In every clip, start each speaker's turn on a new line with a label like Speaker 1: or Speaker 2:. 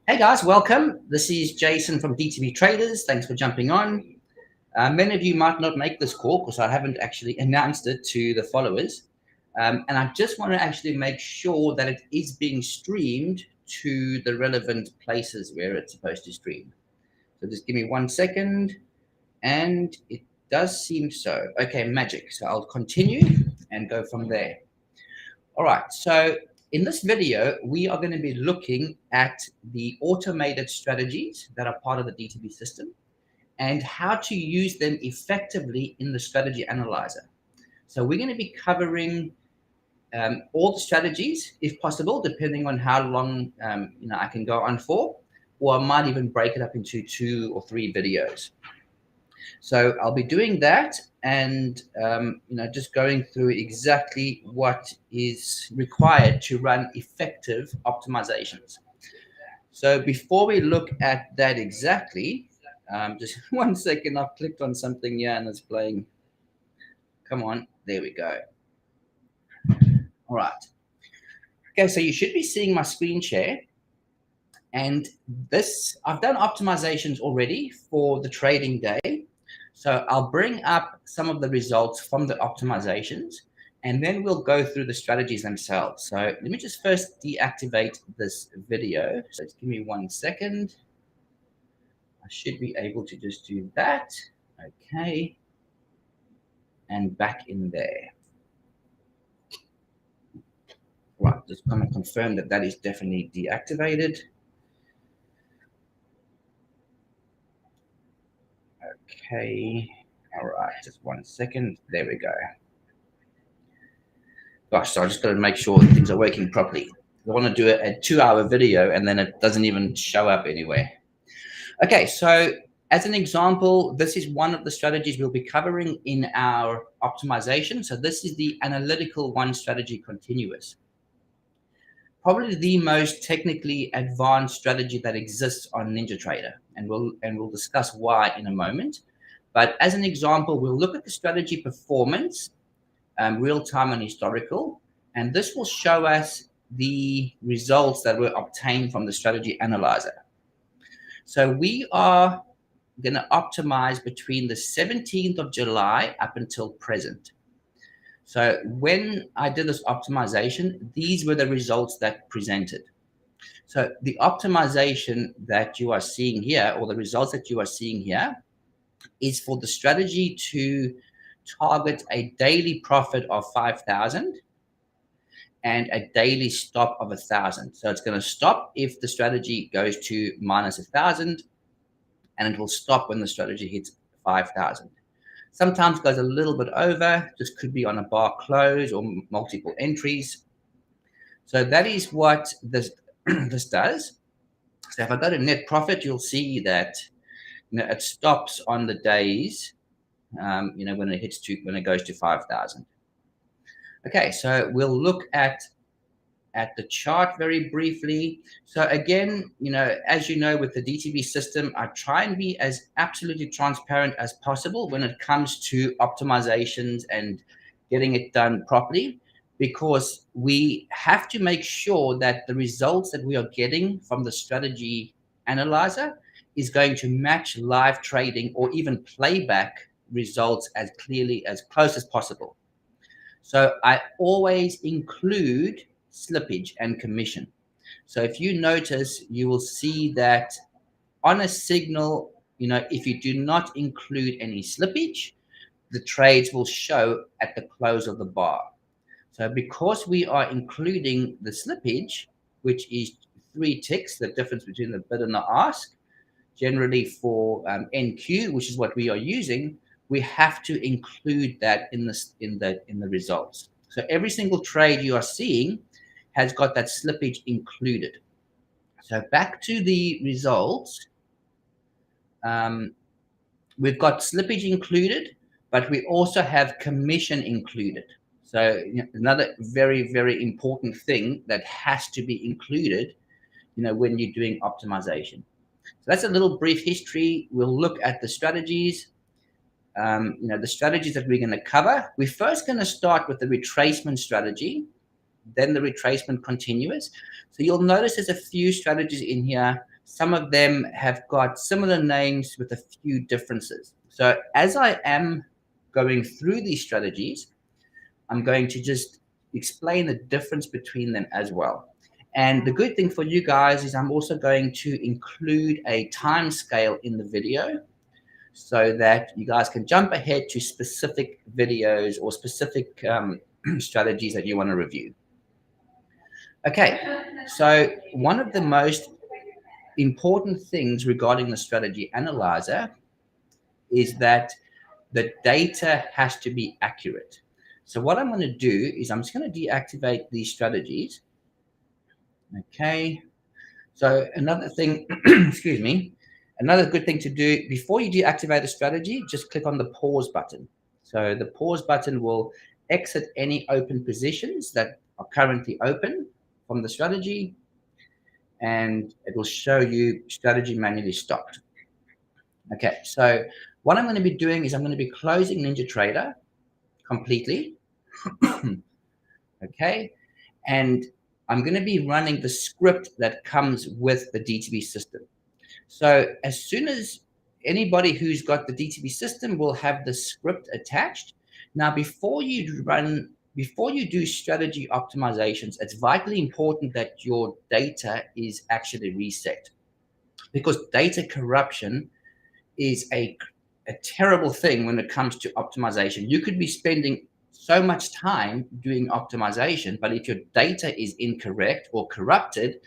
Speaker 1: Hey guys, welcome. This is Jason from DTB Traders. Thanks for jumping on. Many of you might not make this call because I haven't actually announced it to the followers. And I just want to actually make sure that it is being streamed to the relevant places where it's supposed to stream. So just give me 1 second. And it does seem so. Okay, magic. So I'll continue and go from there. All right, so in this video, we are going to be looking at the automated strategies that are part of the DTB system and how to use them effectively in the strategy analyzer. So we're going to be covering all the strategies, if possible, depending on how long I can go on for, or I might even break it up into 2 or 3 videos. So I'll be doing that and, just going through exactly what is required to run effective optimizations. So before we look at that exactly, just 1 second, I've clicked on something here and it's playing. Come on, there we go. All right. Okay, so you should be seeing my screen share. And this, I've done optimizations already for the trading day. So I'll bring up some of the results from the optimizations, and then we'll go through the strategies themselves. So let me just first deactivate this video. So just give me 1 second. I should be able to just do that. Okay. And back in there. Right, just going to confirm that that is definitely deactivated. Okay, all right, just 1 second. There we go. Gosh, so I just got to make sure that things are working properly. I want to do a 2-hour video and then it doesn't even show up anywhere. Okay, so as an example, this is one of the strategies we'll be covering in our optimization. So this is the Analytical 1 strategy continuous. Probably the most technically advanced strategy that exists on NinjaTrader, and we'll discuss why in a moment. But as an example, we'll look at the strategy performance, real-time and historical, and this will show us the results that were obtained from the strategy analyzer. So we are going to optimize between the 17th of July up until present. So when I did this optimization, these were the results that presented. So the optimization that you are seeing here, or the results that you are seeing here, is for the strategy to target a daily profit of 5,000 and a daily stop of 1,000. So it's going to stop if the strategy goes to minus 1,000, and it will stop when the strategy hits 5,000. Sometimes goes a little bit over, just could be on a bar close or multiple entries. So that is what this this does. So if I go to net profit, you'll see that it stops on the days when it goes to 5,000. Okay, so we'll look at the chart very briefly. So again, as you know, with the DTB system, I try and be as absolutely transparent as possible when it comes to optimizations and getting it done properly, because we have to make sure that the results that we are getting from the strategy analyzer is going to match live trading or even playback results as clearly, as close as possible. So I always include slippage and commission. So if you notice, you will see that on a signal, if you do not include any slippage, the trades will show at the close of the bar. So because we are including the slippage, which is 3 ticks, the difference between the bid and the ask, generally for NQ, which is what we are using, we have to include that in the results. So every single trade you are seeing has got that slippage included. So back to the results, we've got slippage included, but we also have commission included. So another very, very important thing that has to be included, when you're doing optimization. So that's a little brief history. We'll look at the strategies. The strategies that we're going to cover. We're first going to start with the retracement strategy, then the retracement continuous. So you'll notice there's a few strategies in here. some of them have got similar names with a few differences. So as I am going through these strategies, I'm going to just explain the difference between them as well. And the good thing for you guys is I'm also going to include a time scale in the video so that you guys can jump ahead to specific videos or specific strategies that you want to review. Okay, so one of the most important things regarding the strategy analyzer is that the data has to be accurate. So what I'm going to do is I'm just going to deactivate these strategies. Okay. So another thing, excuse me, another good thing to do before you deactivate a strategy, just click on the pause button. So the pause button will exit any open positions that are currently open from the strategy, and it will show you strategy manually stopped. Okay, so what I'm going to be doing is I'm going to be closing NinjaTrader completely. Okay, and I'm going to be running the script that comes with the DTB system. So as soon as anybody who's got the DTB system will have the script attached. Now, before you do strategy optimizations, it's vitally important that your data is actually reset, because data corruption is a terrible thing when it comes to optimization. You could be spending so much time doing optimization, but if your data is incorrect or corrupted,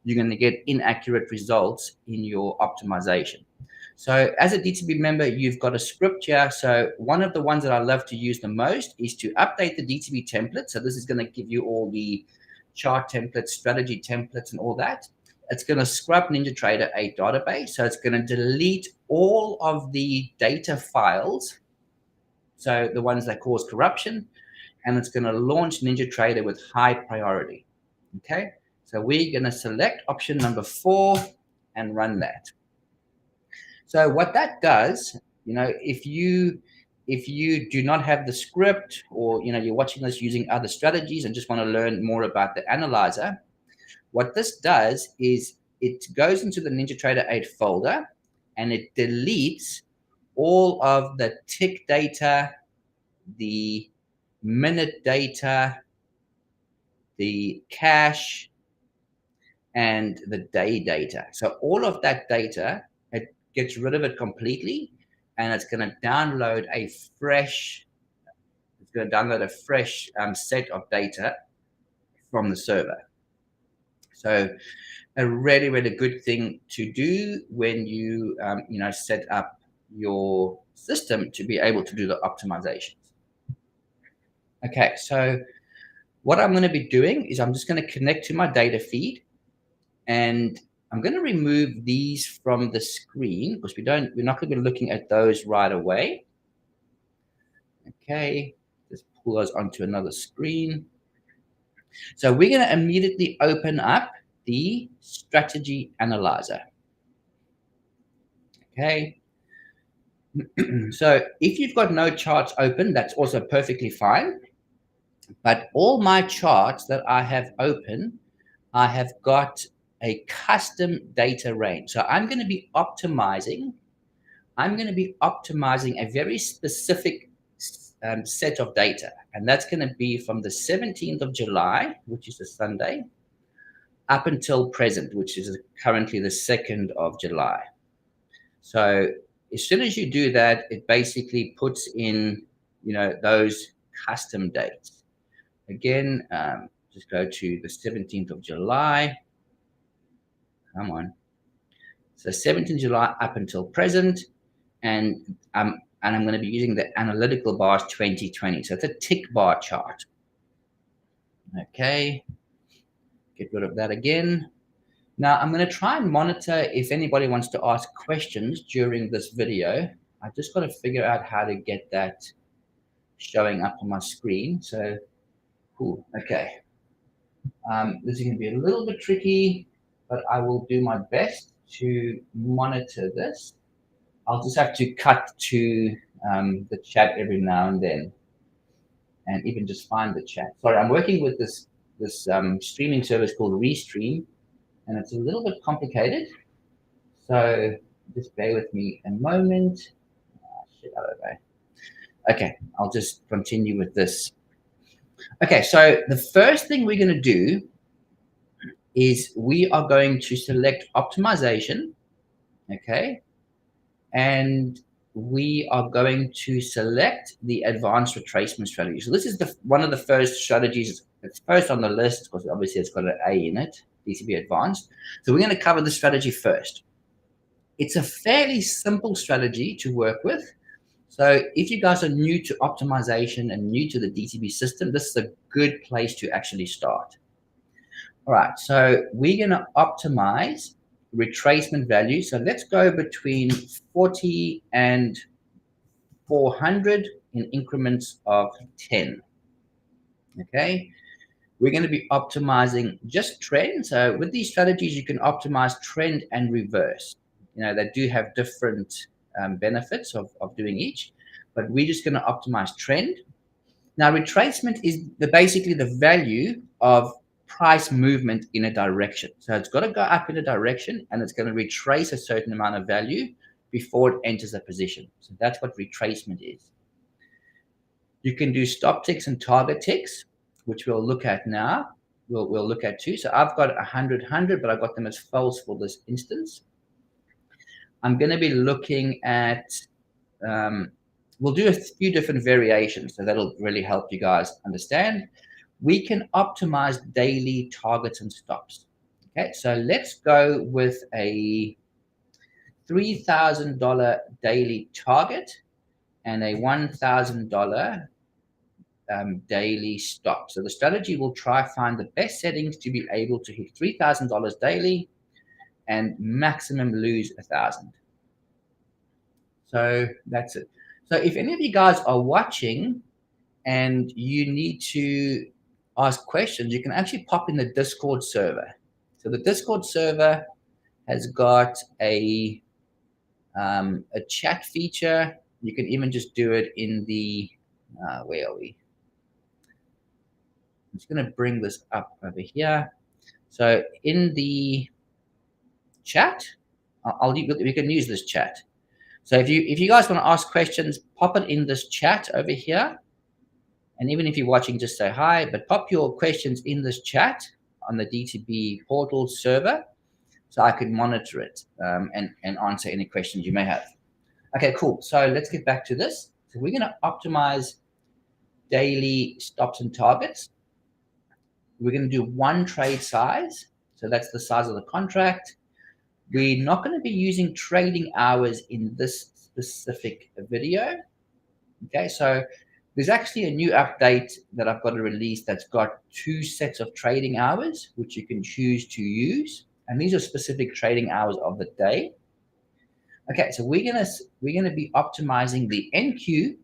Speaker 1: you're going to get inaccurate results in your optimization. So as a DTB member, you've got a script here. So one of the ones that I love to use the most is to update the DTB template. So this is going to give you all the chart templates, strategy templates, and all that. It's going to scrub NinjaTrader 8 database. So it's going to delete all of the data files, so the ones that cause corruption, and it's going to launch NinjaTrader with high priority. Okay, so we're going to select option number 4 and run that. So what that does, if you do not have the script, or you're watching this using other strategies and just want to learn more about the analyzer, what this does is it goes into the NinjaTrader 8 folder and it deletes all of the tick data, the minute data, the cash, and the day data. So all of that data, it gets rid of it completely, and it's going to download a fresh set of data from the server. So a really, really good thing to do when you set up your system to be able to do the optimizations. Okay, so what I'm going to be doing is I'm just going to connect to my data feed, and I'm going to remove these from the screen because we're not going to be looking at those right away. Okay, just pull those onto another screen. So we're going to immediately open up the strategy analyzer. Okay. So if you've got no charts open, that's also perfectly fine. But all my charts that I have open, I have got a custom data range. So I'm going to be optimizing a very specific set of data. And that's going to be from the 17th of July, which is a Sunday, up until present, which is currently the 2nd of July. So as soon as you do that, it basically puts in, those custom dates. Again, just go to the 17th of July. Come on. So 17th of July up until present. And I'm going to be using the analytical bars 2020. So it's a tick bar chart. Okay. Get rid of that again. Now I'm going to try and monitor if anybody wants to ask questions during this video. I just got to figure out how to get that showing up on my screen. So, cool. Okay. This is going to be a little bit tricky, but I will do my best to monitor this. I'll just have to cut to the chat every now and then, and even just find the chat. Sorry, I'm working with this streaming service called Restream, and it's a little bit complicated. So just bear with me a moment. Okay, I'll just continue with this. Okay, so the first thing we're going to do is we are going to select optimization. Okay, and we are going to select the advanced retracement strategy. So this is one of the first strategies. It's first on the list because obviously it's got an A in it, DTB Advanced. So we're going to cover the strategy first. It's a fairly simple strategy to work with. So if you guys are new to optimization and new to the DTB system, this is a good place to actually start. All right, so we're going to optimize retracement value. So let's go between 40 and 400 in increments of 10. Okay, we're going to be optimizing just trend. So with these strategies, you can optimize trend and reverse. You know, they do have different benefits of doing each, but we're just going to optimize trend. Now, retracement is basically the value of price movement in a direction. So it's got to go up in a direction and it's going to retrace a certain amount of value before it enters a position. So that's what retracement is. You can do stop ticks and target ticks, which we'll look at now. We'll look at too. So I've got 100, 100, but I've got them as false for this instance. I'm going to be looking at, we'll do a few different variations. So that'll really help you guys understand. We can optimize daily targets and stops. Okay, so let's go with a $3,000 daily target and a $1,000 daily stop. So the strategy will try find the best settings to be able to hit $3,000 daily and maximum lose 1,000. So that's it. So if any of you guys are watching and you need to ask questions, you can actually pop in the Discord server. So the Discord server has got a chat feature. You can even just do it in the, where are we? I'm just going to bring this up over here. So in the chat, we can use this chat. So if you guys want to ask questions, pop it in this chat over here. And even if you're watching, just say hi, but pop your questions in this chat on the DTB portal server so I can monitor it and answer any questions you may have. Okay, cool. So let's get back to this. So we're going to optimize daily stops and targets. We're going to do one trade size. So that's the size of the contract. We're not going to be using trading hours in this specific video. Okay, so there's actually a new update that I've got to release that's got 2 sets of trading hours, which you can choose to use. And these are specific trading hours of the day. Okay, so we're gonna be optimizing the NQ,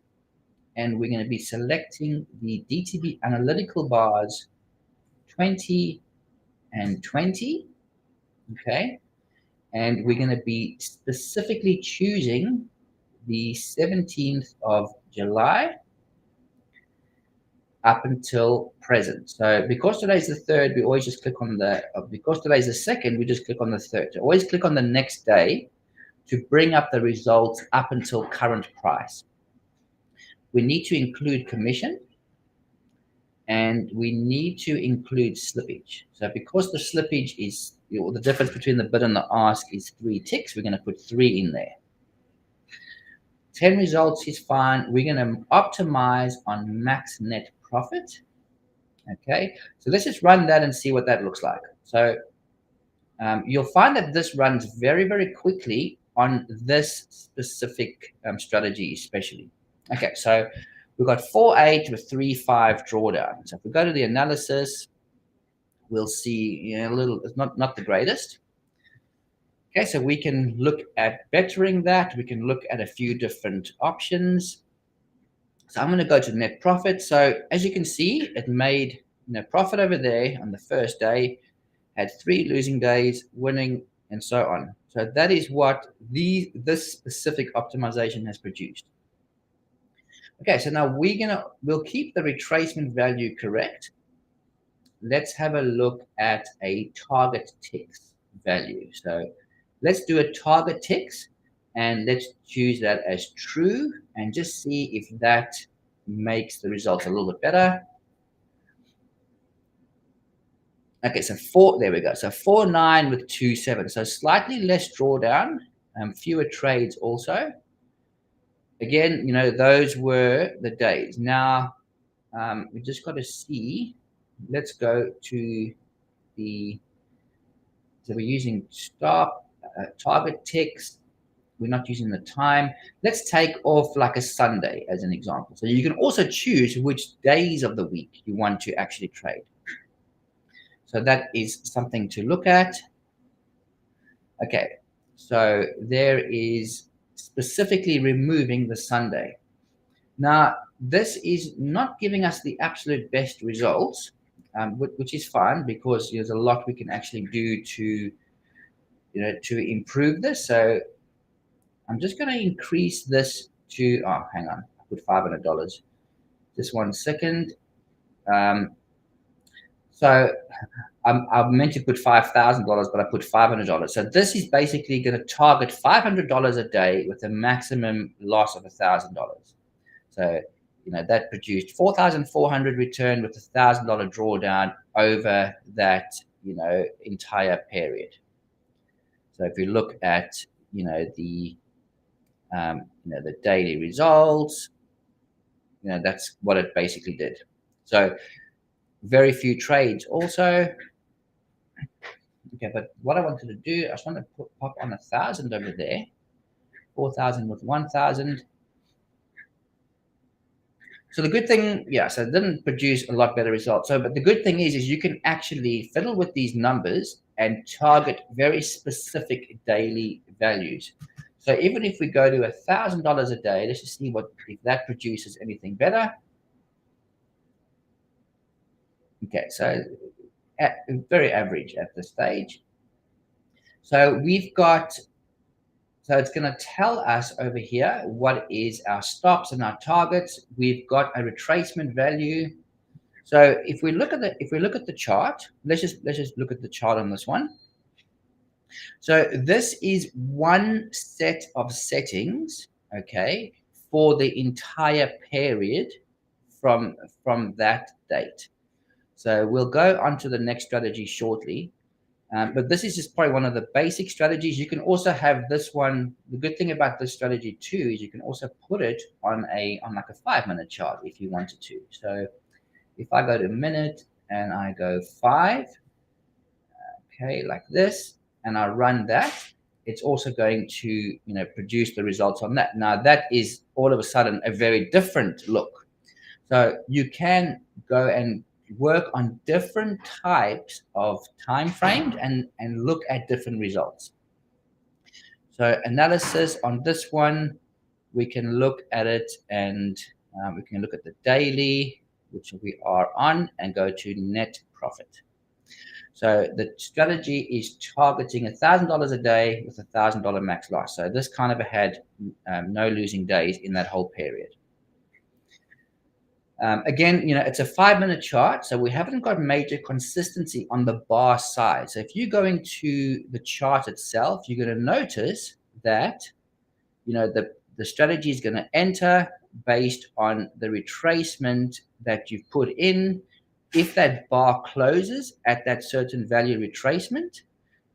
Speaker 1: and we're gonna be selecting the DTB analytical bars 20 and 20. Okay, and we're gonna be specifically choosing the 17th of July up until present. So because today's the 3rd, we always just click on the, because today's the 2nd, we just click on the 3rd. So always click on the next day to bring up the results up until current price. We need to include commission and we need to include slippage. So because the slippage is, the difference between the bid and the ask is 3 ticks, we're going to put 3 in there. 10 results is fine. We're going to optimize on max net profit. Okay, so let's just run that and see what that looks like. So you'll find that this runs very, very quickly on this specific strategy especially. Okay, so we've got 4-8 with 3-5 drawdown. So if we go to the analysis, we'll see a little, it's not the greatest. Okay, so we can look at bettering that. We can look at a few different options. So I'm going to go to net profit. So as you can see, it made profit over there on the first day, had 3 losing days, winning, and so on. So that is what this specific optimization has produced. Okay, so now we'll keep the retracement value correct. Let's have a look at a target ticks value. So let's do a target ticks, and let's choose that as true, and just see if that makes the results a little bit better. Okay, so there we go. So 4.9 with 2.7. So slightly less drawdown, fewer trades also. Again, those were the days. Now, we just got to see. Let's go to the, so we're using stop, target ticks. We're not using the time. Let's take off like a Sunday as an example. So you can also choose which days of the week you want to actually trade. So that is something to look at. Okay, so there is specifically removing the Sunday. Now, this is not giving us the absolute best results, which is fine because there's a lot we can actually do to, to improve this. So I'm just going to increase this to, oh, hang on, I put $500. Just 1 second. So I'm meant to put $5,000, but I put $500. So this is basically going to target $500 a day with a maximum loss of $1,000. So, that produced 4,400 return with $1,000 drawdown over that, entire period. So if you look at, the daily results, that's what it basically did. So very few trades also. Okay, but what I wanted to do, I just want to pop on 1,000 over there, 4,000 with 1,000. So the good thing, yeah, so it didn't produce a lot better results. So, but the good thing is you can actually fiddle with these numbers and target very specific daily values. So even if we go to $1,000 a day, let's just see if that produces anything better. Okay, so very average at this stage. So we've got, so it's going to tell us over here what is our stops and our targets. We've got a retracement value. So if we look at the chart, let's just look at the chart on this one. So this is one set of settings, okay, for the entire period from that date. So we'll go on to the next strategy shortly. But this is just probably one of the basic strategies. You can also have this one. The good thing about this strategy too is you can also put it on like a 5-minute chart if you wanted to. So if I go to minute and I go 5, okay, like this, and I run that, it's also going to produce the results on that. Now that is all of a sudden a very different look. So you can go and work on different types of time frames and look at different results. So analysis on this one, we can look at it and we can look at the daily, which we are on, and go to net profit. So the strategy is targeting $1,000 a day with $1,000 max loss. So this kind of had no losing days in that whole period. Again, it's a 5-minute chart, so we haven't got major consistency on the bar side. So if you're going to the chart itself, you're going to notice that, the strategy is going to enter based on the retracement that you've put in. If that bar closes at that certain value retracement,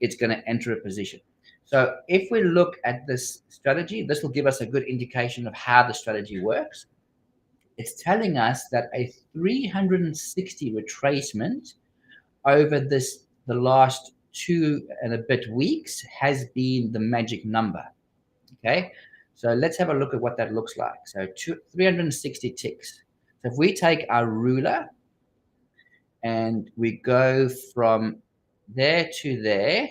Speaker 1: it's going to enter a position. So if we look at this strategy, this will give us a good indication of how the strategy works. It's telling us that a 360 retracement over the last 2 and a bit weeks has been the magic number. Okay, so let's have a look at what that looks like. So 360 ticks. So if we take our ruler and we go from there to there,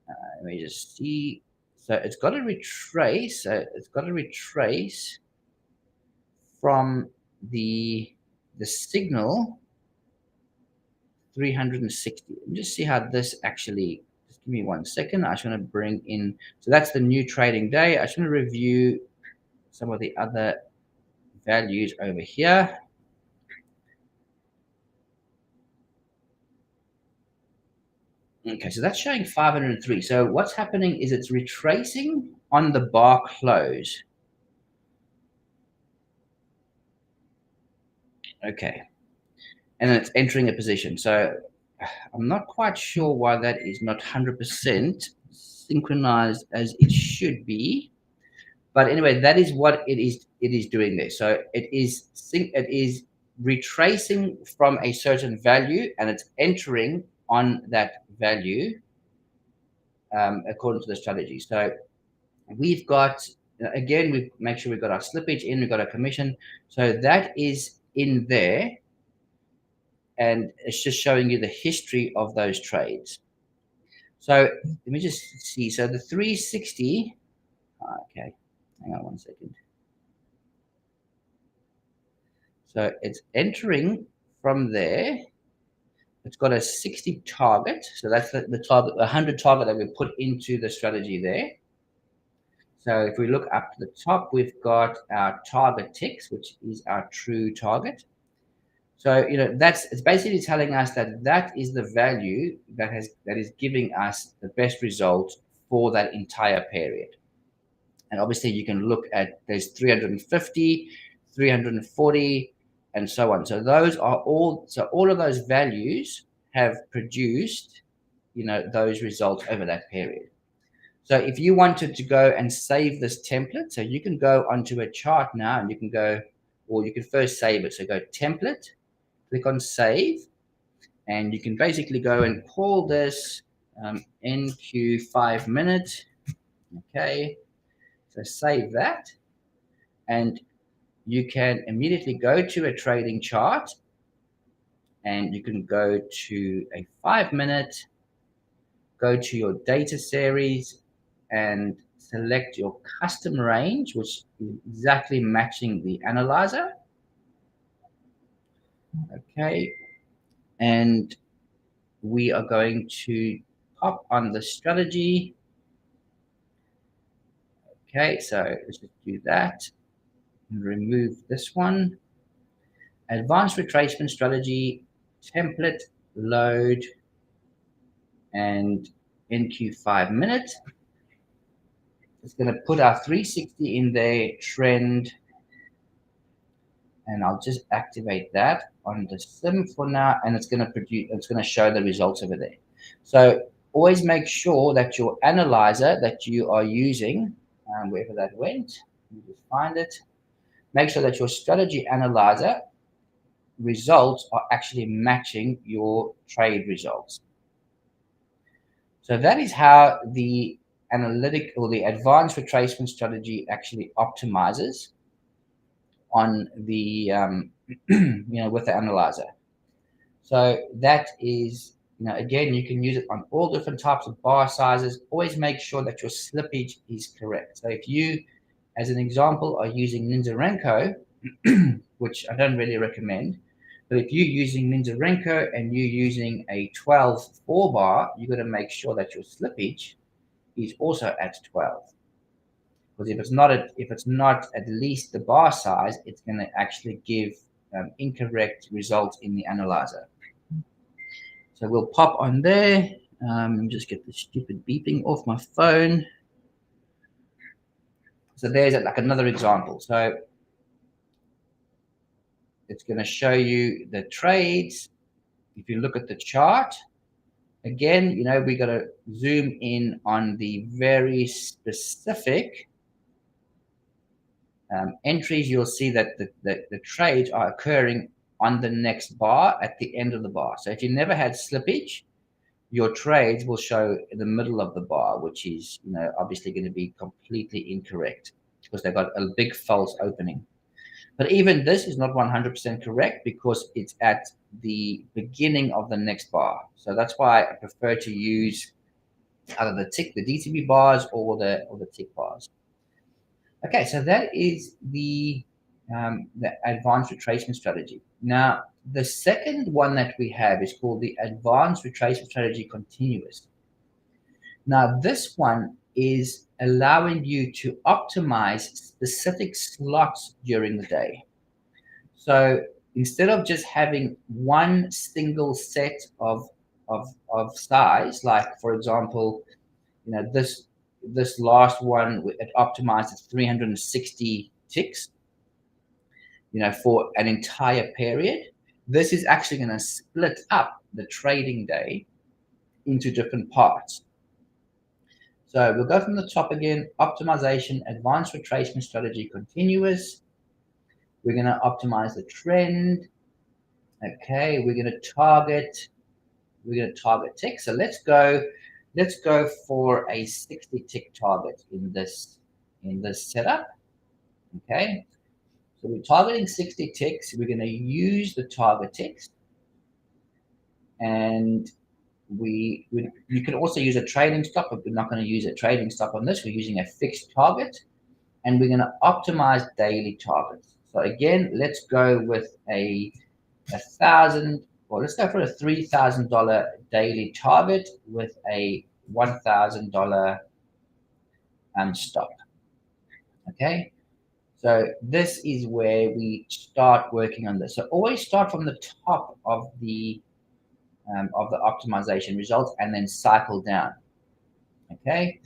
Speaker 1: let me just see. So it's got to retrace. So it's got to retrace from the signal 360. Let me just see how this actually, just give me 1 second. I just want to bring in, so that's the new trading day. I just want to review some of the other values over here. Okay, so that's showing 503. So what's happening is it's retracing on the bar close. Okay, and then it's entering a position. So I'm not quite sure why that is not 100% synchronized as it should be. But anyway, that is what it is doing there. So it is retracing from a certain value, and it's entering on that value according to the strategy. So we've got, again, we make sure we've got our slippage in, we've got our commission. So that is in there, and it's just showing you the history of those trades. So let me just see. So the 360, okay, hang on one second. So it's entering from there. It's got a 60 target. So that's the target, the 100 target that we put into the strategy there. So if we look up to the top, we've got our target ticks, which is our true target. So, it's basically telling us that that is the value that is giving us the best result for that entire period. And obviously you can look at, there's 350, 340, and so on. So those are all of those values have produced, those results over that period. So if you wanted to go and save this template, so you can go onto a chart now, and you can go, or you can first save it. So go template, click on save, and you can basically go and call this NQ 5 minute. Okay, so save that, and you can immediately go to a trading chart, and you can go to a 5 minute, go to your data series, and select your custom range, which is exactly matching the analyzer. Okay, and we are going to pop on the strategy. Okay, so let's just do that and remove this one. Advanced retracement strategy, template, load, and NQ 5 minute. It's going to put our 360 in there, trend, and I'll just activate that on the sim for now, and it's going to show the results over there. So always make sure that your analyzer that you are using, wherever that went, you just find it. Make sure that your strategy analyzer results are actually matching your trade results. So that is how the analytic or the advanced retracement strategy actually optimizes on the with the analyzer. So that is, again, you can use it on all different types of bar sizes. Always make sure that your slippage is correct. So if you, as an example, are using NinjaTrader, which I don't really recommend, but if you're using NinjaTrader and you're using a 12 4-bar, you've got to make sure that your slippage is also at 12. Because if it's not at least the bar size, it's going to actually give incorrect results in the analyzer. So we'll pop on there. Just get the stupid beeping off my phone. So there's like another example. So it's going to show you the trades. If you look at the chart, again, we got to zoom in on the very specific entries. You'll see that the trades are occurring on the next bar at the end of the bar. So if you never had slippage, your trades will show in the middle of the bar, which is obviously going to be completely incorrect because they've got a big false opening. But even this is not 100% correct because it's at the beginning of the next bar. So that's why I prefer to use either the DTB bars or the tick bars. Okay, so that is the advanced retracement strategy. Now, the second one that we have is called the advanced retracement strategy continuous. Now, this one is allowing you to optimize specific slots during the day. So instead of just having one single set of of size, like for example, this last one, it optimized at 360 ticks, for an entire period. This is actually going to split up the trading day into different parts. So we'll go from the top again: optimization, advanced retracement strategy, continuous. We're going to optimize the trend. Okay, we're going to target ticks. So let's go for a 60 tick target in this setup. Okay, so we're targeting 60 ticks. We're going to use the target ticks, and you can also use a trading stop, but we're not going to use a trading stop on this. We're using a fixed target, and we're going to optimize daily targets. So again, let's go with a 1,000, or let's go for a $3,000 daily target with a $1,000 stop. Okay, so this is where we start working on this. So always start from the top of the optimization results and then cycle down. Okay,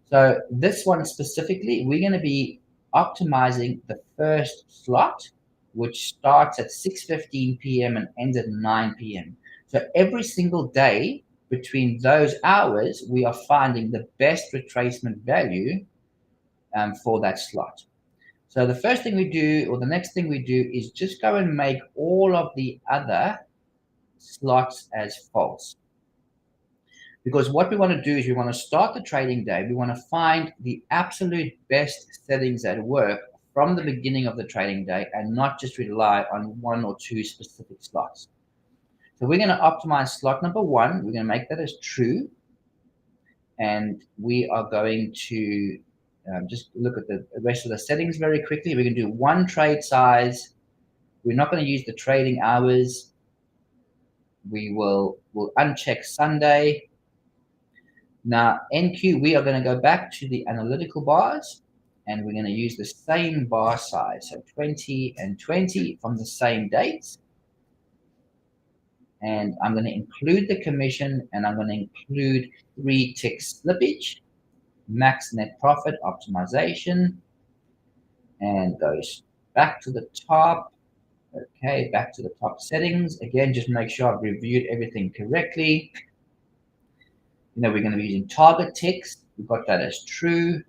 Speaker 1: so this one specifically, we're going to be optimizing the first slot, which starts at 6:15 p.m. and ends at 9 p.m. So every single day between those hours, we are finding the best retracement value for that slot. So the first thing we do, or the next thing we do, is just go and make all of the other slots as false. Because what we want to do is we want to start the trading day. We want to find the absolute best settings that work from the beginning of the trading day and not just rely on one or two specific slots. So we're going to optimize slot number 1. We're going to make that as true. And we are going to just look at the rest of the settings very quickly. We're going to do one trade size. We're not going to use the trading hours. We'll uncheck Sunday. Now, NQ, we are going to go back to the analytical bars, and we're going to use the same bar size, so 20 and 20 from the same dates. And I'm going to include the commission, and I'm going to include 3 tick slippage, max net profit optimization, and goes back to the top. Okay, back to the top settings. Again, just make sure I've reviewed everything correctly. We're going to be using target ticks. We've got that as true.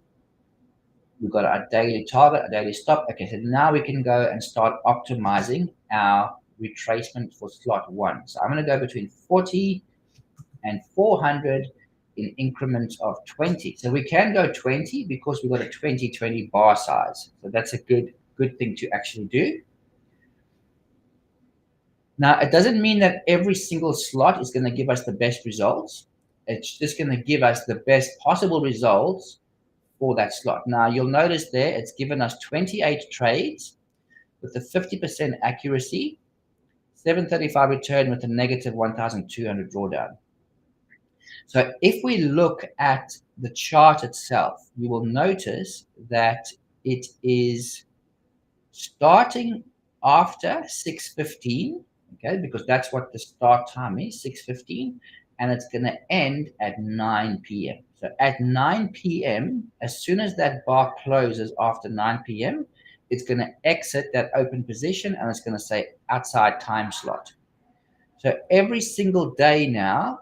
Speaker 1: We've got our daily target, our daily stop. Okay, so now we can go and start optimizing our retracement for slot 1. So I'm going to go between 40 and 400 in increments of 20. So we can go 20 because we've got a 20-20 bar size. So that's a good thing to actually do. Now, it doesn't mean that every single slot is going to give us the best results. It's just going to give us the best possible results for that slot. Now, you'll notice there it's given us 28 trades with a 50% accuracy, 735 return with a negative 1,200 drawdown. So if we look at the chart itself, you will notice that it is starting after 6:15, okay, because that's what the start time is, 6:15. And it's going to end at 9 p.m. So at 9 p.m., as soon as that bar closes after 9 p.m., it's going to exit that open position, and it's going to say outside time slot. So every single day now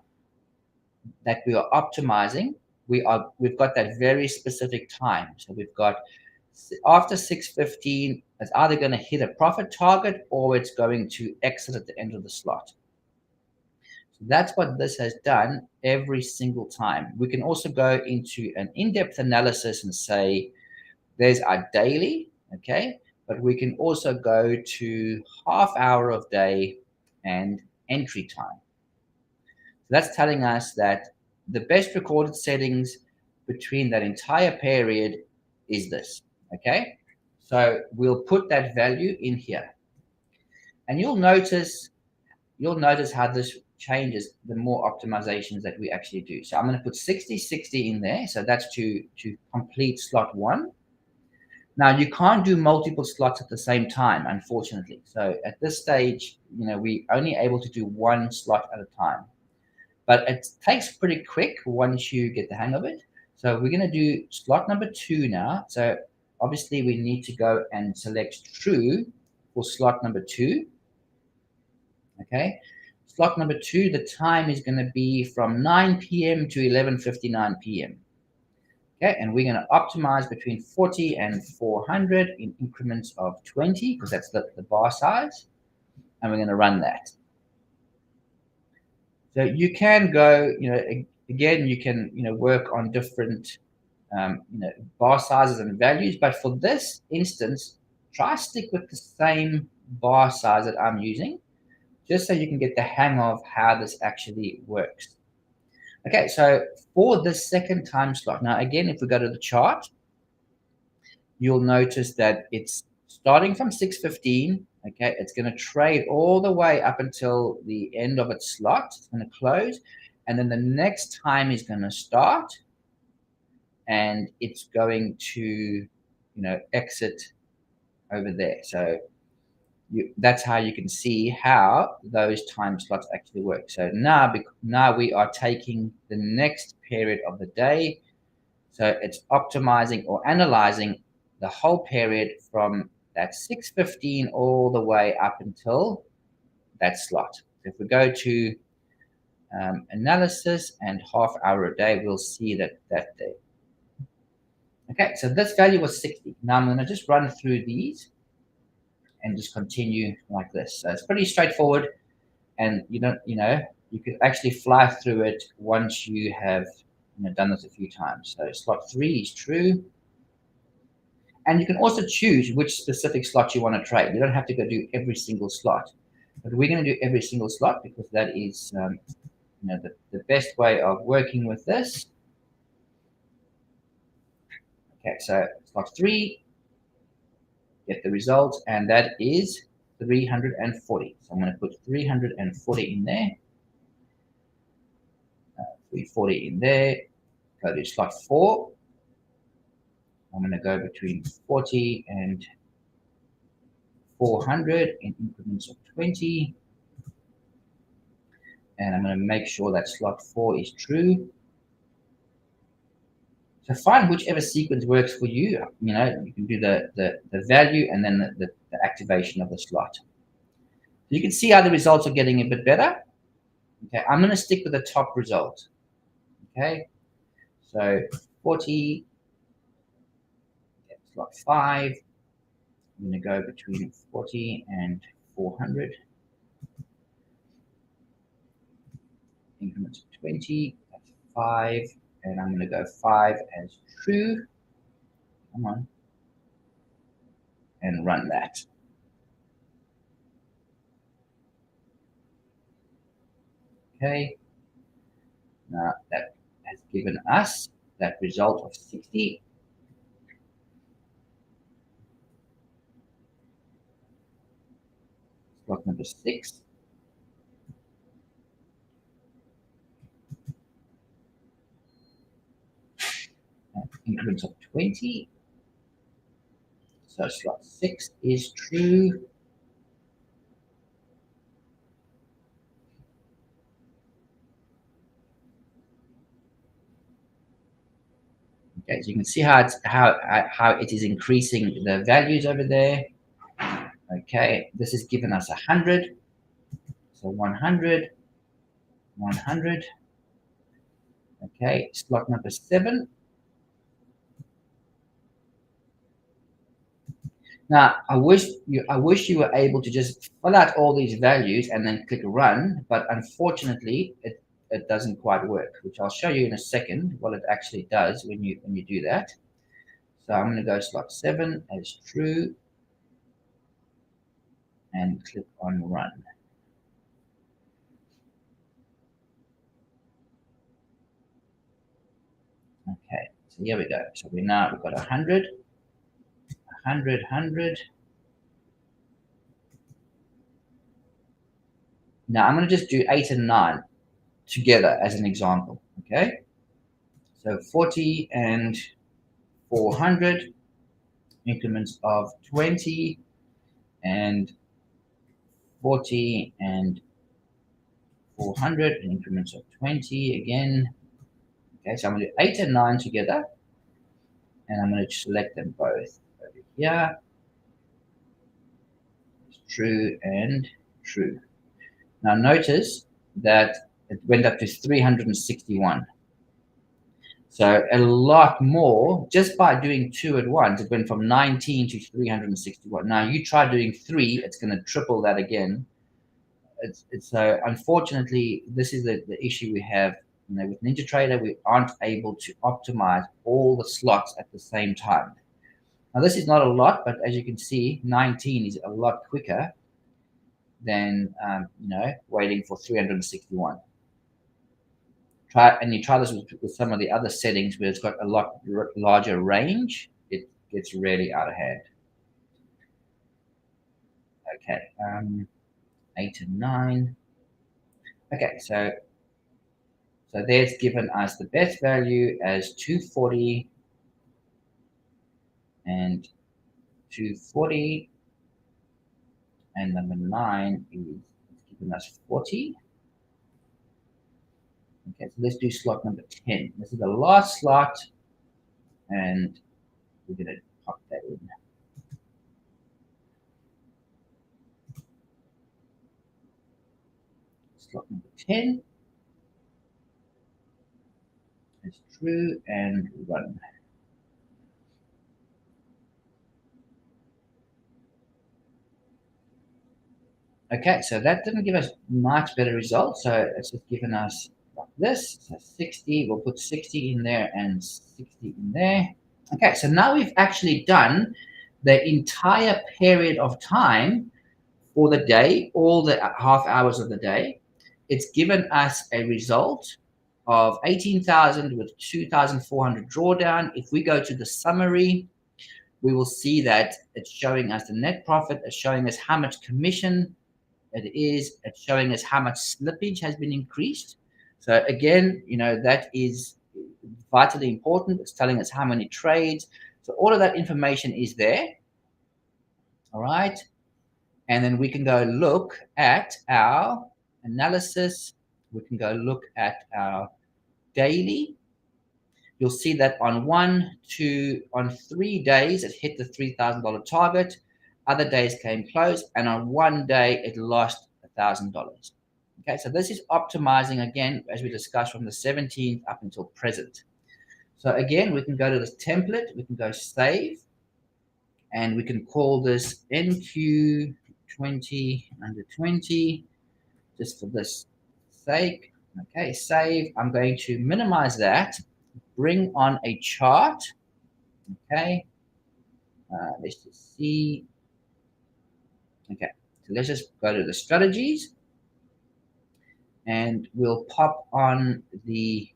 Speaker 1: that we are optimizing, we've got that very specific time. So we've got after 6:15, it's either going to hit a profit target or it's going to exit at the end of the slot. So that's what this has done every single time. We can also go into an in-depth analysis and say, there's our daily, okay? But we can also go to half hour of day and entry time. So that's telling us that the best recorded settings between that entire period is this, okay? So we'll put that value in here. And you'll notice how this changes the more optimizations that we actually do. So I'm going to put 60-60 in there. So that's to complete slot 1. Now, you can't do multiple slots at the same time, unfortunately. So at this stage, we're only able to do one slot at a time. but it takes pretty quick once you get the hang of it. So we're going to do slot number 2 now. So obviously we need to go and select true for slot number 2. Okay. Slot number 2, the time is going to be from 9 p.m. to 11:59 p.m. Okay, and we're going to optimize between 40 and 400 in increments of 20, because that's the bar size, and we're going to run that. So you can go, again, you can, work on different, bar sizes and values, but for this instance, try stick with the same bar size that I'm using, just so you can get the hang of how this actually works. Okay, so for this second time slot, now again, if we go to the chart, you'll notice that it's starting from 6:15. Okay, it's going to trade all the way up until the end of its slot. It's going to close, and then the next time is going to start, and it's going to, exit over there. So that's how you can see how those time slots actually work. So now we are taking the next period of the day. So it's optimizing or analyzing the whole period from that 6:15 all the way up until that slot. So if we go to analysis and half hour a day, we'll see that day. Okay, so this value was 60. Now I'm going to just run through these and just continue like this. So it's pretty straightforward, and you can actually fly through it once you have done this a few times. So slot 3 is true. And you can also choose which specific slot you want to trade. You don't have to go do every single slot, but we're going to do every single slot because that is, the best way of working with this. Okay, so slot 3, get the result, and that is 340. So I'm going to put 340 in there, 340 in there. Go to slot 4. I'm going to go between 40 and 400 in increments of 20. And I'm going to make sure that slot 4 is true. So find whichever sequence works for you. You can do the value and then the activation of the slot. So you can see how the results are getting a bit better. Okay, I'm going to stick with the top result. Okay, so 40, slot 5. I'm going to go between 40 and 400. Increments of 20, that's 5. And I'm going to go 5 as true. Come on. And run that. Okay. Now that has given us that result of 60. Slot number 6. Increments of 20. So slot 6 is true. Okay, so you can see how it is increasing the values over there. Okay, this has given us 100. So 100, 100. Okay, slot number 7. Now, I wish you were able to just fill out all these values and then click run, but unfortunately, it doesn't quite work, which I'll show you in a second what it actually does when you do that. So I'm going to go slot 7 as true and click on run. Okay, so here we go. So we've got 100, 100, 100. Now I'm going to just do 8 and 9 together as an example. Okay, so 40 and 400, increments of 20, and 40 and 400 in increments of 20 again. Okay, so I'm going to do 8 and 9 together, and I'm going to select them both over here. True and true. Now notice that it went up to 361. So a lot more just by doing 2 at once. It went from 19 to 361. Now you try doing 3, it's going to triple that again. So unfortunately, this is the issue we have. With NinjaTrader, we aren't able to optimize all the slots at the same time. Now this is not a lot, but as you can see, 19 is a lot quicker than waiting for 361. You try this with some of the other settings where it's got a lot larger range. It gets really out of hand. Okay, 8 and 9. Okay, so there's given us the best value as 240 and 240, and number 9 is giving us 40. Okay, so let's do slot number 10. This is the last slot, and we're going to pop that in. Slot number 10 is true and run. Okay, so that didn't give us much better results. So it's just given us like this. So 60, we'll put 60 in there and 60 in there. Okay, so now we've actually done the entire period of time for the day, all the half hours of the day. It's given us a result of 18,000 with 2,400 drawdown. If we go to the summary, we will see that it's showing us the net profit. It's showing us how much commission it is. It's showing us how much slippage has been increased. So again, that is vitally important. It's telling us how many trades. So all of that information is there. All right. And then we can go look at our analysis. We can go look at our daily. You'll see that on 3 days, it hit the $3,000 target. Other days came close, and on one day, it lost $1,000. Okay, so this is optimizing again, as we discussed, from the 17th up until present. So again, we can go to this template, we can go save, and we can call this NQ20 under 20, just for this sake. Okay, save. I'm going to minimize that, bring on a chart. Okay, let's just see. Okay, so let's just go to the strategies, and we'll pop on the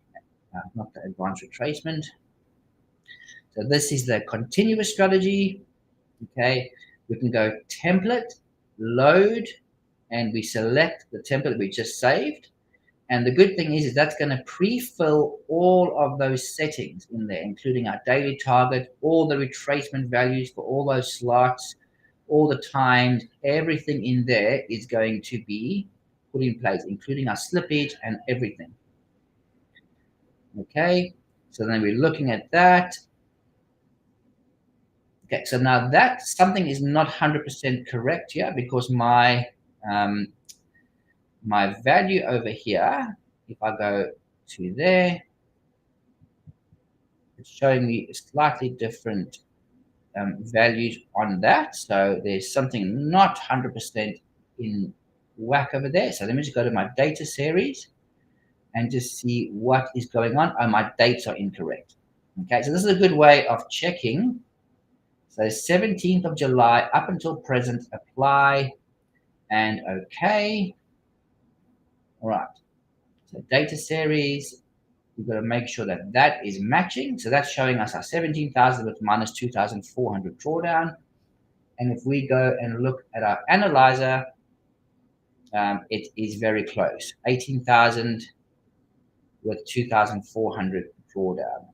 Speaker 1: not the advanced retracement. So this is the continuous strategy. Okay, we can go template, load, and we select the template we just saved. And the good thing is that's going to pre-fill all of those settings in there, including our daily target, all the retracement values for all those slots, all the times, everything in there is going to be put in place, including our slippage and everything. Okay, so then we're looking at that. Okay, so now that something is not 100% correct here, because my value over here, if I go to there, it's showing me slightly different values on that. So there's something not 100% in whack over there. So let me just go to my data series and just see what is going on. Oh, my dates are incorrect. Okay, so this is a good way of checking. So 17th of July up until present, apply, and okay. All right, so data series, we've got to make sure that that is matching. So that's showing us our 17,000 with minus 2,400 drawdown. And if we go and look at our analyzer, it is very close, 18,000 with 2,400 drawdown.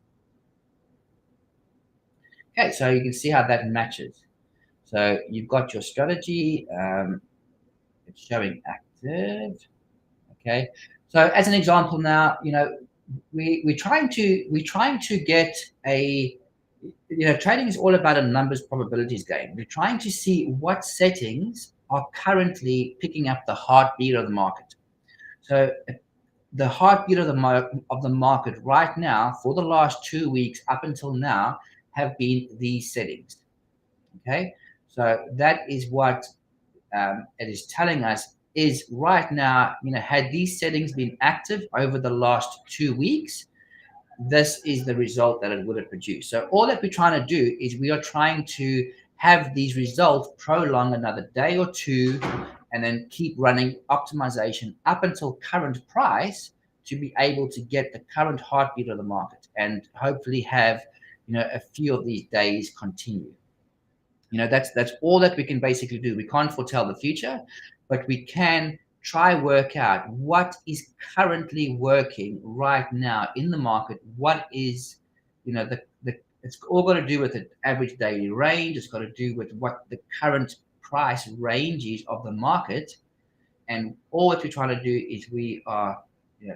Speaker 1: Okay, so you can see how that matches. So you've got your strategy, it's showing active. Okay, so as an example now, we're trying to get a, trading is all about a numbers probabilities game. We're trying to see what settings are currently picking up the heartbeat of the market. So the heartbeat of the market right now for the last 2 weeks up until now have been these settings. Okay, so that is what it is telling us is right now, had these settings been active over the last 2 weeks, this is the result that it would have produced. So all that we're trying to do is we are trying to have these results prolong another day or two, and then keep running optimization up until current price to be able to get the current heartbeat of the market and hopefully have, a few of these days continue. That's all that we can basically do. We can't foretell the future, but we can try work out what is currently working right now in the market. What is, it's all got to do with the average daily range. It's got to do with what the current price range is of the market. And all that we're trying to do is we are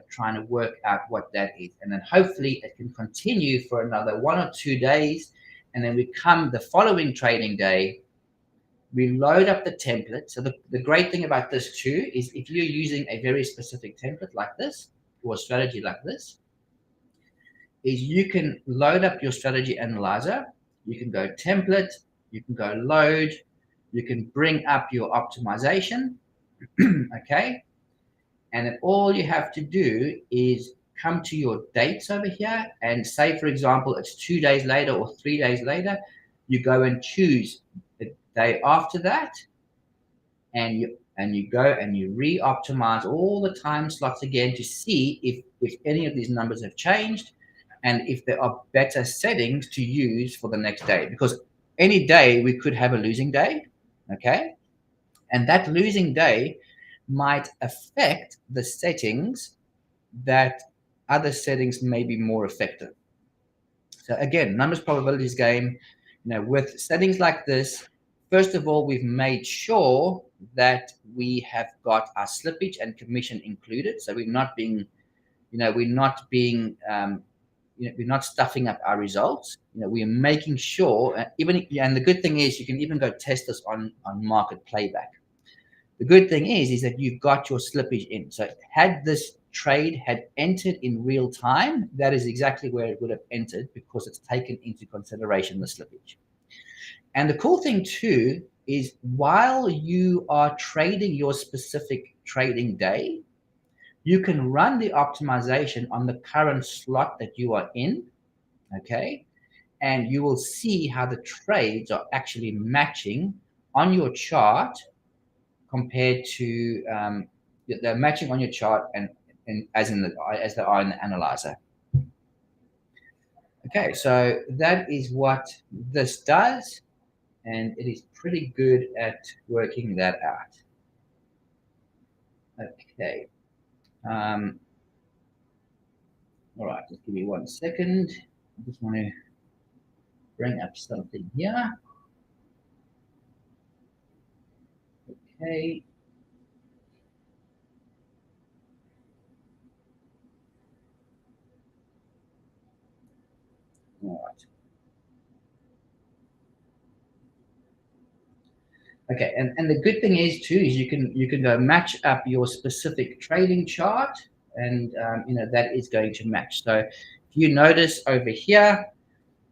Speaker 1: trying to work out what that is. And then hopefully it can continue for another 1 or 2 days. And then we come the following trading day, we load up the template. So the great thing about this too is if you're using a very specific template like this or a strategy like this, is you can load up your strategy analyzer. You can go template, you can go load, you can bring up your optimization. Okay, and then all you have to do is come to your dates over here and say, for example, it's 2 days later or 3 days later. You go and choose the day after that, and you go and you re-optimize all the time slots again to see if any of these numbers have changed and if there are better settings to use for the next day. Because any day we could have a losing day, okay, and that losing day might affect the settings that other settings may be more effective. So again, numbers probabilities game, with settings like this, first of all, we've made sure that we have got our slippage and commission included. So we're not being, we're not stuffing up our results. We're making sure, and the good thing is you can even go test this on market playback. The good thing is that you've got your slippage in. So had this trade had entered in real time, that is exactly where it would have entered because it's taken into consideration the slippage. And the cool thing too is while you are trading your specific trading day, you can run the optimization on the current slot that you are in, okay? And you will see how the trades are actually matching on your chart compared to they're matching on your chart and as they are in the analyzer. Okay, so that is what this does, and it is pretty good at working that out. Okay. All right, just give me 1 second. I just want to bring up something here. Okay. All right. Okay, and the good thing is too is you can go match up your specific trading chart, and that is going to match. So if you notice over here,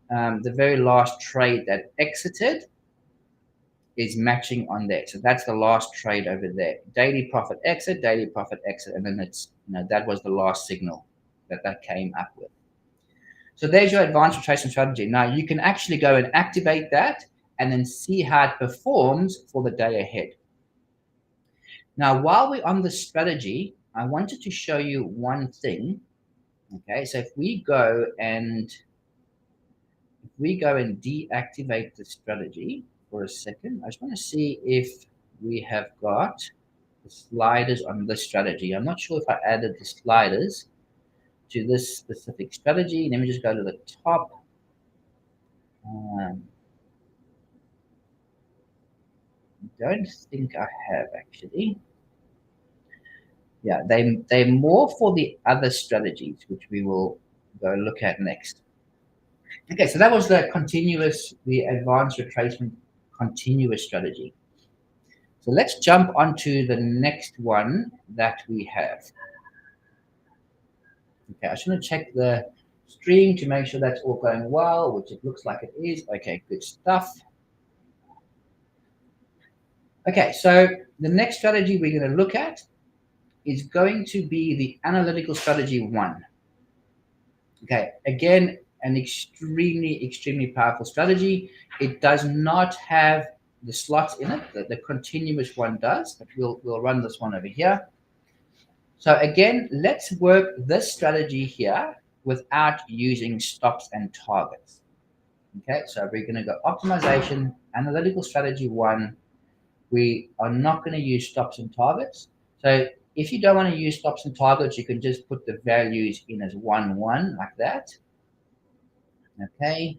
Speaker 1: the very last trade that exited is matching on there. So that's the last trade over there. Daily profit exit, and then it's that was the last signal that came up with. So there's your advanced retracement strategy. Now you can actually go and activate that and then see how it performs for the day ahead. Now, while we're on the strategy, I wanted to show you one thing. Okay, so if we go and deactivate the strategy for a second, I just want to see if we have got the sliders on this strategy. I'm not sure if I added the sliders to this specific strategy. Let me just go to the top. I don't think I have actually. Yeah, they're more for the other strategies, which we will go look at next. Okay, so that was the advanced retracement continuous strategy. So let's jump onto the next one that we have. Okay, I just want to check the stream to make sure that's all going well, which it looks like it is. Okay, good stuff. Okay, so the next strategy we're going to look at is going to be the analytical strategy 1. Okay, again, an extremely powerful strategy. It does not have the slots in it. The continuous one does, but we'll run this one over here. So again, let's work this strategy here without using stops and targets. Okay, so we're going to go optimization, analytical strategy 1. We are not going to use stops and targets. So if you don't want to use stops and targets, you can just put the values in as 1, 1 like that. Okay,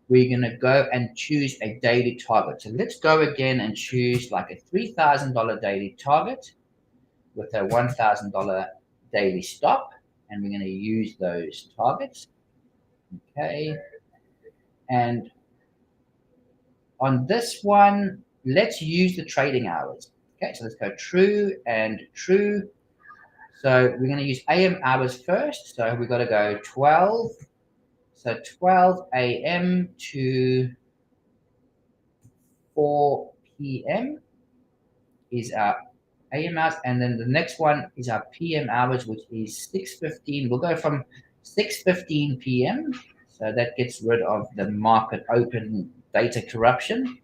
Speaker 1: we're going to go and choose a daily target. So let's go again and choose like a $3,000 daily target with a $1,000 daily stop, and we're going to use those targets. Okay, and on this one, let's use the trading hours. Okay, so let's go true and true. So we're going to use AM hours first. So we've got to go 12. So 12 AM to 4 PM is our AM hours, and then the next one is our PM hours, which is 6:15. We'll go from 6:15 PM, so that gets rid of the market open data corruption,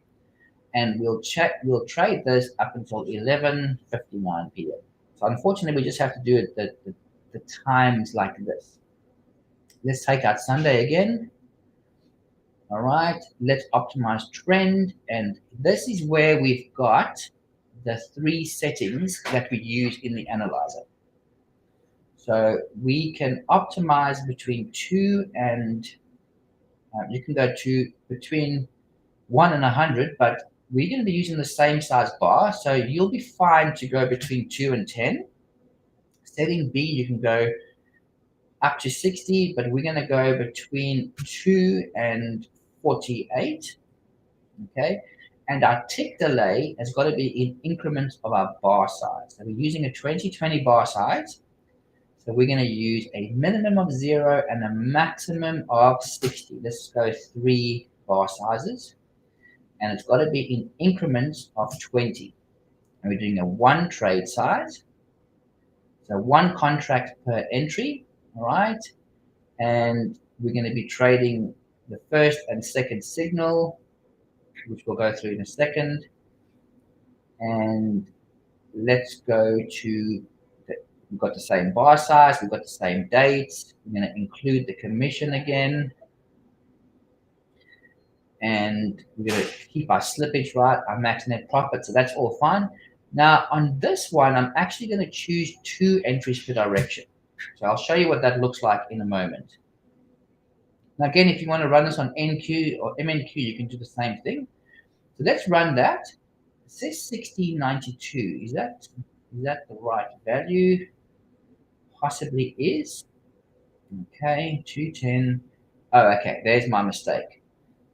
Speaker 1: and we'll trade this up until 11:59 PM. So unfortunately, we just have to do it the times like this. Let's take out Sunday again. All right, let's optimize trend, and this is where we've got the 3 settings that we use in the analyzer. So we can optimize between 2 and you can go to between 1 and 100, but we're going to be using the same size bar, so you'll be fine to go between 2 and 10. Setting B, you can go up to 60, but we're going to go between 2 and 48. Okay, and our tick delay has got to be in increments of our bar size. So we're using a 20/20 bar size. So we're going to use a minimum of 0 and a maximum of 60. Let's go 3 bar sizes. And it's got to be in increments of 20. And we're doing a 1 trade size. So 1 contract per entry. All right. And we're going to be trading the first and second signal, which we'll go through in a second. And let's go to, we've got the same bar size, we've got the same dates. We're going to include the commission again. And we're going to keep our slippage right, our max net profit. So that's all fine. Now on this one, I'm actually going to choose 2 entries per direction. So I'll show you what that looks like in a moment. Now again, if you want to run this on NQ or MNQ, you can do the same thing. So let's run that. It says 1692. Is that the right value? Possibly is. Okay, 210. Oh, okay, there's my mistake.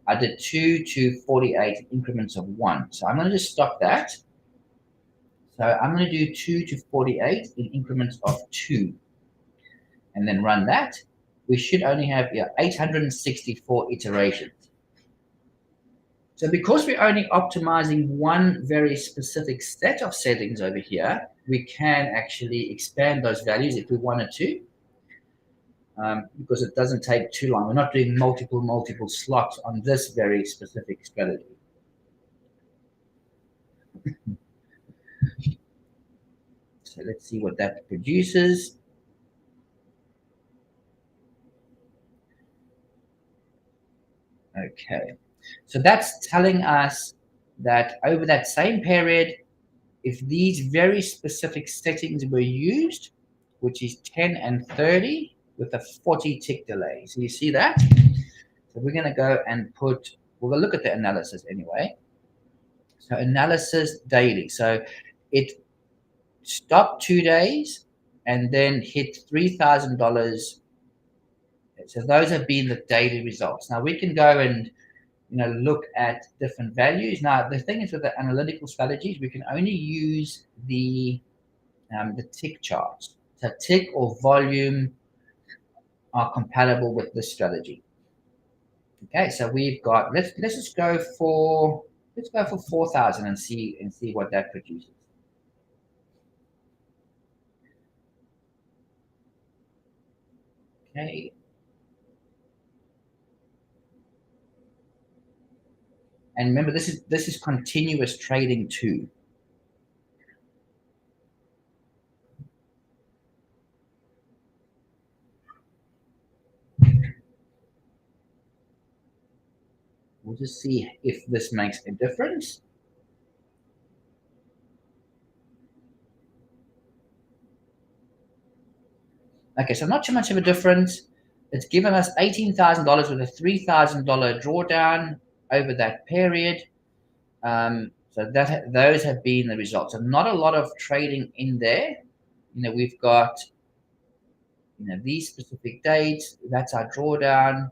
Speaker 1: I did 2 to 48 increments of 1. So I'm going to just stop that. So I'm going to do 2 to 48 in increments of 2. And then run that. We should only have 864 iterations. So because we're only optimizing one very specific set of settings over here, we can actually expand those values if we wanted to, because it doesn't take too long. We're not doing multiple slots on this very specific strategy. So let's see what that produces. Okay, so that's telling us that over that same period, if these very specific settings were used, which is 10 and 30 with a 40 tick delay. So you see that? So we're going to go and we're going to look at the analysis anyway. So analysis daily. So it stop 2 days, and then hit $3,000. So those have been the daily results. Now we can go and look at different values. Now the thing is with the analytical strategies, we can only use the tick charts. So tick or volume are compatible with this strategy. Okay, so we've got let's just go for 4,000 and see what that produces. Okay. And remember, this is continuous trading too. We'll just see if this makes a difference. Okay, so not too much of a difference. It's given us $18,000 with a $3,000 drawdown over that period. So those have been the results. So not a lot of trading in there. We've got these specific dates. That's our drawdown.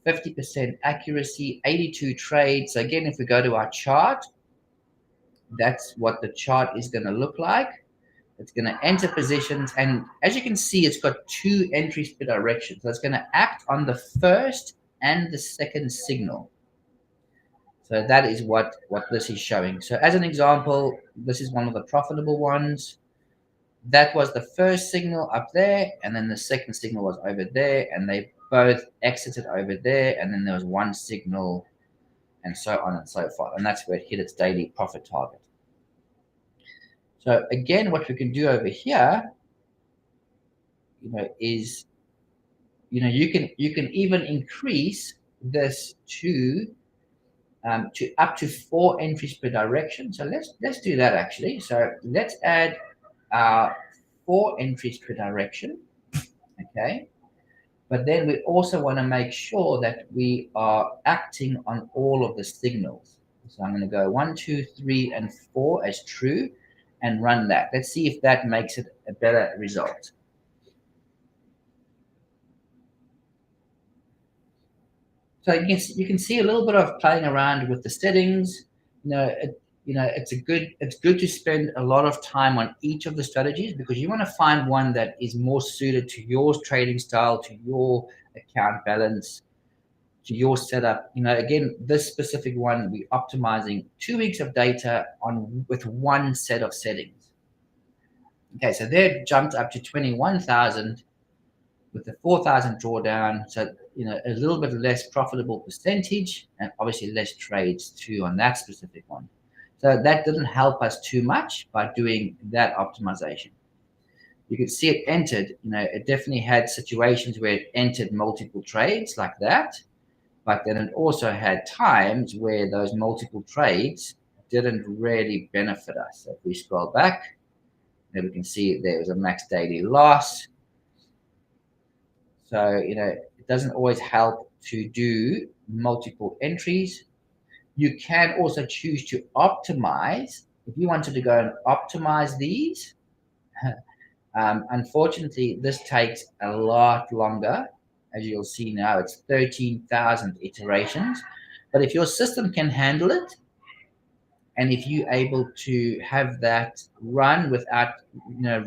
Speaker 1: 50% accuracy, 82 trades. So again, if we go to our chart, that's what the chart is going to look like. It's going to enter positions, and as you can see, it's got 2 entries per direction. So it's going to act on the first and the second signal. So that is what this is showing. So as an example, this is one of the profitable ones. That was the first signal up there, and then the second signal was over there, and they both exited over there, and then there was one signal, and so on and so forth. And that's where it hit its daily profit target. So again, what we can do over here, is you can even increase this to up to 4 entries per direction. So let's do that actually. So let's add 4 entries per direction. Okay. But then we also want to make sure that we are acting on all of the signals. So I'm going to go 1, 2, 3, and 4 as true and run that. Let's see if that makes it a better result. So you can see a little bit of playing around with the settings. It's good to spend a lot of time on each of the strategies, because you want to find one that is more suited to your trading style, to your account balance, to your setup. Again, this specific one, we're optimizing 2 weeks of data with one set of settings. Okay, so they've jumped up to 21,000 with the 4,000 drawdown. So, a little bit less profitable percentage, and obviously less trades too on that specific one. So that didn't help us too much by doing that optimization. You could see it entered, it definitely had situations where it entered multiple trades like that, but then it also had times where those multiple trades didn't really benefit us. So if we scroll back, then we can see there was a max daily loss. So, it doesn't always help to do multiple entries. You can also choose to optimize. If you wanted to go and optimize these, unfortunately, this takes a lot longer. As you'll see now, it's 13,000 iterations. But if your system can handle it, and if you're able to have that run without,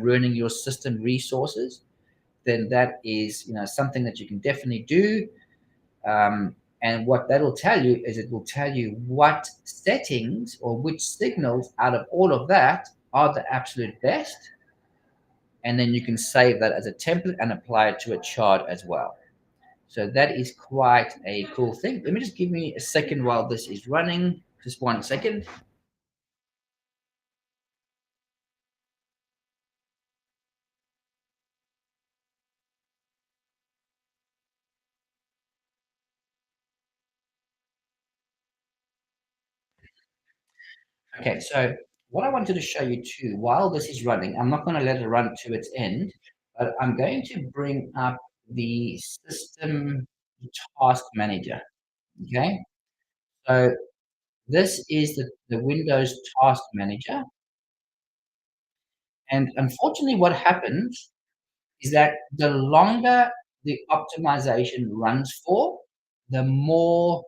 Speaker 1: ruining your system resources, then that is, something that you can definitely do. And what that'll tell you is it will tell you what settings or which signals out of all of that are the absolute best. And then you can save that as a template and apply it to a chart as well. So that is quite a cool thing. Let me just give me a second while this is running. Just 1 second. Okay, so what I wanted to show you too, while this is running, I'm not going to let it run to its end, but I'm going to bring up the System Task Manager. Okay, so this is the Windows Task Manager. And unfortunately, what happens is that the longer the optimization runs for, the more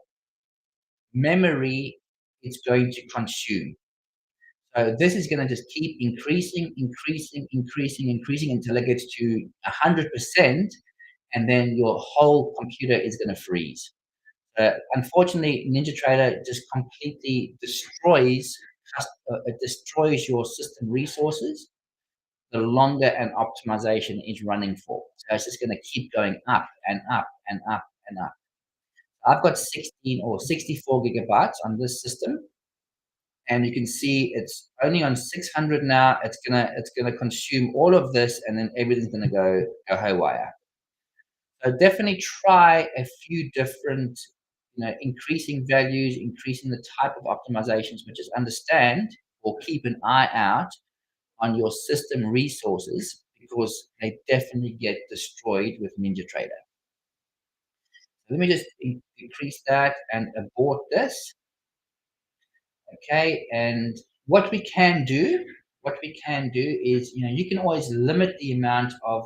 Speaker 1: memory it's going to consume. So this is going to just keep increasing, increasing, increasing, increasing until it gets to 100%, and then your whole computer is going to freeze. Unfortunately, NinjaTrader just completely destroys your system resources the longer an optimization is running for. So it's just going to keep going up and up and up and up. I've got 16 or 64 gigabytes on this system, and you can see it's only on 600 now. It's gonna consume all of this, and then everything's gonna go haywire. So definitely try a few different, increasing values, increasing the type of optimizations, but just understand or keep an eye out on your system resources because they definitely get destroyed with NinjaTrader. So let me just increase that and abort this. Okay, and what we can do is, you can always limit the amount of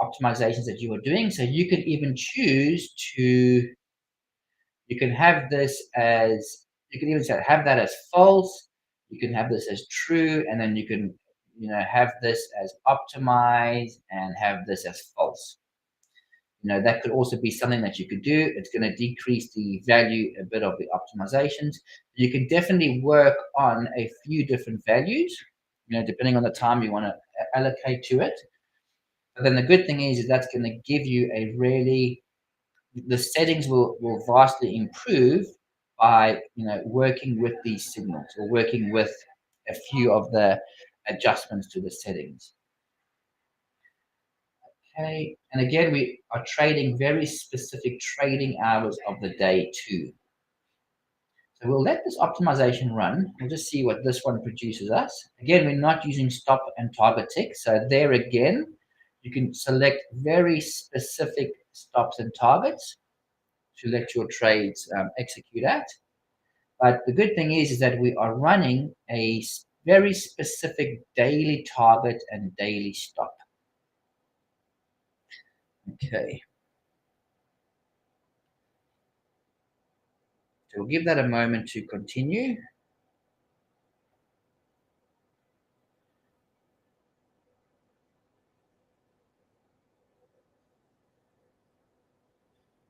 Speaker 1: optimizations that you are doing. So you can even choose to, you can have this as, you can even say, have that as false. You can have this as true, and then you can, have this as optimized and have this as false. That could also be something that you could do. It's going to decrease the value a bit of the optimizations. You can definitely work on a few different values, depending on the time you want to allocate to it. But then the good thing is that's going to give you the settings will vastly improve by, working with these signals or working with a few of the adjustments to the settings. Okay, and again, we are trading very specific trading hours of the day too. So we'll let this optimization run. We'll just see what this one produces us. Again, we're not using stop and target tick. So there again, you can select very specific stops and targets to let your trades execute at. But the good thing is that we are running a very specific daily target and daily stop. Okay. So we'll give that a moment to continue.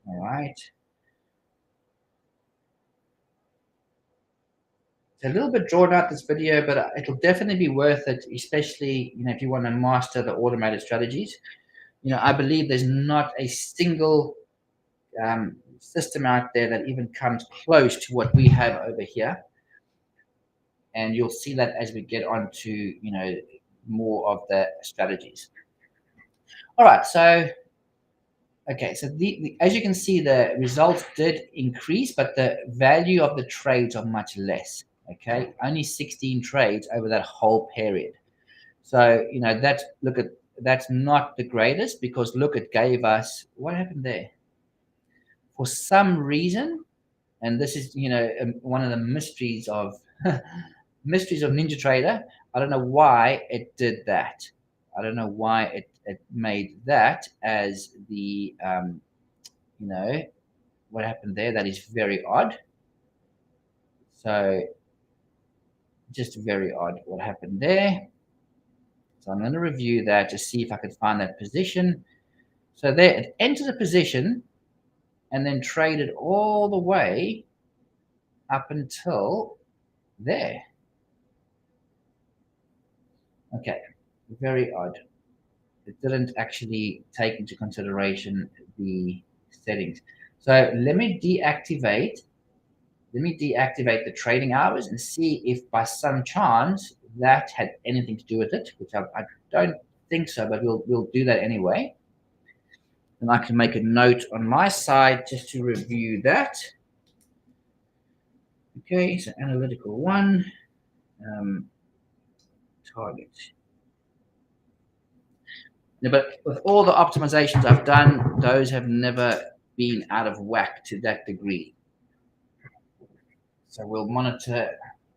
Speaker 1: All right. It's a little bit drawn out, this video, but it'll definitely be worth it, especially, if you want to master the automated strategies. I believe there's not a single system out there that even comes close to what we have over here. And you'll see that as we get on to, more of the strategies. All right, so okay, so as you can see, the results did increase, but the value of the trades are much less. Okay, only 16 trades over that whole period. So that's not the greatest, because look, it gave us, what happened there? For some reason, and this is one of the mysteries of NinjaTrader. I don't know why it did that. I don't know why it made that as the what happened there. That is very odd. So just very odd what happened there. So I'm going to review that to see if I could find that position. So there, it entered a position and then traded all the way up until there. Okay, very odd. It didn't actually take into consideration the settings. So let me deactivate the trading hours and see if by some chance that had anything to do with it, which I don't think so, but we'll do that anyway. And I can make a note on my side just to review that. Okay, so analytical 1, target. Yeah, but with all the optimizations I've done, those have never been out of whack to that degree. So we'll monitor.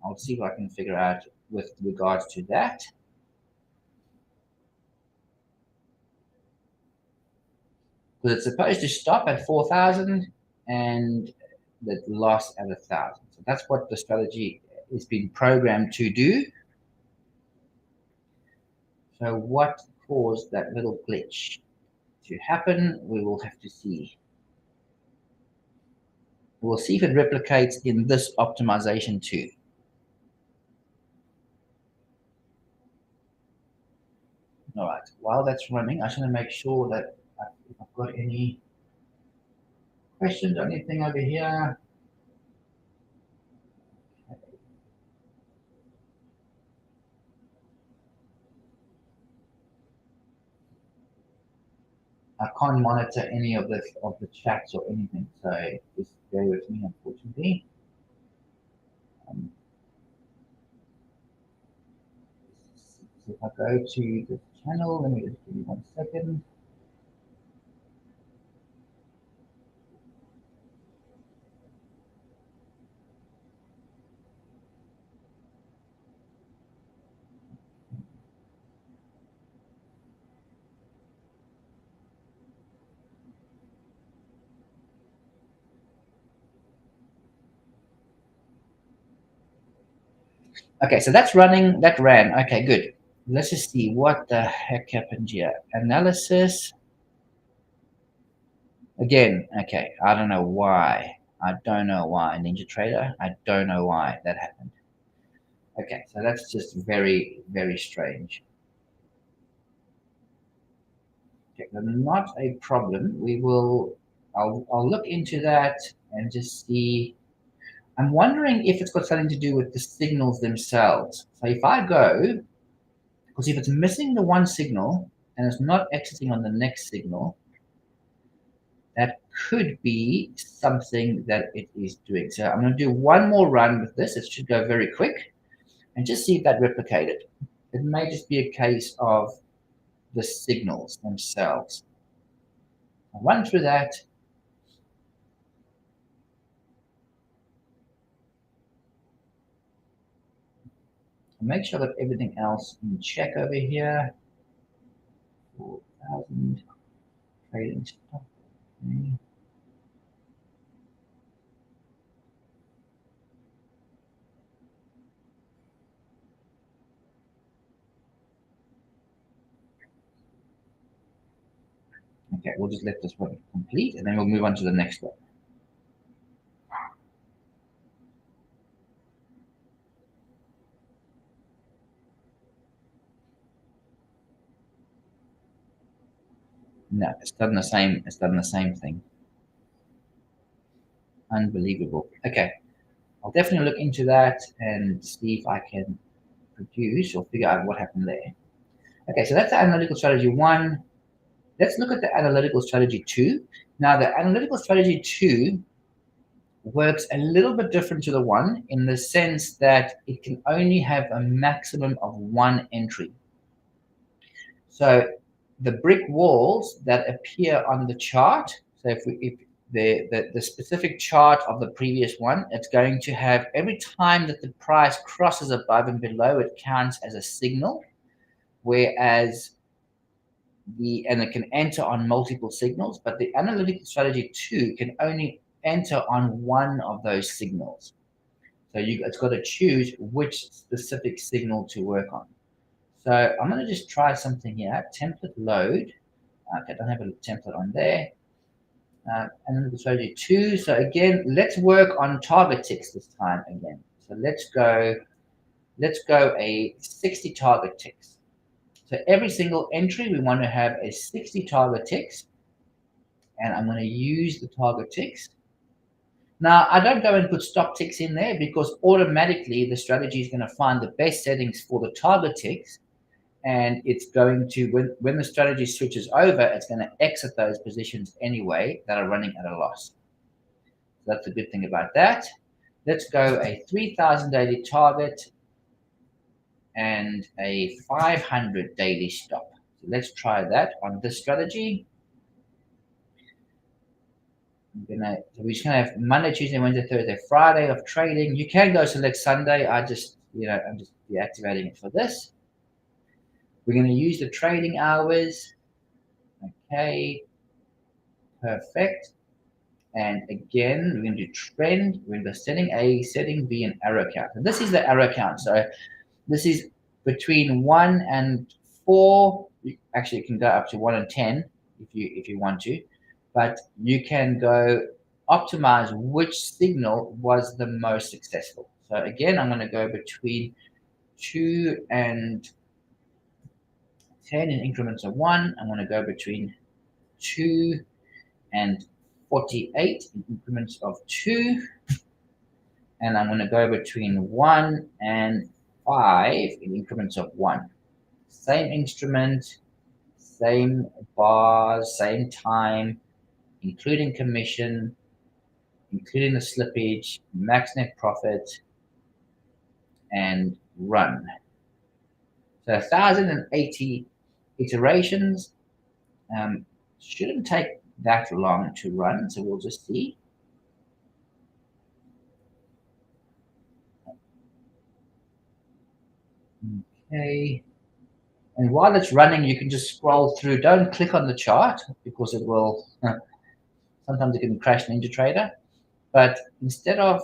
Speaker 1: I'll see if I can figure out with regards to that. Because it's supposed to stop at 4,000 and the loss at 1,000. So that's what the strategy is being programmed to do. So what caused that little glitch to happen? We will have to see. We'll see if it replicates in this optimization too. All right, while that's running, I just want to make sure that if I've got any questions or anything over here. I can't monitor any of the chats or anything, so just bear with me, unfortunately. So if I go to the channel, let me just give you 1 second. Okay, so that's running, that ran. Okay, good. Let's just see what the heck happened here. Analysis. Again, okay, I don't know why. I don't know why, NinjaTrader. I don't know why that happened. Okay, so that's just very, very strange. Okay, not a problem. I'll look into that and just see. I'm wondering if it's got something to do with the signals themselves. So if I go, because if it's missing the one signal and it's not exiting on the next signal, that could be something that it is doing. So I'm going to do one more run with this. It should go very quick and just see if that replicated. It may just be a case of the signals themselves. I'll run through that. Make sure that everything else in check over here. 4,000 trading stop. Okay, we'll just let this one complete and then we'll move on to the next one. No, it's done the same thing. Unbelievable. Okay, I'll definitely look into that and see if I can produce or figure out what happened there. Okay, so that's the analytical strategy 1. Let's look at the analytical strategy 2. Now, the analytical strategy 2 works a little bit different to the 1 in the sense that it can only have a maximum of 1 entry. So the brick walls that appear on the chart, so if the specific chart of the previous one, it's going to have every time that the price crosses above and below, it counts as a signal, whereas and it can enter on multiple signals, but the analytical strategy 2 can only enter on one of those signals. So it's got to choose which specific signal to work on. So I'm going to just try something here. Template load. Okay, I don't have a template on there. Analytical strategy 2. So again, let's work on target ticks this time again. So let's go a 60 target ticks. So every single entry, we want to have a 60 target ticks. And I'm going to use the target ticks. Now, I don't go and put stop ticks in there because automatically the strategy is going to find the best settings for the target ticks. And it's going to, when the strategy switches over, it's going to exit those positions anyway that are running at a loss. So that's a good thing about that. Let's go a 3,000 daily target and a 500 daily stop. So let's try that on this strategy. We're just gonna have Monday, Tuesday, Wednesday, Thursday, Friday of trading. You can go select Sunday. I just I'm just deactivating it for this. We're going to use the trading hours. Okay, perfect. And again, we're going to do trend. We're going to setting A, setting B, and arrow count. And this is the arrow count. So this is between 1 and 4. Actually, you can go up to 1 and 10 if you want to, but you can go optimize which signal was the most successful. So again, I'm going to go between 2 and 10 in increments of 1. I'm going to go between 2 and 48 in increments of 2. And I'm going to go between 1 and 5 in increments of 1. Same instrument, same bars, same time, including commission, including the slippage, max net profit, and run. So 1,080 iterations. Shouldn't take that long to run, so we'll just see. Okay. And while it's running, you can just scroll through. Don't click on the chart because it will, sometimes it can crash NinjaTrader. But instead of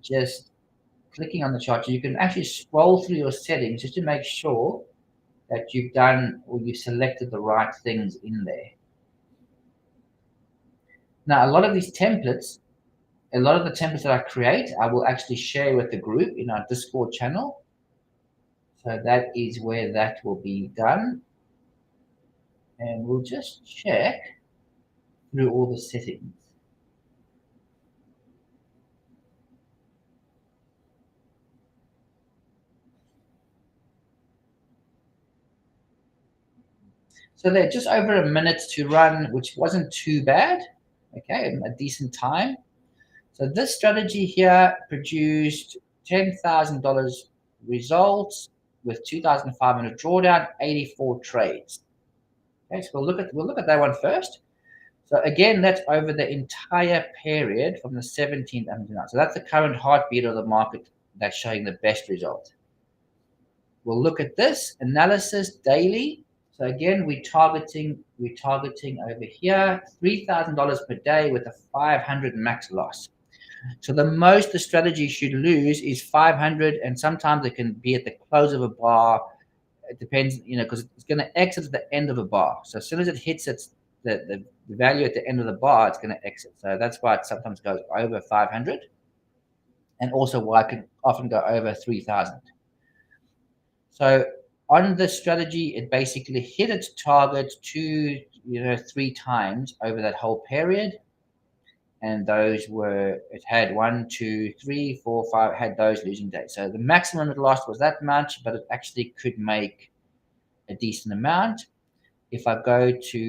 Speaker 1: just clicking on the chart, you can actually scroll through your settings just to make sure that you've done or you've selected the right things in there. Now, a lot of these templates, a lot of the templates that I create, I will actually share with the group in our Discord channel. So that is where that will be done. And we'll just check through all the settings. So they're just over a minute to run, which wasn't too bad. Okay, a decent time. So this strategy here produced $10,000 results with 2,500 drawdown, 84 trades. Okay, so we'll look at that one first. So again, that's over the entire period from the 17th up to now. So that's the current heartbeat of the market that's showing the best result. We'll look at this analysis daily. So again, we're targeting over here $3,000 per day with a 500 max loss. So the most the strategy should lose is 500, and sometimes it can be at the close of a bar. It depends, because it's going to exit at the end of a bar. So as soon as it hits the value at the end of the bar, it's going to exit. So that's why it sometimes goes over 500, and also why it can often go over 3,000. So on this strategy, it basically hit its target 3 times over that whole period. And those were, it had 1, 2, 3, 4, 5, had those losing days. So the maximum it lost was that much, but it actually could make a decent amount. If I go to,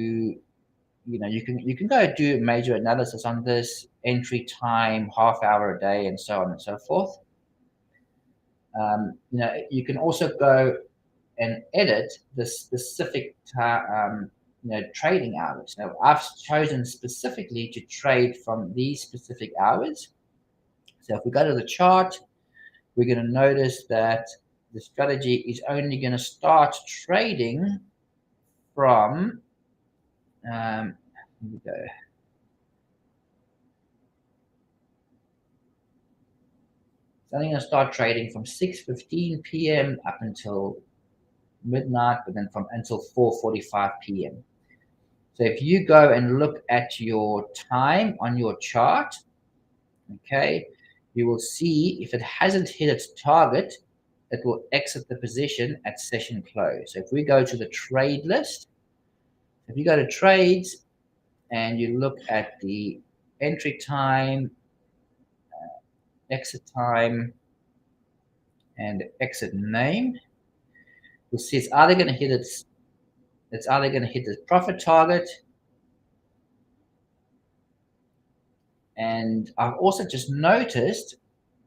Speaker 1: you can go do major analysis on this, entry time, half hour a day, and so on and so forth. You can also go and edit the specific trading hours. Now, I've chosen specifically to trade from these specific hours. So if we go to the chart, we're going to notice that the strategy is only going to start trading from, here we go. It's only going to start trading from 6:15 p.m. up until midnight, but then until 4:45 p.m. So if you go and look at your time on your chart, okay, you will see if it hasn't hit its target, it will exit the position at session close. So if we go to the trade list, if you go to trades and you look at the entry time, exit time, and exit name, you'll see it's either going to hit the profit target. And I've also just noticed,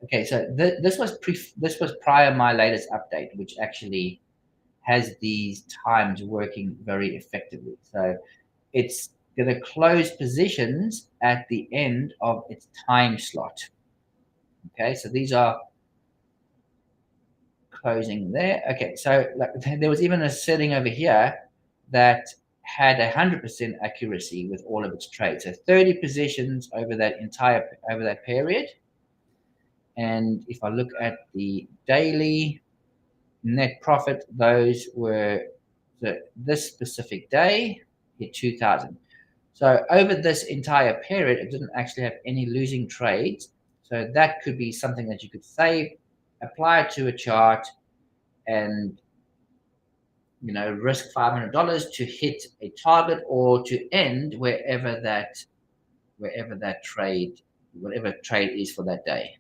Speaker 1: okay, so this was prior my latest update, which actually has these times working very effectively. So it's going to close positions at the end of its time slot. Okay, so these are closing there. Okay, so like, there was even a setting over here that had 100% accuracy with all of its trades. So 30 positions over that period. And if I look at the daily net profit, those were this specific day hit 2,000. So over this entire period, it didn't actually have any losing trades. So that could be something that you could save, apply it to a chart, and risk $500 to hit a target or to end whatever trade is for that day.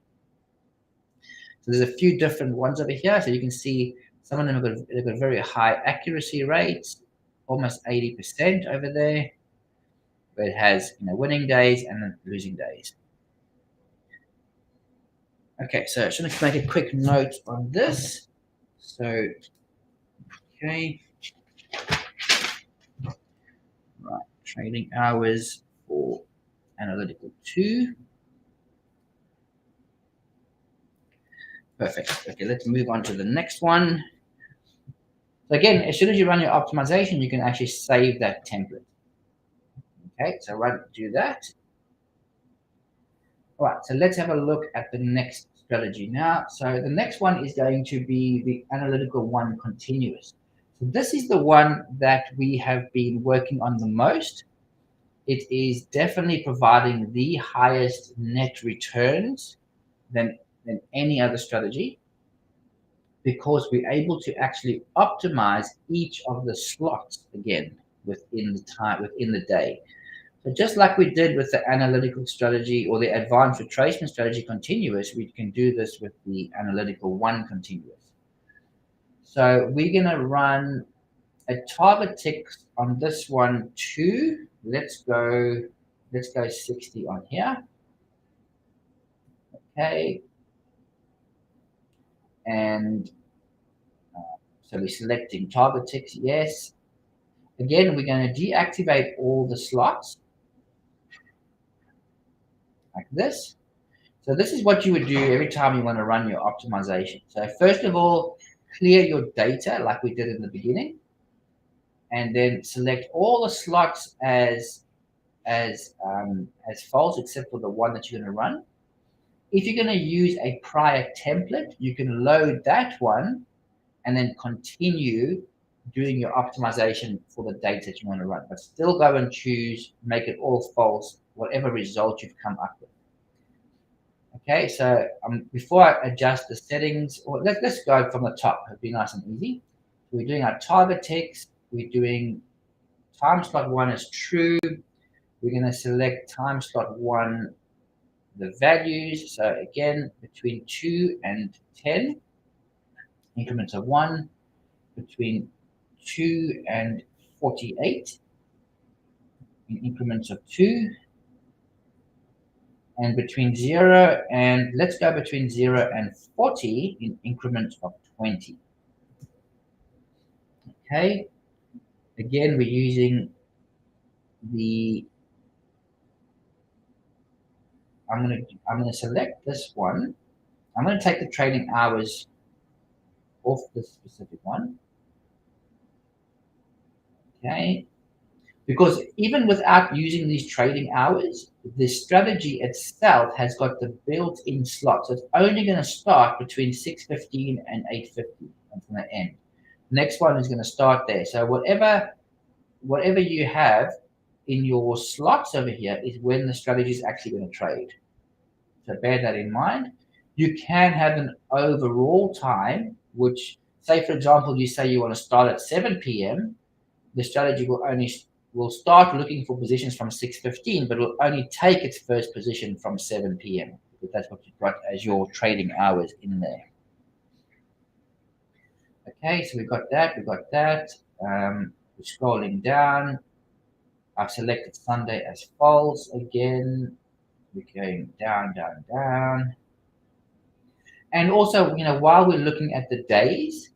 Speaker 1: So there's a few different ones over here. So you can see some of them have got very high accuracy rates, almost 80% over there. But it has winning days and then losing days. Okay, so I'm just going to make a quick note on this. So, okay. Right, trading hours for Analytical 2. Perfect. Okay, let's move on to the next one. So again, as soon as you run your optimization, you can actually save that template. Okay, so do that. All right, so let's have a look at the next strategy now. So the next one is going to be the Analytical 1 continuous. So this is the one that we have been working on the most. It is definitely providing the highest net returns than any other strategy, because we're able to actually optimize each of the slots again within the day. So just like we did with the Analytical strategy or the Advanced Retracement strategy continuous, we can do this with the Analytical 1 continuous. So we're going to run a target tick on this one too. Let's go 60 on here. Okay. And so we're selecting target ticks, yes. Again, we're going to deactivate all the slots like this. So this is what you would do every time you want to run your optimization. So first of all, clear your data like we did in the beginning, and then select all the slots as false except for the one that you're going to run. If you're going to use a prior template, you can load that one and then continue doing your optimization for the date that you want to run, but still go and choose, make it all false, whatever result you've come up with. Okay, so before I adjust the settings, or let's go from the top. It'll be nice and easy. So we're doing our target text. We're doing time slot 1 is true. We're going to select time slot 1, the values. So again, between 2 and 10, increments of 1, between 2 and 48, in increments of 2, and between 0 and, let's go between 0 and 40 in increments of 20. Okay, again, we're using I'm going to select this one. I'm going to take the trading hours off this specific one. Okay, because even without using these trading hours, the strategy itself has got the built-in slot. So it's only going to start between 6:15 and 8:50. It's going to end. Next one is going to start there. So whatever you have in your slots over here is when the strategy is actually going to trade. So bear that in mind. You can have an overall time, which, say for example, you say you want to start at 7 p.m. The strategy will start looking for positions from 6:15, but will only take its first position from 7 p.m. because that's what you've got as your trading hours in there. Okay, so we've got that. We're scrolling down. I've selected Sunday as false again. We're going down. And also, while we're looking at the days,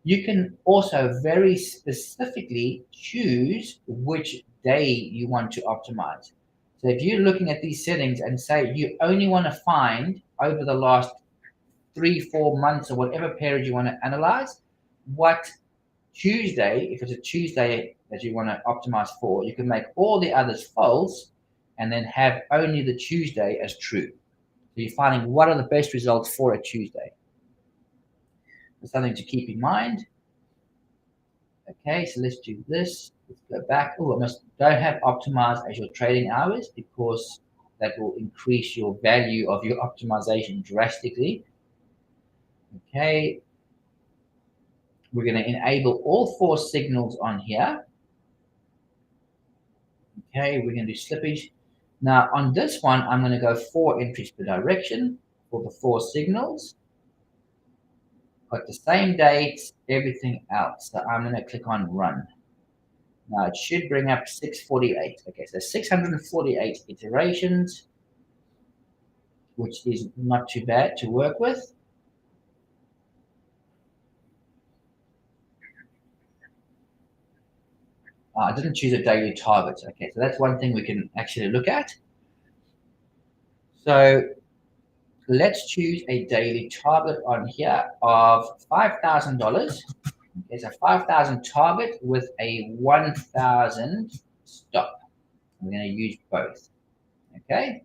Speaker 1: you can also very specifically choose which day you want to optimize. So if you're looking at these settings and say you only want to find over the last 3-4 months or whatever period you want to analyze, what Tuesday, if it's a Tuesday that you want to optimize for, you can make all the others false and then have only the Tuesday as true. So you're finding what are the best results for a Tuesday. That's something to keep in mind. Okay, so let's do this. Let's go back. Oh, don't have optimized as your trading hours because that will increase your value of your optimization drastically. Okay, we're going to enable all 4 signals on here. Okay, we're going to do slippage. Now on this one, I'm going to go 4 entries per direction for the 4 signals. Got the same dates, everything else. So I'm going to click on run. Now it should bring up 648. Okay, so 648 iterations, which is not too bad to work with. I didn't choose a daily target. Okay, so that's one thing we can actually look at. So let's choose a daily target on here of $5,000. Okay, so 5,000 target with a 1,000 stop. I'm going to use both. Okay.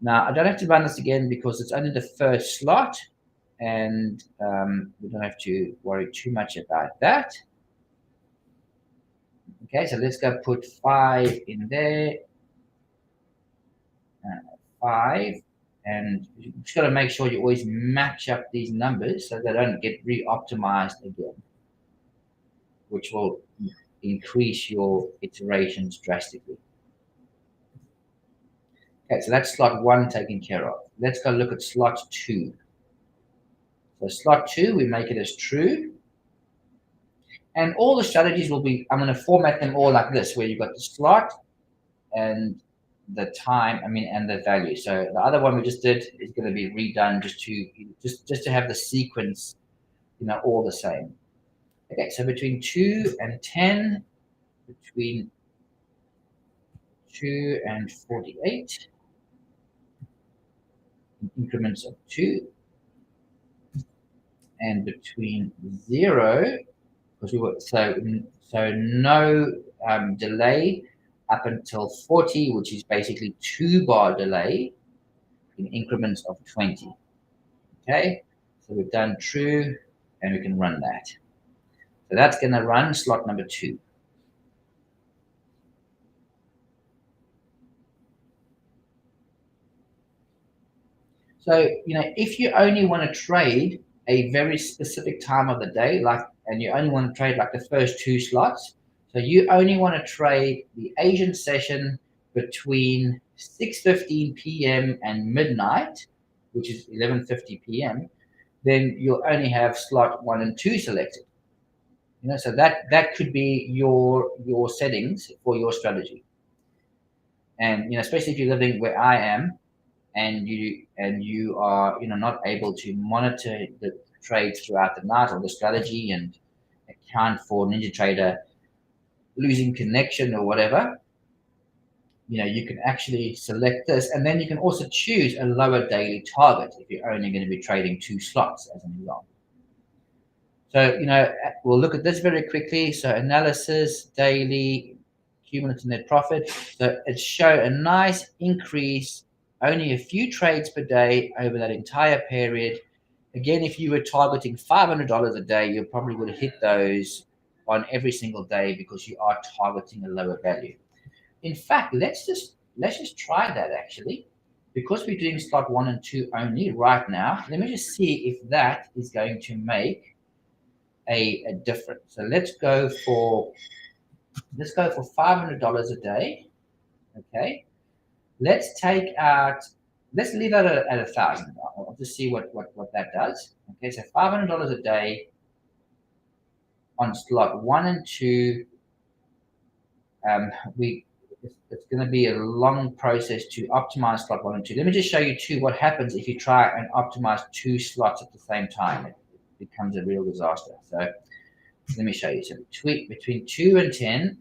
Speaker 1: Now I don't have to run this again because it's only the first slot, and we don't have to worry too much about that. Okay, so let's go put 5 in there. 5, and you just got to make sure you always match up these numbers so they don't get re-optimized again, which will increase your iterations drastically. Okay, so that's slot 1 taken care of. Let's go look at slot 2. So slot 2, we make it as true. And all the strategies will be, I'm going to format them all like this, where you've got the slot and the time, and the value. So the other one we just did is going to be redone just to have the sequence, all the same. Okay, so between 2 and 10, between 2 and 48, increments of 2, and between 0, because we were so no delay up until 40, which is basically 2-bar delay in increments of 20. Okay, so we've done true, and we can run that. So that's going to run slot number 2. So, if you only want to trade a very specific time of the day, and you only want to trade like the first 2 slots, so you only want to trade the Asian session between 6:15 p.m. and midnight, which is 11:50 p.m., then you'll only have slot 1 and 2 selected. So that could be your settings for your strategy. And especially if you're living where I am, and you are not able to monitor the trades throughout the night or the strategy and account for NinjaTrader losing connection or whatever, you can actually select this, and then you can also choose a lower daily target if you're only going to be trading 2 slots as an example. So we'll look at this very quickly. So analysis, daily, cumulative net profit. So it showed a nice increase, only a few trades per day over that entire period. Again, if you were targeting $500 a day, you probably would have hit those on every single day because you are targeting a lower value. In fact, let's just try that actually, because we're doing slot 1 and 2 only right now. Let me just see if that is going to make a difference. So let's go for $500 a day. Okay, let's leave that at 1,000. I'll just see what that does. Okay, so $500 a day on slot 1 and 2. It's going to be a long process to optimize slot 1 and 2. Let me just show you what happens if you try and optimize 2 slots at the same time. It becomes a real disaster. So let me show you. So between 2 and 10,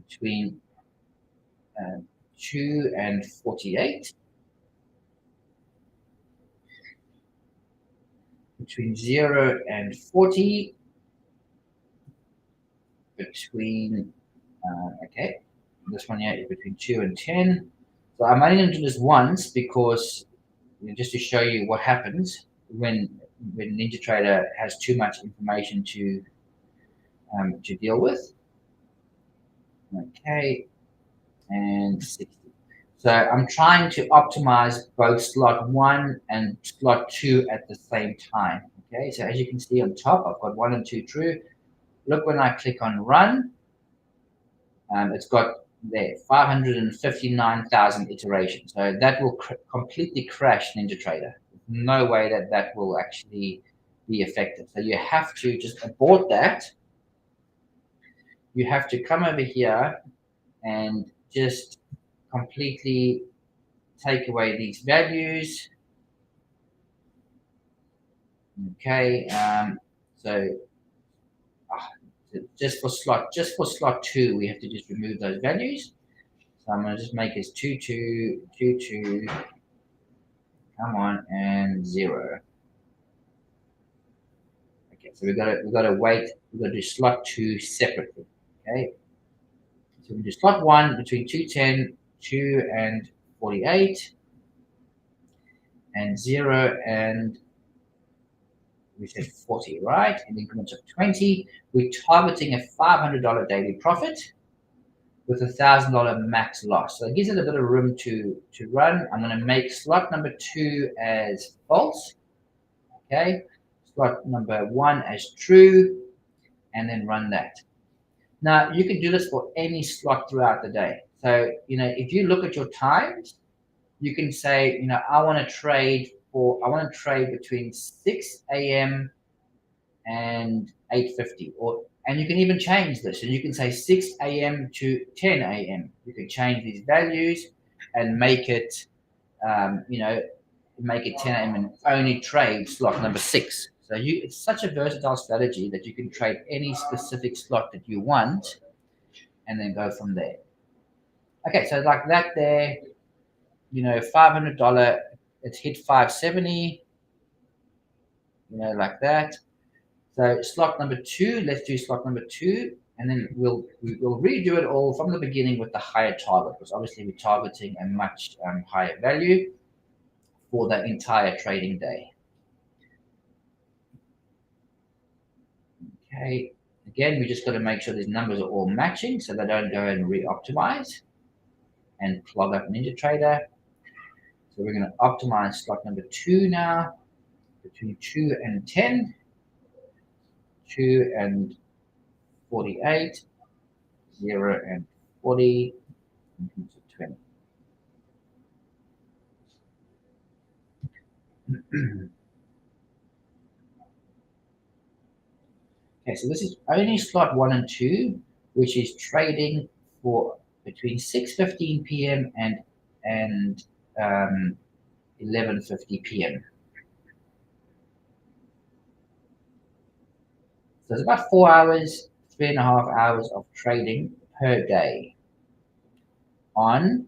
Speaker 1: between 2 and 48, between 0 and 40, between, okay, this one here is between 2 and 10. So I'm only going to do this once because just to show you what happens when NinjaTrader has too much information to deal with. Okay, and 60. So I'm trying to optimize both slot 1 and slot 2 at the same time. Okay, so as you can see on top, I've got 1 and 2 true. Look, when I click on run, it's got there 559,000 iterations. So that will completely crash NinjaTrader. No way that that will actually be effective. So you have to just abort that. You have to come over here and just completely take away these values. Okay, so just for slot 2, we have to just remove those values. So I'm going to just make this 2 2 2 2. Come on, and 0. Okay, so we've got to wait. We've got to do slot 2 separately. Okay, so we do slot 1 between 210, 2 and 48, and 0 and we said 40, right? In increments of 20. We're targeting a $500 daily profit with a $1,000 max loss. So it gives it a bit of room to run. I'm going to make slot number 2 as false. Okay. Slot number 1 as true, and then run that. Now, you can do this for any slot throughout the day. So, if you look at your times, you can say, I want to trade between 6 a.m. and 8:50, and you can even change this, and you can say 6 a.m. to 10 a.m. You can change these values and make it, make it 10 a.m. and only trade slot number 6. So it's such a versatile strategy that you can trade any specific slot that you want, and then go from there. Okay, so like that there, $500, it's hit 570, like that. So slot number 2, let's do slot number 2, and then we'll redo it all from the beginning with the higher target, because obviously we're targeting a much higher value for the entire trading day. Okay, again, we just got to make sure these numbers are all matching so they don't go and re-optimize and clog up NinjaTrader. So we're going to optimize slot number 2 now, between 2 and 10, 2 and 48, 0 and 40, and 20. Okay, so this is only slot 1 and 2, which is trading for between 6:15 p.m. and 11:50 p.m. So it's about 4 hours, 3.5 hours of trading per day on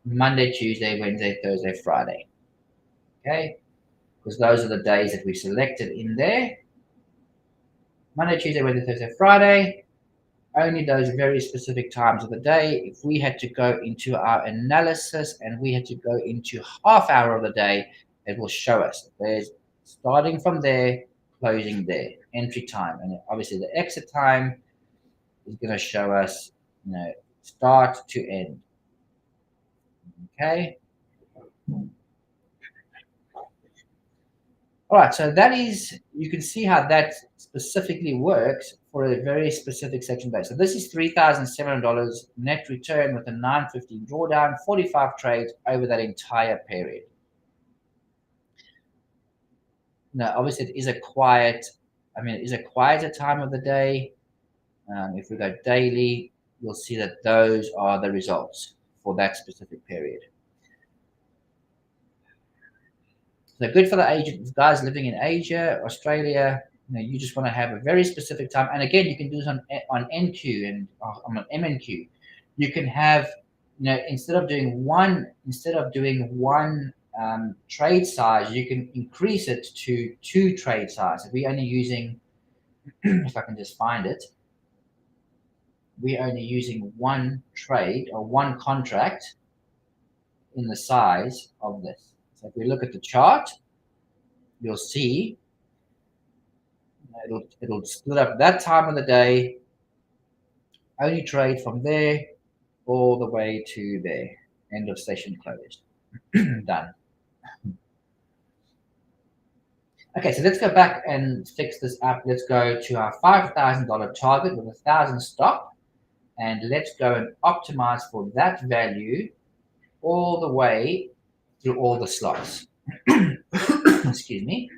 Speaker 1: Monday, Tuesday, Wednesday, Thursday, Friday. Okay, because those are the days that we selected in there. Monday, Tuesday, Wednesday, Thursday, Friday, only those very specific times of the day. If we had to go into our analysis and we had to go into half hour of the day, it will show us. There's starting from there, closing there, entry time. And obviously the exit time is going to show us, start to end. Okay. All right, so that is, you can see how that specifically works for a very specific section day. So this is $3,700 net return with a 915 drawdown, 45 trades over that entire period. Now, obviously, it is a quieter time of the day. If we go daily, you'll see that those are the results for that specific period. So good for the guys living in Asia, Australia. You just want to have a very specific time. And again, you can do this on NQ and on MNQ. You can have, instead of doing one trade size, you can increase it to 2 trade size. If we're only using, if I can just find it, we're only using 1 trade or 1 contract in the size of this. So if we look at the chart, you'll see it'll split up that time of the day, only trade from there all the way to there. End of session closed. Done. Okay, so let's go back and fix this up. Let's go to our $5,000 target with 1,000 stop, and let's go and optimize for that value all the way through all the slots. Excuse me.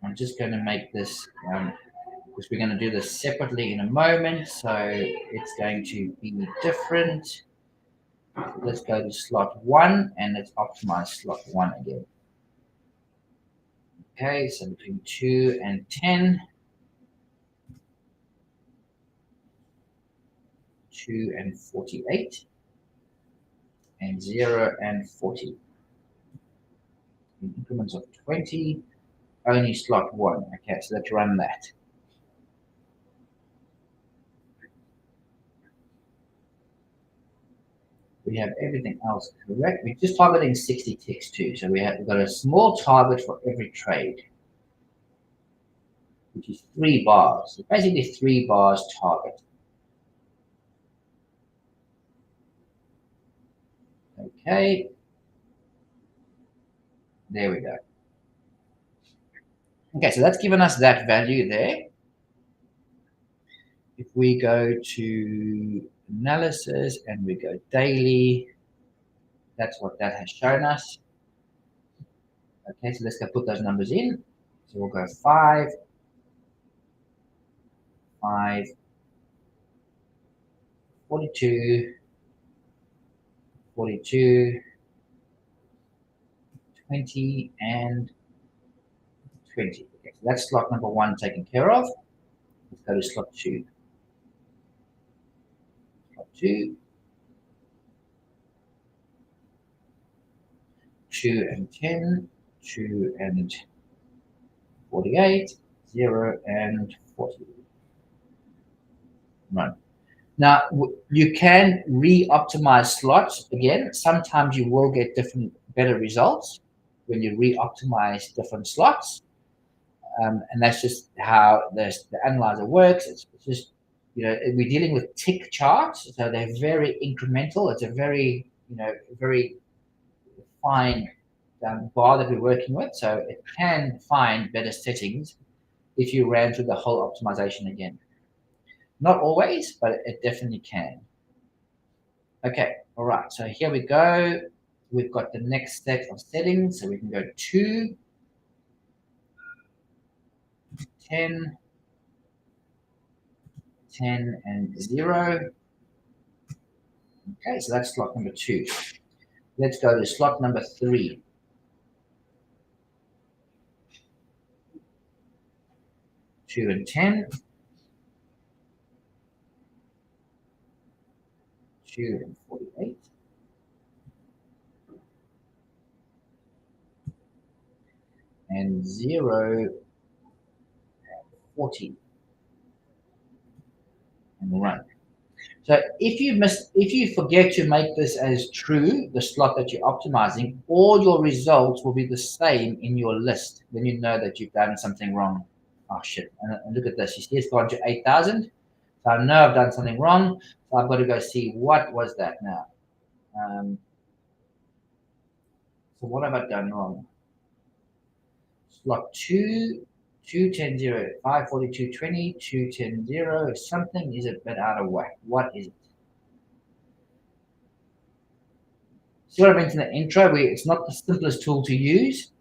Speaker 1: I'm just going to make this, because we're going to do this separately in a moment, so it's going to be different. Let's go to slot 1 and let's optimize slot 1 again. Okay, so between 2 and 10, 2 and 48, and 0 and 40. In increments of 20, only slot 1. Okay, so let's run that. We have everything else correct. We're just targeting 60 ticks too. So we've got a small target for every trade, which is 3 bars. So basically 3 bars target. Okay. There we go. Okay, so that's given us that value there. If we go to analysis and we go daily, that's what that has shown us. Okay, so let's go put those numbers in. So we'll go 5, 5, 42, 42, 20, and 20. Okay, so that's slot number 1 taken care of. Let's go to slot 2. Slot 2. 2 and 10, 2 and 48, 0 and 40. Right. Now, you can re-optimize slots again. Sometimes you will get better results when you re-optimize different slots. And that's just how the analyzer works. It's just, we're dealing with tick charts, so they're very incremental. It's a very, very fine bar that we're working with, so it can find better settings if you ran through the whole optimization again. Not always, but it definitely can. Okay, all right, so here we go. We've got the next set of settings, so we can go 2, 10, 10, and 0. Okay, so that's slot number 2. Let's go to slot number 3. 2 and 10. 2 and 48. And 0 and 40. And run. So if you forget to make this as true, the slot that you're optimizing, all your results will be the same in your list. Then you know that you've done something wrong. Oh shit! And look at this. You see, it's gone to 8,000. So I know I've done something wrong. So I've got to go see what was that now. So what have I done wrong? Slot 2, 210 0, 542 20, 210 0. Something is a bit out of whack. What is it? See what I mentioned in the intro? It's not the simplest tool to use.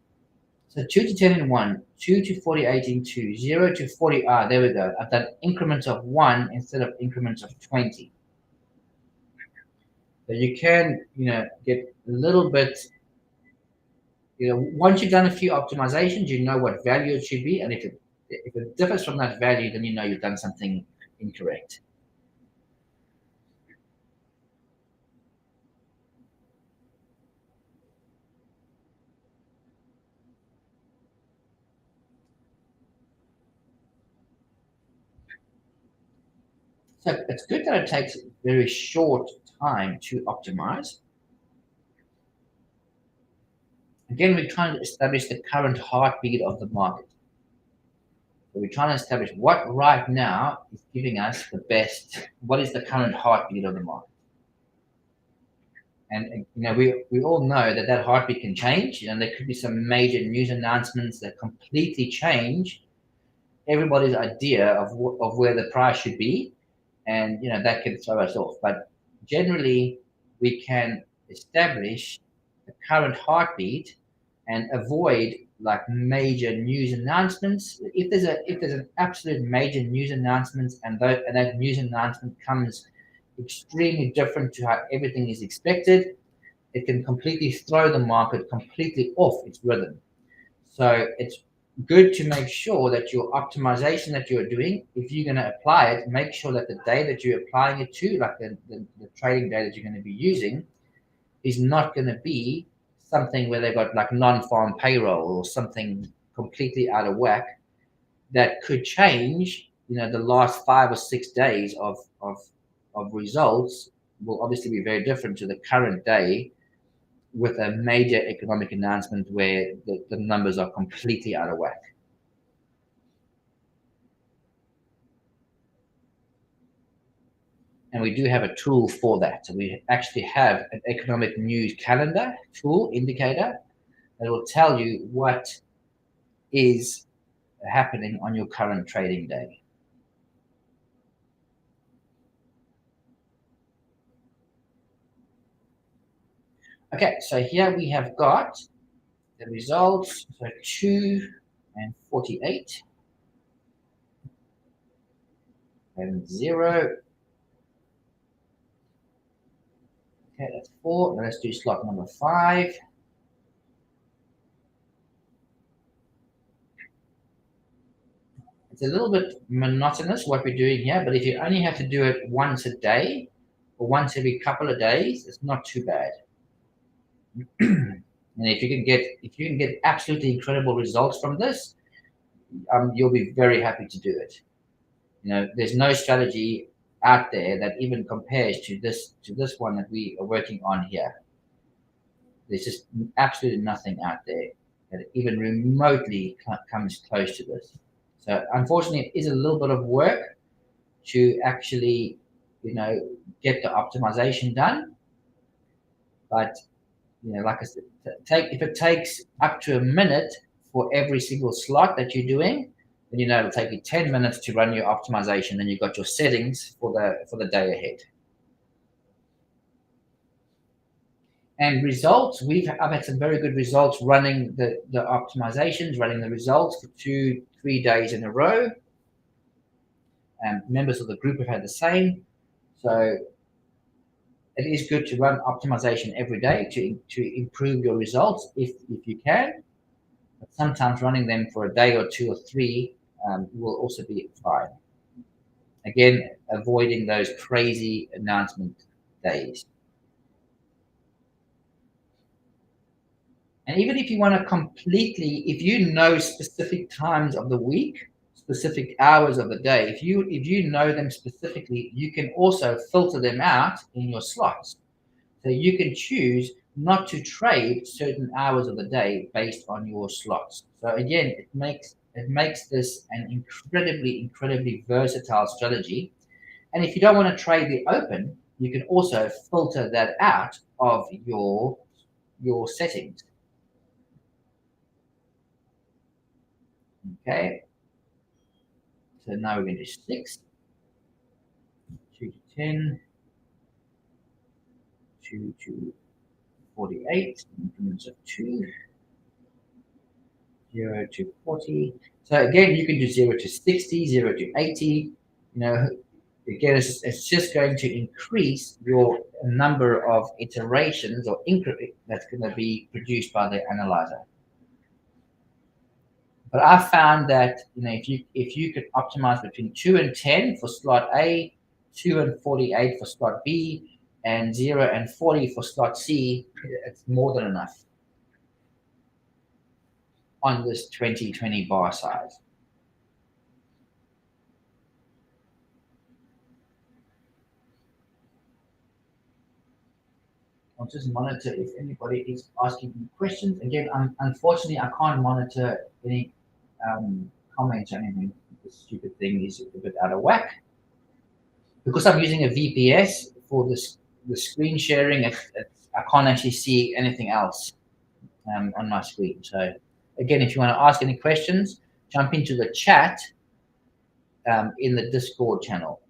Speaker 1: So 2 to 10 in 1, 2 to 48 in 2, 0 to 40. There we go. I've done increments of 1 instead of increments of 20. So you can, get a little bit, once you've done a few optimizations, you know what value it should be. And if it differs from that value, then you know you've done something incorrect. So it's good that it takes very short time to optimize. Again, we're trying to establish the current heartbeat of the market. So we're trying to establish what right now is giving us the best, what is the current heartbeat of the market. And you know, we all know that that heartbeat can change, and there could be some major news announcements that completely change everybody's idea of where the price should be, and you know that can throw us off. But generally, we can establish the current heartbeat and avoid like major news announcements. If there's an absolute major news announcement, and that news announcement comes extremely different to how everything is expected, it can completely throw the market completely off its rhythm. So it's good to make sure that your optimization that you're doing, if you're going to apply it, make sure that the day that you're applying it to, like the trading day that you're going to be using, is not going to be something where they've got like non-farm payroll or something completely out of whack that could change, you know, the last 5 or 6 days of results will obviously be very different to the current day with a major economic announcement where the numbers are completely out of whack. And we do have a tool for that. So we actually have an economic news calendar tool indicator that will tell you what is happening on your current trading day. Okay, so here we have got the results. So 2 and 48 and 0. Okay, that's 4. Now let's do slot number 5. It's a little bit monotonous what we're doing here, but if you only have to do it once a day or once every couple of days, it's not too bad. And if you can get absolutely incredible results from this, you'll be very happy to do it. You know, there's no strategy out there that even compares to this one that we are working on here. There's just absolutely nothing out there that even remotely comes close to this. So unfortunately, it is a little bit of work to actually, you know, get the optimization done. But you know, like I said, if it takes up to a minute for every single slot that you're doing, then you know it'll take you 10 minutes to run your optimization. Then you've got your settings for the day ahead. And results, I've had some very good results running the optimizations, running the results for 2-3 days in a row. And members of the group have had the same. So it is good to run optimization every day to improve your results if you can. But sometimes running them for a day or 2 or 3 will also be fine. Again, avoiding those crazy announcement days. And even if you want to completely, if you know specific times of the week, specific hours of the day, if you know them specifically, you can also filter them out in your slots. So you can choose not to trade certain hours of the day based on your slots. So again, it makes this an incredibly versatile strategy. And if you don't want to trade the open, you can also filter that out of your settings. Okay. So now we're going to do 6, 2 to 10, 2 to 48, increments of 2, 0 to 40. So again, you can do 0 to 60, 0 to 80. You know, again, it's just going to increase your number of iterations or increment that's going to be produced by the analyzer. But I found that, you know, if you could optimize between 2 and 10 for slot A, 2 and 48 for slot B, and 0 and 40 for slot C, it's more than enough on this 2020 bar size. I'll just monitor if anybody is asking me questions. Again, unfortunately, I can't monitor any comments or anything. This stupid thing is a bit out of whack. Because I'm using a VPS for the screen sharing, I can't actually see anything else on my screen. So again, if you want to ask any questions, jump into the chat in the Discord channel.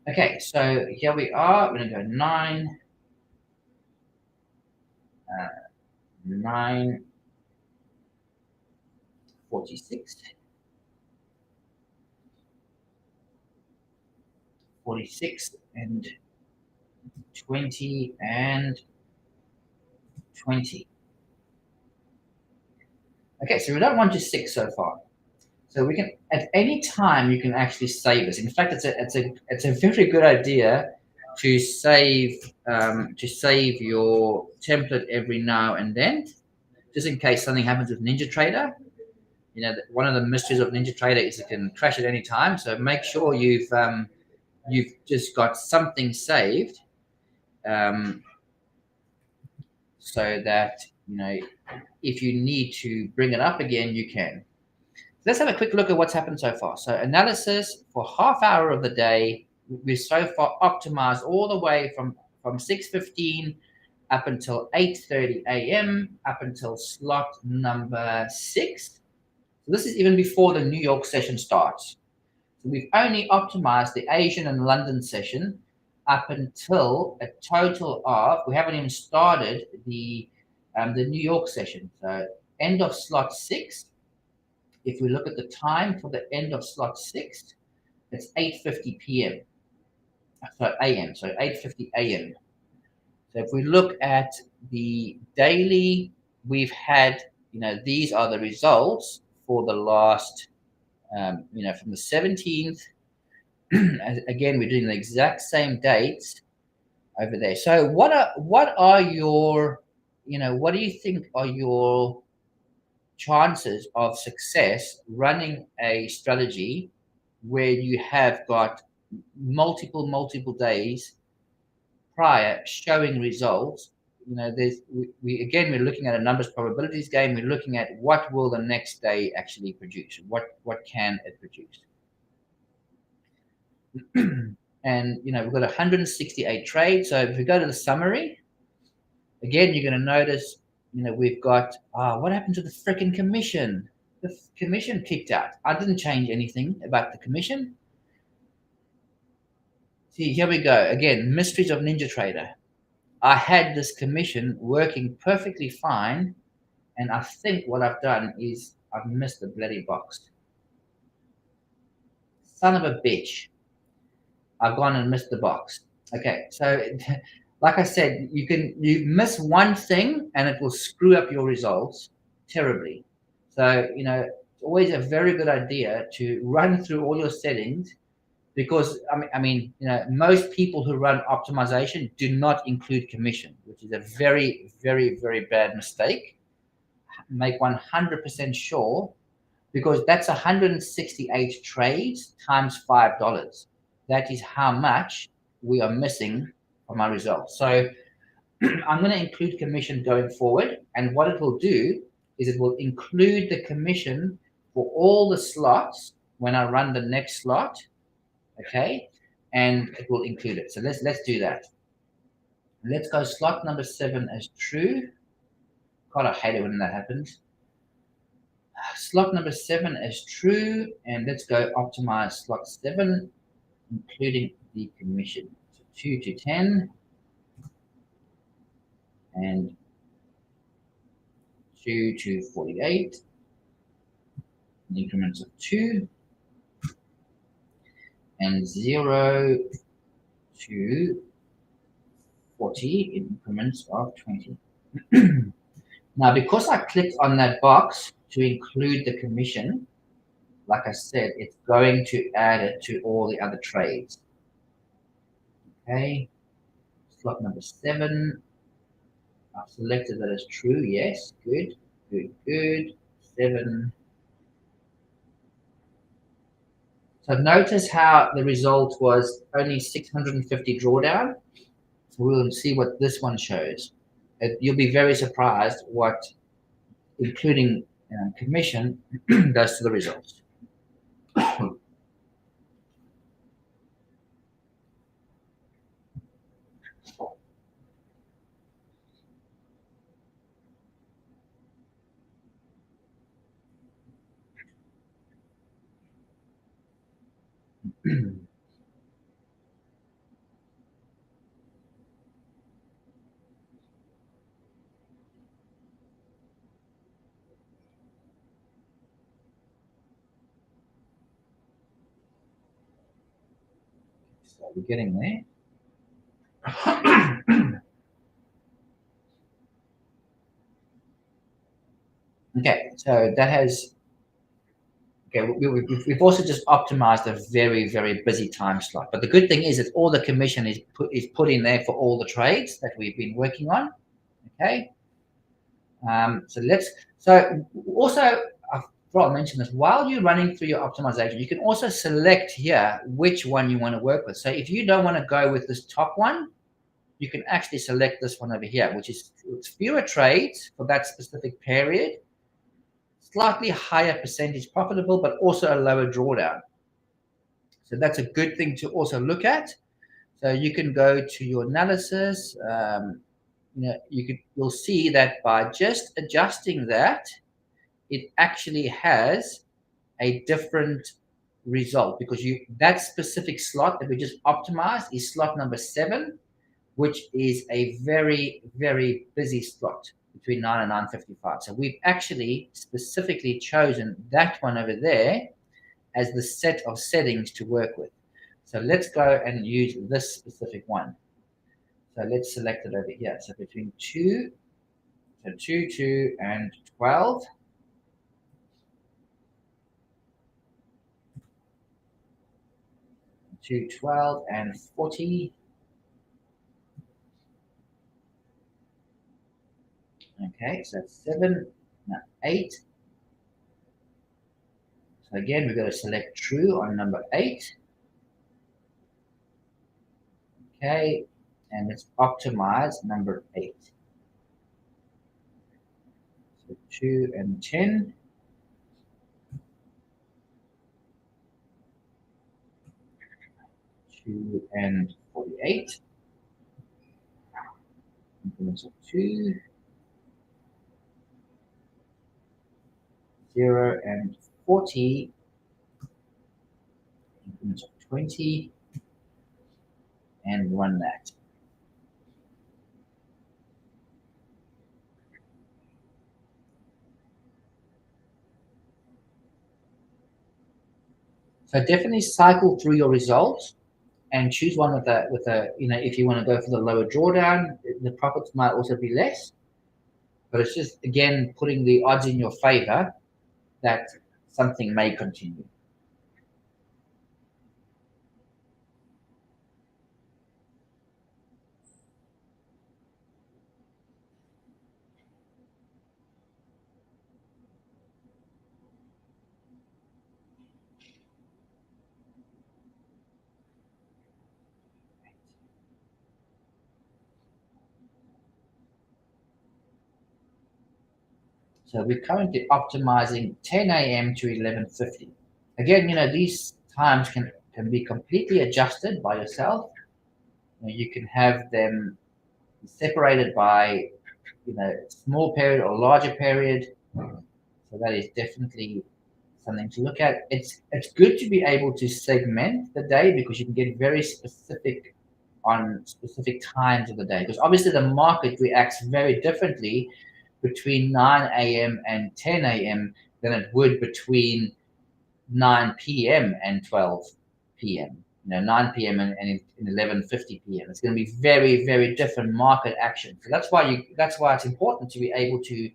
Speaker 1: Okay, so here we are. We're going to go 9:46, 46, and 20 and 20. Okay, so we're at 1-6 so far. So we can, at any time, you can actually save this. In fact, it's a very good idea to save your template every now and then, just in case something happens with NinjaTrader. You know, one of the mysteries of NinjaTrader is it can crash at any time. So make sure you've just got something saved, so that if you need to bring it up again, you can. Let's have a quick look at what's happened so far. So analysis for half hour of the day, we've so far optimized all the way from 6:15 up until 8:30 a.m. up until slot number 6. So this is even before the New York session starts. So we've only optimized the Asian and London session up until a total of, we haven't even started the New York session. So end of slot 6. If we look at the time for the end of slot 6, it's 8:50 p.m. Sorry, a.m. So 8:50 a.m. So if we look at the daily, we've had, these are the results for the last, from the 17th. Again, we're doing the exact same dates over there. So what are your, what do you think are your chances of success running a strategy where you have got multiple days prior showing results? We're looking at a numbers probabilities game. We're looking at what will the next day actually produce. What can it produce? And we've got 168 trades. So if we go to the summary, again, you're going to notice we've got, what happened to the freaking commission? The commission kicked out. I didn't change anything about the commission. See, here we go. Again, mysteries of NinjaTrader. I had this commission working perfectly fine, and I think what I've done is I've missed the bloody box. Son of a bitch. I've gone and missed the box. Okay, so like I said, you miss one thing and it will screw up your results terribly. So it's always a very good idea to run through all your settings, because most people who run optimization do not include commission, which is a very, very, very bad mistake. Make 100% sure, because that's 168 trades times $5. That is how much we are missing from our results. So I'm going to include commission going forward, and what it will do is it will include the commission for all the slots when I run the next slot. Okay, and it will include it. So let's do that. Let's go slot number 7 as true. God, I hate it when that happens. Slot number 7 as true, and let's go optimize slot 7, including the commission. So 2 to 10 and 2 to 48 in increments of 2, and 0 to 40 in increments of 20. Now, because I clicked on that box to include the commission, like I said, it's going to add it to all the other trades. Okay, slot number 7. I've selected that as true. Yes, good, good, good. 7. So notice how the result was only 650 drawdown. So we'll see what this one shows. You'll be very surprised what, including commission, does to the results. So we're getting there. Okay, so that has, okay, we've also just optimized a very, very busy time slot. But the good thing is that all the commission is put in there for all the trades that we've been working on. Okay. So also, I forgot to mention this, while you're running through your optimization, you can also select here which one you want to work with. So if you don't want to go with this top one, you can actually select this one over here, which is fewer trades for that specific period, slightly higher percentage profitable, but also a lower drawdown. So that's a good thing to also look at. So you can go to your analysis. You'll see that by just adjusting that, it actually has a different result, because that specific slot that we just optimized is slot number 7, which is a very, very busy slot between 9 and 9:55. So we've actually specifically chosen that one over there as the set of settings to work with. So let's go and use this specific one. So let's select it over here. So between 2, and 12. To 12 and 40. Okay, so that's 7, now 8. So again, we've got to select true on number 8. Okay, and let's optimize number 8. So 2 and 10. 2 and 48. Increments of 2. 0 and 40. Increments of 20. And run that. So definitely cycle through your results and choose one with a if you want to go for the lower drawdown, the profits might also be less. But it's just, again, putting the odds in your favor that something may continue. So we're currently optimizing 10 a.m. to 11:50. Again, these times can be completely adjusted by yourself. You can have them separated by small period or larger period. So that is definitely something to look at. It's good to be able to segment the day, because you can get very specific on specific times of the day, because obviously the market reacts very differently between 9 a.m. and 10 a.m. than it would between 9 p.m. and 12 p.m. 9 p.m. and 11:50 p.m. It's going to be very, very different market action. So that's why it's important to be able to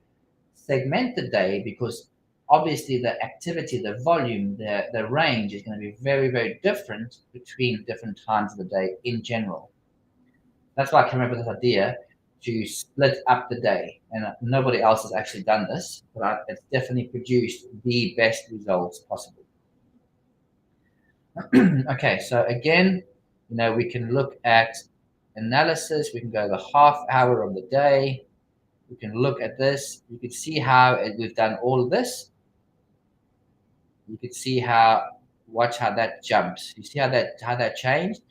Speaker 1: segment the day, because obviously the activity, the volume, the range is going to be very, very different between different times of the day in general. That's why I came up with this idea to split up the day, and nobody else has actually done this, but it's definitely produced the best results possible. Okay, so again, we can look at analysis. We can go the half hour of the day. We can look at this. You can see how we've done all of this. You can see how, watch how that jumps. You see how that changed?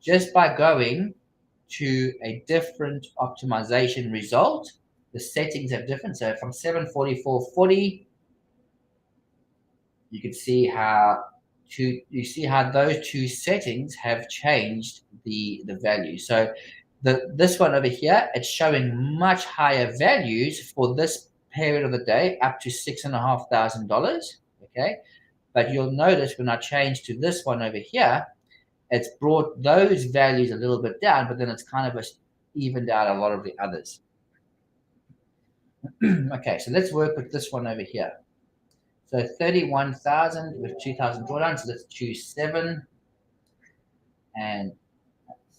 Speaker 1: Just by going to a different optimization result, the settings have different. So from 744.40, you can see how those two settings have changed the value. So this one over here, it's showing much higher values for this period of the day, up to $6,500. Okay, but you'll notice when I change to this one over here, it's brought those values a little bit down, but then it's kind of evened out a lot of the others. Okay, so let's work with this one over here. So 31,000 with 2,000 drawdown. So let's choose 7 and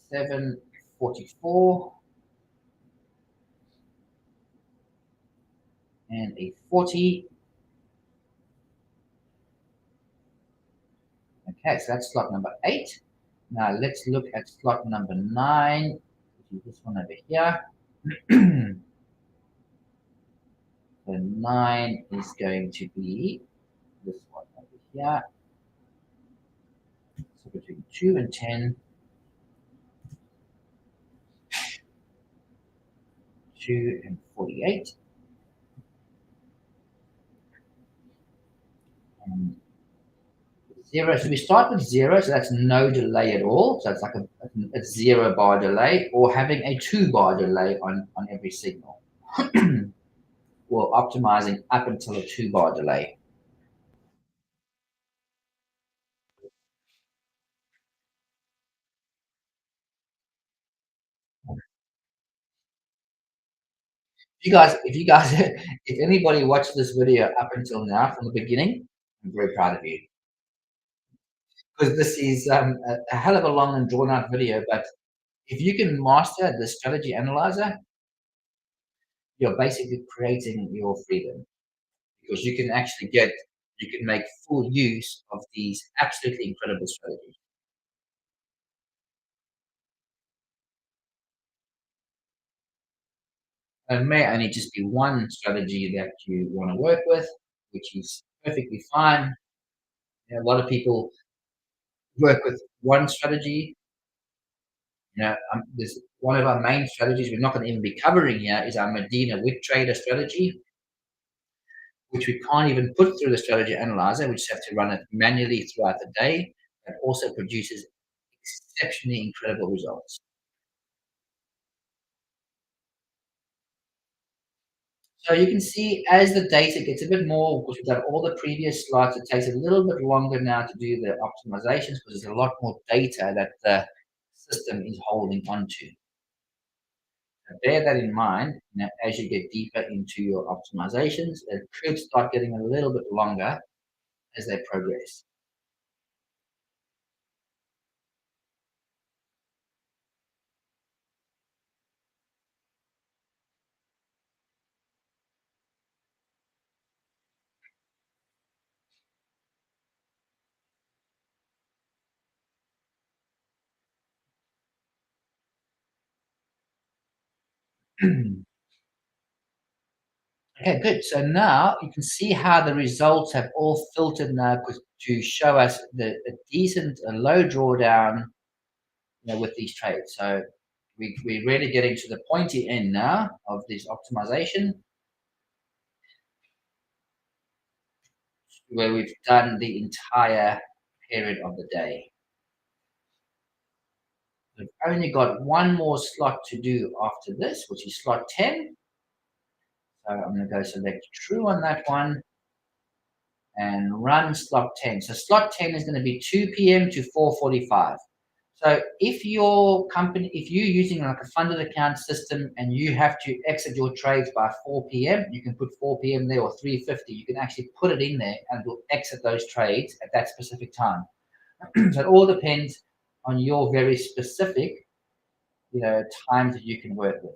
Speaker 1: 744 and a 40. Okay, so that's slot number 8. Now let's look at slot number 9, which is this one over here. So 9 is going to be this one over here. So between 2 and 10. 2 and 48. And 0. So we start with 0, so that's no delay at all. So it's like a 0 bar delay, or having a 2 bar delay on every signal. Well, optimizing up until a 2 bar delay. If anybody watched this video up until now from the beginning, I'm very proud of you, because this is a hell of a long and drawn out video. But if you can master the strategy analyzer, you're basically creating your freedom, because you can make full use of these absolutely incredible strategies. And it may only just be one strategy that you want to work with, which is perfectly fine. A lot of people work with one strategy. There's one of our main strategies we're not going to even be covering here is our Medina with trader strategy, which we can't even put through the strategy analyzer. We just have to run it manually throughout the day. That also produces exceptionally incredible results. So you can see as the data gets a bit more, because we've done all the previous slides, it takes a little bit longer now to do the optimizations, because there's a lot more data that the system is holding onto. So bear that in mind. As you get deeper into your optimizations, it could start getting a little bit longer as they progress. Okay, good. So now you can see how the results have all filtered now to show us a decent, a low drawdown, with these trades. So we're really getting to the pointy end now of this optimization, where we've done the entire period of the day. We've only got one more slot to do after this, which is slot 10. So I'm going to go select true on that one and run slot 10. So slot 10 is going to be 2 p.m. to 4:45. So if you're using like a funded account system and you have to exit your trades by 4 p.m., you can put 4 p.m. there, or 3:50. You can actually put it in there and it will exit those trades at that specific time. So it all depends on your very specific, times that you can work with.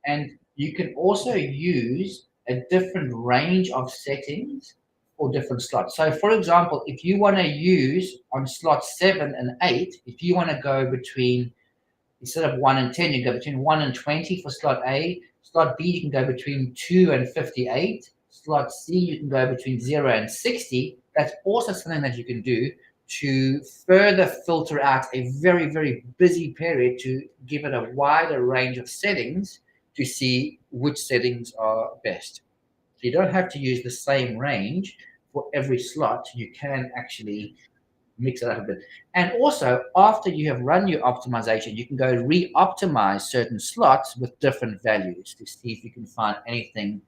Speaker 1: And you can also use a different range of settings for different slots. So for example, if you want to use on slot 7 and 8, if you want to go between, instead of 1 and 10, you go between 1 and 20 for slot A. Slot B, you can go between 2 and 58. Slot C, you can go between 0 and 60. That's also something that you can do to further filter out a very, very busy period, to give it a wider range of settings to see which settings are best. So you don't have to use the same range for every slot. You can actually mix it up a bit. And also, after you have run your optimization, you can go re-optimize certain slots with different values to see if you can find anything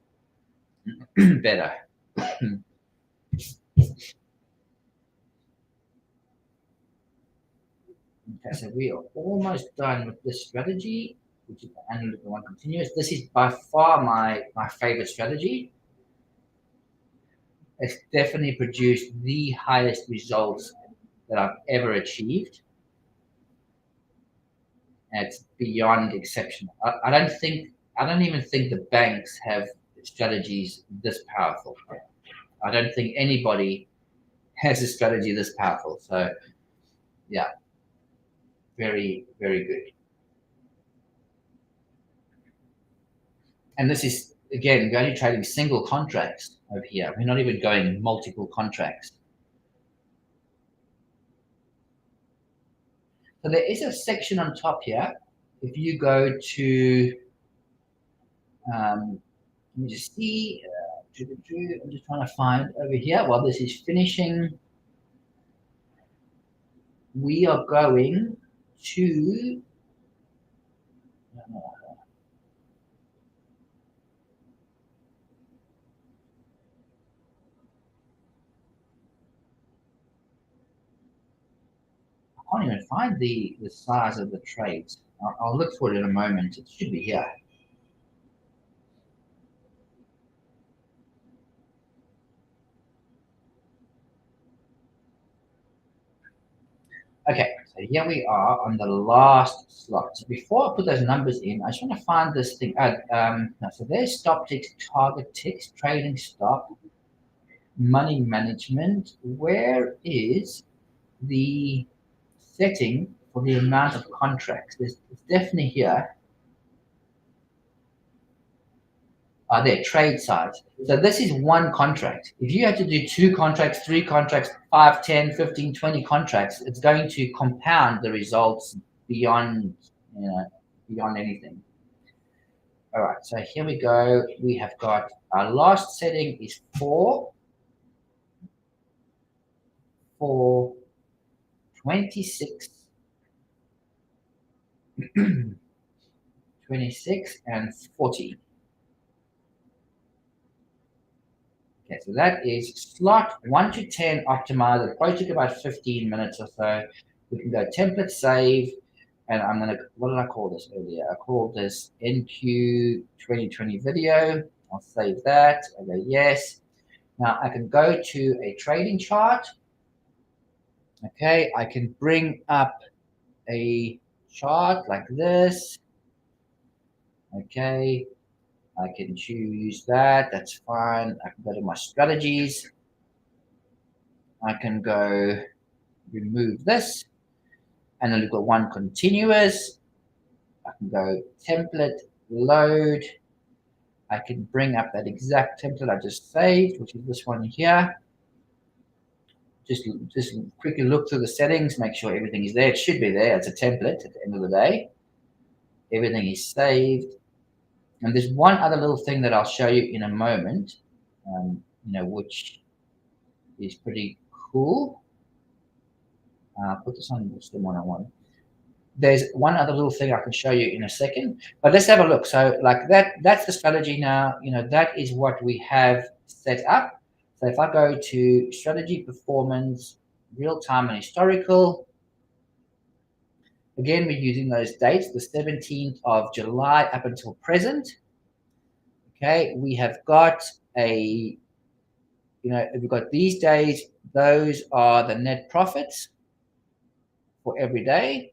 Speaker 1: better. Okay, so we are almost done with this strategy, which is the analytical one continuous. This is by far my favorite strategy. It's definitely produced the highest results that I've ever achieved. And it's beyond exceptional. I don't even think the banks have strategies this powerful. I don't think anybody has a strategy this powerful. So yeah, very, very good. And this is, again, we're only trading single contracts over here. We're not even going multiple contracts. So there is a section on top here. If you go to, let me just see, I'm just trying to find over here while this is finishing. We are going to, I can't even find the size of the trades. I'll look for it in a moment. It should be here. Okay, so here we are on the last slot. So before I put those numbers in, I just want to find this thing. So there's stop ticks, target ticks, trading stop, money management. Where is the setting for the amount of contracts? It's definitely here. There, trade size. So this is one contract. If you had to do 2 contracts, 3 contracts, 5, 10, 15, 20 contracts, it's going to compound the results beyond, beyond anything. All right, so here we go. We have got our last setting is 4, 26, 26 and 40. Okay, so that is slot 1 to 10 optimizer. It'll probably took about 15 minutes or so. We can go template save, and I'm gonna, what did I call this earlier? I called this NQ 2020 video. I'll save that. I go yes. Now I can go to a trading chart. Okay, I can bring up a chart like this. Okay, I can choose that, that's fine. I can go to my strategies. I can go remove this, and then we've got one continuous. I can go template, load. I can bring up that exact template I just saved, which is this one here. Just quickly look through the settings, make sure everything is there. It should be there as a template at the end of the day. Everything is saved. And there's one other little thing that I'll show you in a moment, which is pretty cool. Put this on, what's the one I want? There's one other little thing I can show you in a second, but let's have a look. So like that's the strategy now. That is what we have set up. So if I go to strategy, performance, real time and historical, again, we're using those dates, the 17th of July up until present. Okay, we have got we've got these days, those are the net profits for every day.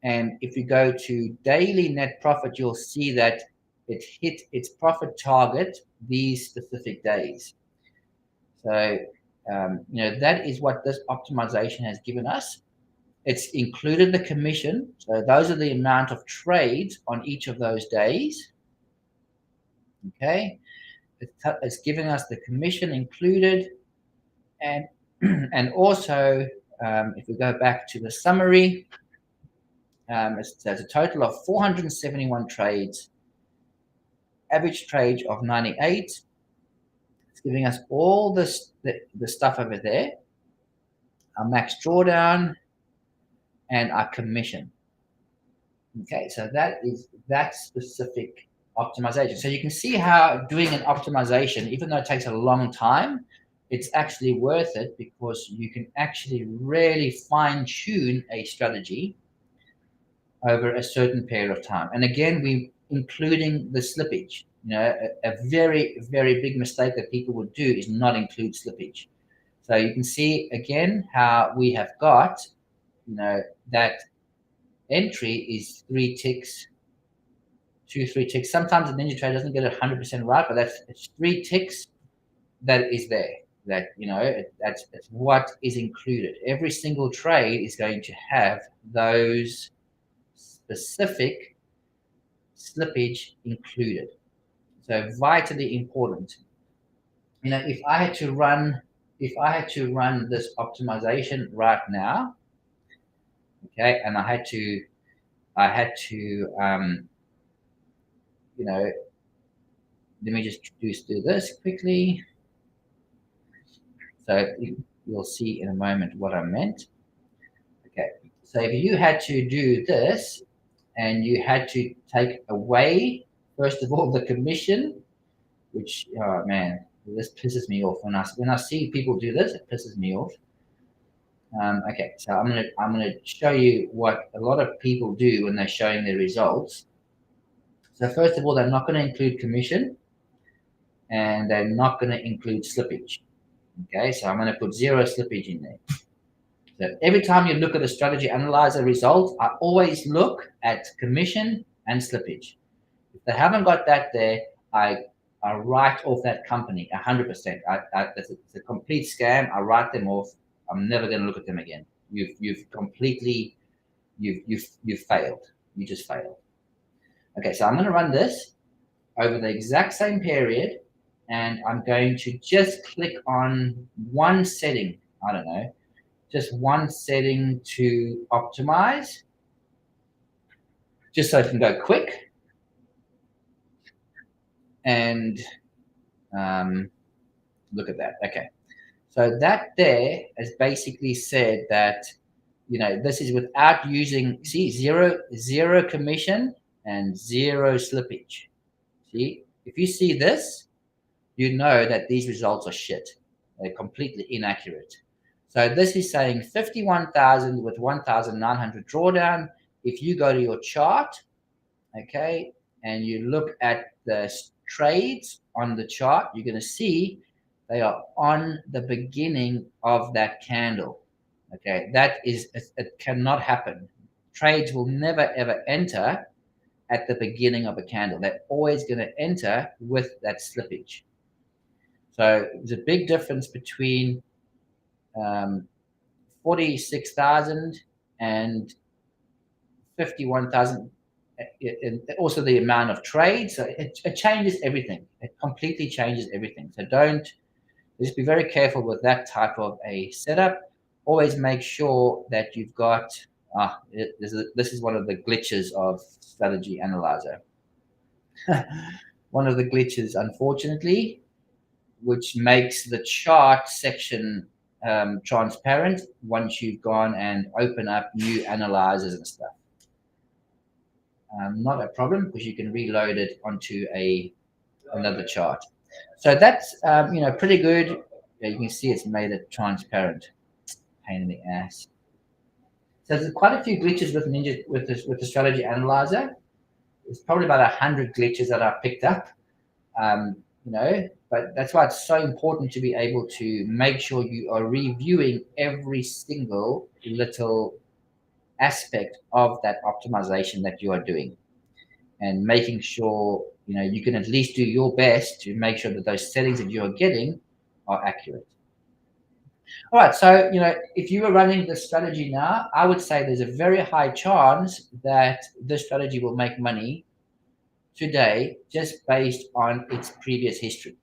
Speaker 1: And if you go to daily net profit, you'll see that it hit its profit target these specific days. So, that is what this optimization has given us. It's included the commission. So those are the amount of trades on each of those days. Okay. It's giving us the commission included. And, and also, if we go back to the summary, there's a total of 471 trades, average trade of 98. It's giving us all this, the stuff over there, our max drawdown and our commission. Okay, so that is that specific optimization. So you can see how doing an optimization, even though it takes a long time, it's actually worth it, because you can actually really fine tune a strategy over a certain period of time. And again, we including the slippage. A very, very big mistake that people would do is not include slippage. So you can see again how we have got, that entry is 3 ticks, 3 ticks. Sometimes the NinjaTrader doesn't get it 100% right, but it's 3 ticks that is there. That that's what is included. Every single trade is going to have those specific slippage included. So vitally important. If I had to run this optimization right now, okay, and I had to let me just do this quickly. So you'll see in a moment what I meant. Okay, so if you had to do this and you had to take away, first of all, the commission, which, oh man, this pisses me off. When I see people do this, it pisses me off. Okay, so I'm gonna show you what a lot of people do when they're showing their results. So first of all, they're not going to include commission, and they're not going to include slippage. Okay, so I'm going to put 0 slippage in there. So every time you look at a strategy analyzer result, I always look at commission and slippage. If they haven't got that there, I write off that company 100%. It's a complete scam. I write them off. I'm never going to look at them again. You've completely, you've failed. You just failed. Okay, so I'm going to run this over the exact same period, and I'm going to just click on one setting. I don't know, just one setting to optimize, just so it can go quick. And look at that. Okay, so that there has basically said that this is without using, see, zero commission and 0 slippage. See, if you see this, you know that these results are shit. They're completely inaccurate. So this is saying 51,000 with 1,900 drawdown. If you go to your chart, okay, and you look at the trades on the chart, you're going to see they are on the beginning of that candle. Okay, it cannot happen. Trades will never ever enter at the beginning of a candle. They're always going to enter with that slippage. So there's a big difference between 46,000 and 51,000. Also the amount of trades. So it changes everything. It completely changes everything. So just be very careful with that type of a setup. Always make sure that you've got, this is one of the glitches of Strategy Analyzer. One of the glitches, unfortunately, which makes the chart section transparent once you've gone and open up new analyzers and stuff. Not a problem, because you can reload it onto another chart. So that's pretty good. You can see it's made it transparent. Pain in the ass. So there's quite a few glitches with the Strategy Analyzer. There's probably about 100 glitches that I've picked up. But that's why it's so important to be able to make sure you are reviewing every single little aspect of that optimization that you are doing, and making sure you can at least do your best to make sure that those settings that you are getting are accurate. All right, so if you were running this strategy now, I would say there's a very high chance that this strategy will make money today just based on its previous history.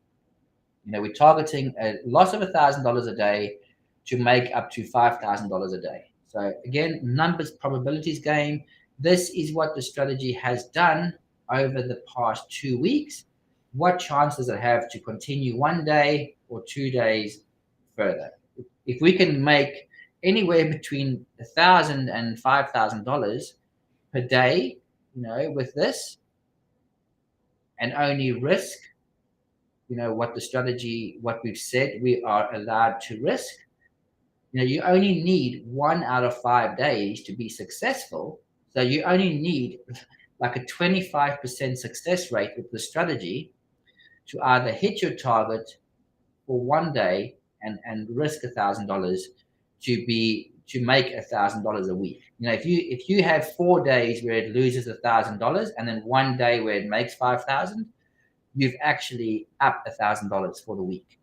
Speaker 1: We're targeting a loss of $1,000 a day to make up to $5,000 a day. So again, numbers, probabilities game. This is what the strategy has done over the past 2 weeks. What chance does it have to continue 1 day or 2 days further? If we can make anywhere between $1,000 and $5,000 per day, with this, and only risk, what the strategy, what we've said we are allowed to risk, you only need 1 out of 5 days to be successful. So you only need like a 25% success rate with the strategy to either hit your target for 1 day and risk $1,000 to make $1,000 a week. If you have 4 days where it loses $1,000 and then 1 day where it makes 5,000, you've actually upped $1,000 for the week.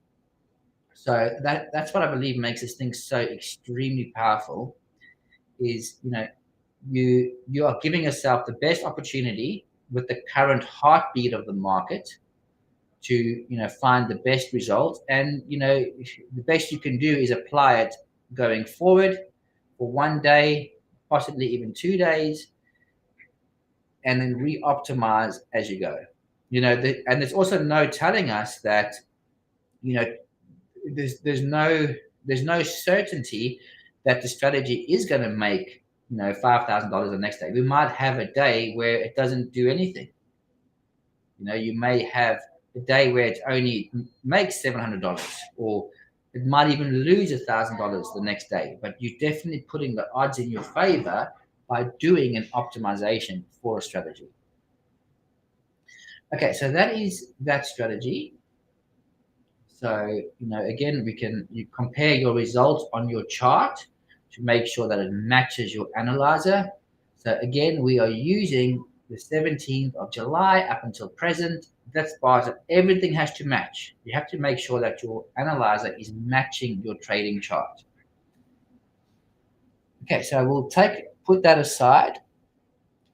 Speaker 1: So that's what I believe makes this thing so extremely powerful. Is you are giving yourself the best opportunity with the current heartbeat of the market to find the best result, and the best you can do is apply it going forward for 1 day, possibly even 2 days, and then re-optimize as you go. And there's also no telling us that there's no certainty that the strategy is going to make $5,000 the next day. We might have a day where it doesn't do anything. You may have a day where it only makes $700, or it might even lose $1,000 the next day. But you're definitely putting the odds in your favor by doing an optimization for a strategy. Okay, so that is that strategy. So again, you compare your results on your chart to make sure that it matches your analyzer. So again, we are using the 17th of July up until present. That's part of everything has to match. You have to make sure that your analyzer is matching your trading chart. Okay, so we'll put that aside.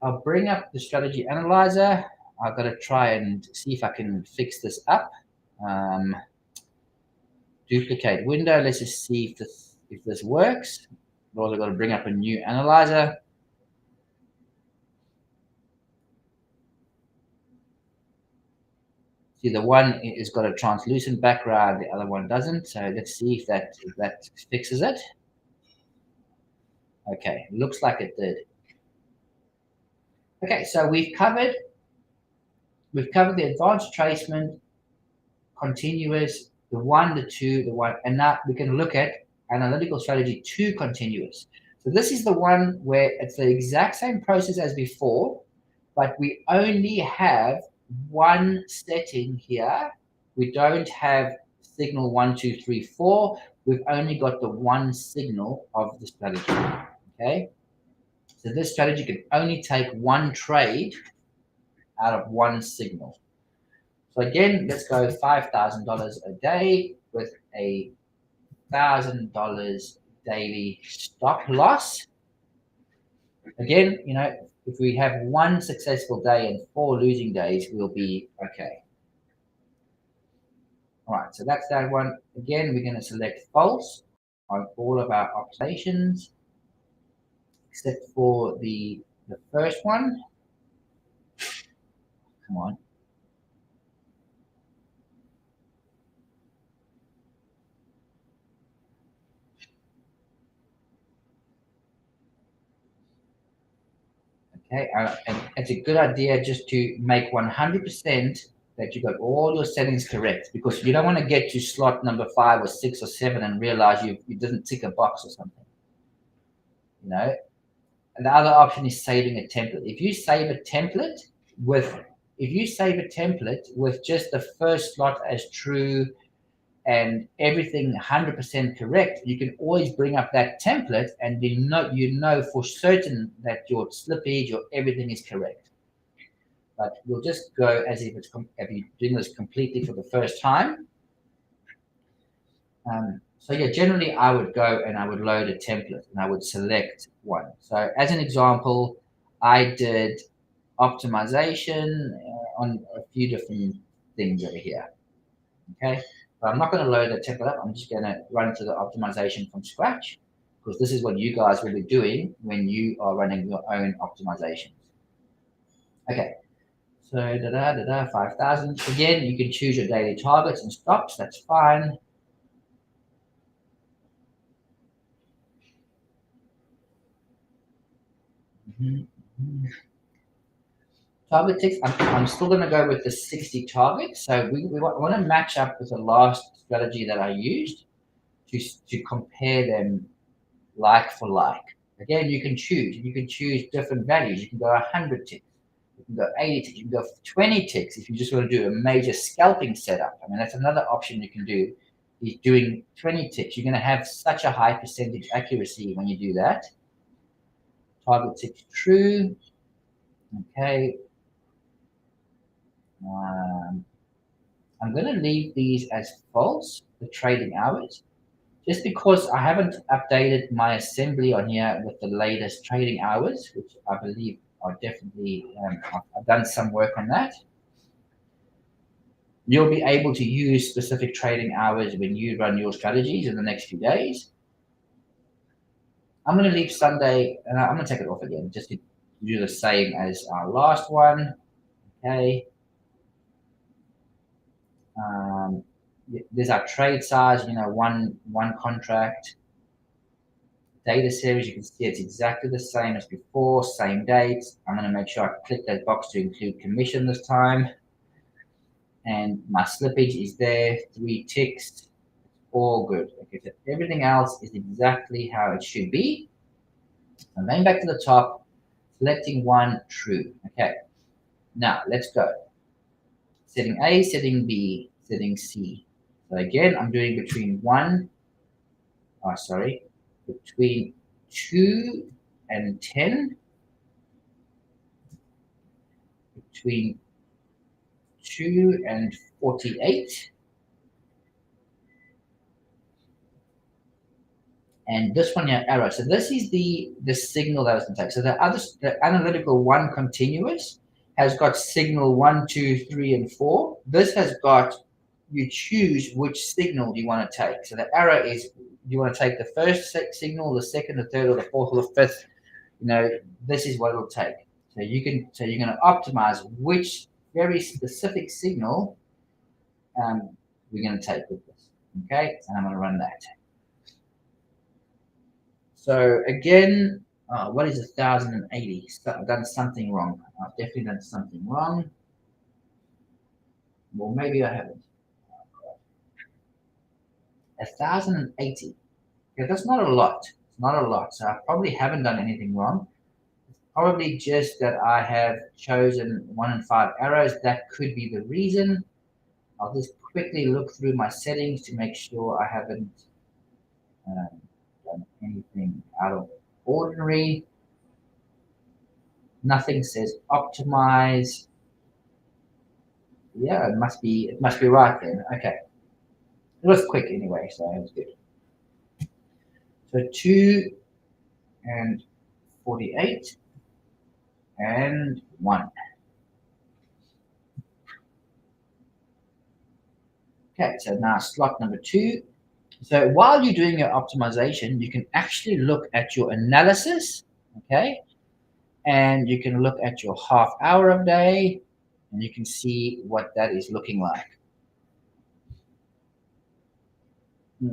Speaker 1: I'll bring up the strategy analyzer. I've got to try and see if I can fix this up. Duplicate window. Let's just see if this works. I've also got to bring up a new analyzer. See, the one has got a translucent background, the other one doesn't. So let's see if that fixes it. Okay, looks like it did. Okay, so we've covered the advanced retracement, continuous, the 1, the 2, the 1, and now we can look at analytical strategy 2 continuous. So this is the one where it's the exact same process as before, but we only have one setting here. We don't have signal 1, 2, 3, 4. We've only got the one signal of the strategy. Okay, so this strategy can only take one trade out of one signal. So again, let's go $5,000 a day with a $1,000 daily stop loss. Again, if we have one successful day and 4 losing days, we'll be okay. All right, so that's that one. Again, we're going to select false on all of our operations, except for the first one. Come on. Okay, and it's a good idea just to make 100% that you got all your settings correct, because you don't want to get to slot number 5 or 6 or 7 and realize you didn't tick a box or something. And the other option is saving a template. If you save a template with just the first slot as true and everything 100% correct, you can always bring up that template and you know for certain that your slippage or everything is correct. But we'll just go as if you're doing this completely for the first time. So yeah, generally I would go and I would load a template and I would select one. So as an example, I did optimization on a few different things over here. Okay, but I'm not going to load the template up. I'm just going to run through the optimization from scratch, because this is what you guys will be doing when you are running your own optimizations. Okay, so 5,000. Again, you can choose your daily targets and stops. That's fine. Target ticks, I'm still going to go with the 60 targets. So we want to match up with the last strategy that I used to compare them like for like. Again, you can choose different values. You can go 100 ticks, you can go 80 ticks, you can go 20 ticks if you just want to do a major scalping setup. I mean, that's another option you can do, is doing 20 ticks. You're going to have such a high percentage accuracy when you do that. Target ticks true. Okay. I'm going to leave these as false, the trading hours, just because I haven't updated my assembly on here with the latest trading hours, which I believe are definitely, I've done some work on that. You'll be able to use specific trading hours when you run your strategies in the next few days. I'm going to leave Sunday, and I'm going to take it off again, just to do the same as our last one. Okay. There's our trade size, one contract. Data series, you can see it's exactly the same as before, same dates. I'm going to make sure I click that box to include commission this time. And my slippage is there, 3 ticks, all good. Okay, so everything else is exactly how it should be. I'm going back to the top, selecting one, true. Okay, now let's go. Setting A, setting B, setting C. So again, I'm doing between 2 and 10, between 2 and 48, and this one here, arrow. So this is the signal that I was going to take. So the analytical 1 continuous has got signal 1, 2, 3, and 4. This has got, you choose which signal you want to take. So the arrow is, you want to take the first signal, the second, the third, or the fourth, or the fifth. This is what it'll take. So you're going to optimize which very specific signal we're going to take with this. Okay, and I'm going to run that. So again, what is 1,080? I've done something wrong. I've definitely done something wrong. Well, maybe I haven't. 1,080. Okay, that's not a lot. It's not a lot. So I probably haven't done anything wrong. It's probably just that I have chosen 1 and 5 arrows. That could be the reason. I'll just quickly look through my settings to make sure I haven't done anything out of ordinary. Nothing says optimize. Yeah, it must be right then. Okay. It was quick anyway, so it was good. So 2 and 48 and 1. Okay, so now slot number 2. So while you're doing your optimization, you can actually look at your analysis, okay? And you can look at your half hour of day, and you can see what that is looking like.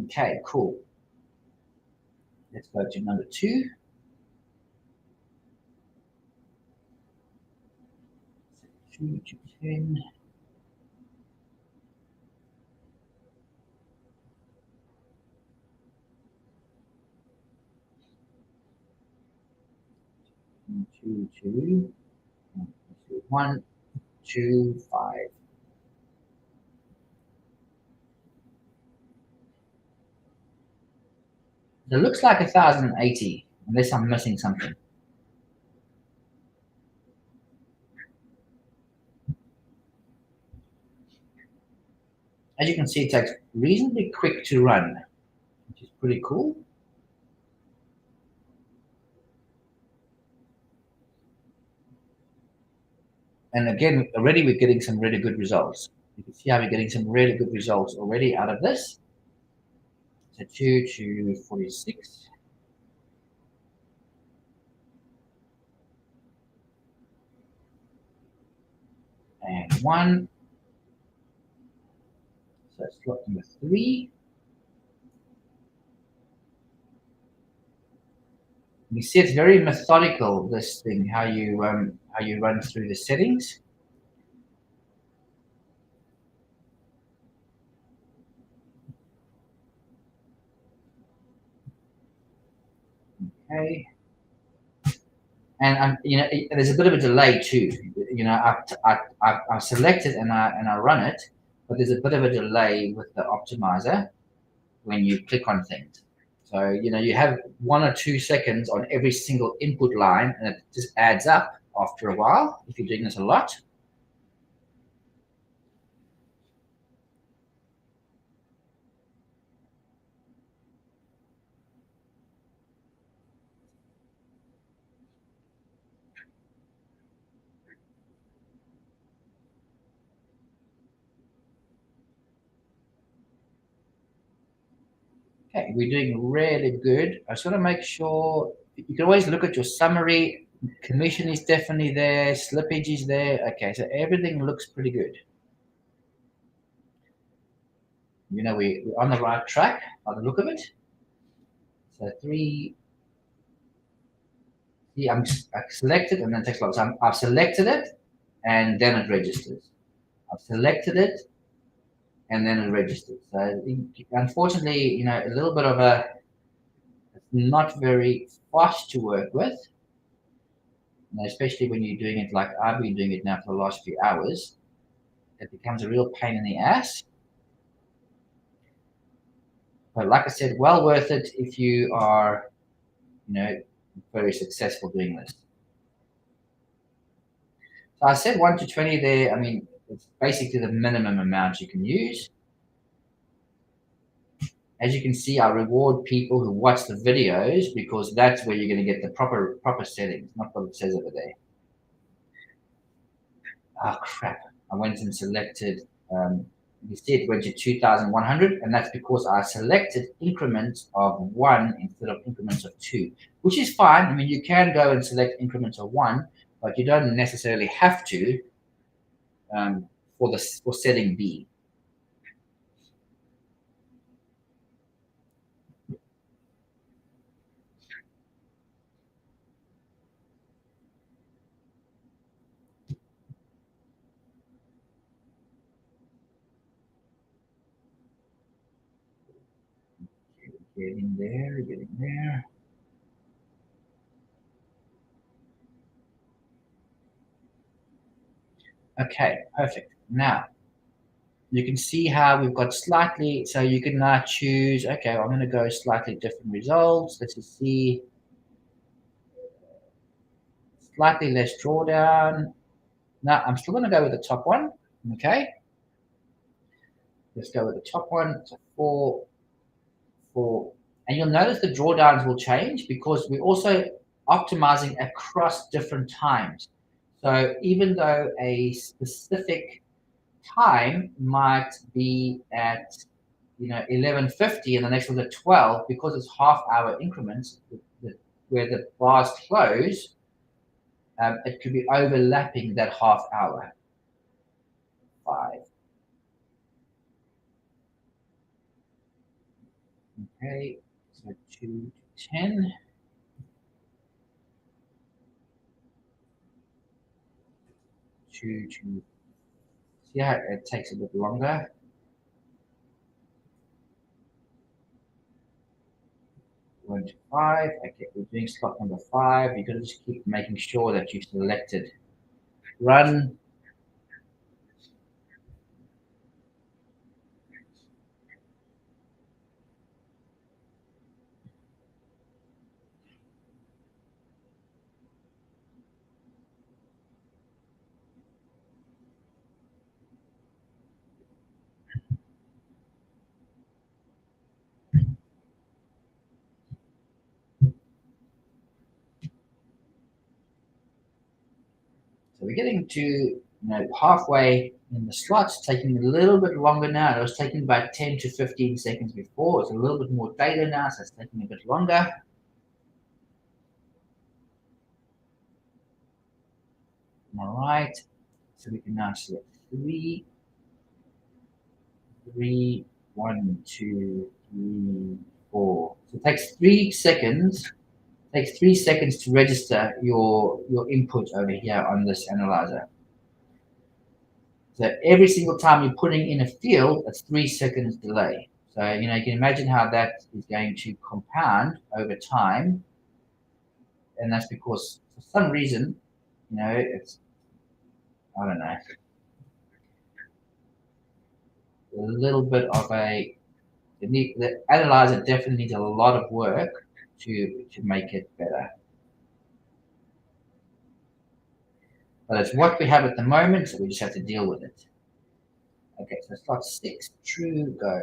Speaker 1: Okay, cool. Let's go to number 2. 2 to 10. Two, 1, 2, 5. It looks like 1080, unless I'm missing something. As you can see, it takes reasonably quick to run, which is pretty cool. And again, already we're getting some really good results. You can see how we're getting some really good results already out of this. So 2 to 46. And 1. So it's slot number 3. You see it's very methodical, this thing, how you run through the settings. Okay. And you know, there's a bit of a delay too. You know, I select it and I run it, but there's a bit of a delay with the optimizer when you click on things. So you know, you have 1 or 2 seconds on every single input line, and it just adds up after a while if you're doing this a lot. Okay, we're doing really good. I just want to make sure you can always look at your summary. Commission is definitely there. Slippage is there. Okay, so everything looks pretty good. You know, we're on the right track by the look of it. So 3. See, I selected and then it takes a lot of time. I've selected it and then it registers. I've selected it and then it registers. So unfortunately, you know, a little bit of a not very fast to work with. Especially when you're doing it like I've been doing it now for the last few hours, it becomes a real pain in the ass. But like I said, well worth it if you are, you know, very successful doing this. So I said 1 to 20 there. I mean, it's basically the minimum amount you can use. As you can see, I reward people who watch the videos because that's where you're going to get the proper settings, not what it says over there. Oh crap! I went and selected. You see, it went to 2,100, and that's because I selected increments of 1 instead of increments of 2, which is fine. I mean, you can go and select increments of 1, but you don't necessarily have to for setting B. Getting there, getting there. Okay, perfect. Now, you can see how we've got slightly, so you can now choose, okay, I'm going to go slightly different results. Let's just see. Slightly less drawdown. Now, I'm still going to go with the top one, okay? Let's go with the top one. So 4, 4. And you'll notice the drawdowns will change because we're also optimizing across different times. So even though a specific time might be at 11:50 and the next one's at 12, because it's half-hour increments where the bars close, it could be overlapping that half hour. 5. Okay, so 2 to 10. 2 to, see how it takes a bit longer. 1 to 5. Okay, we're doing slot number 5. You've got to just keep making sure that you've selected run. So we're getting to halfway in the slots, taking a little bit longer now. It was taking about 10 to 15 seconds before. It's a little bit more data now, so it's taking a bit longer. All right, so we can now select 3, 1, 2, 3, 4. So it takes 3 seconds. Takes 3 seconds to register your input over here on this analyzer. So every single time you're putting in a field, it's 3 seconds delay. So you can imagine how that is going to compound over time, and that's because for some reason, it's, I don't know, a little bit of the analyzer definitely needs a lot of work to make it better. But it's what we have at the moment, so we just have to deal with it. Okay, so slot 6, true, go.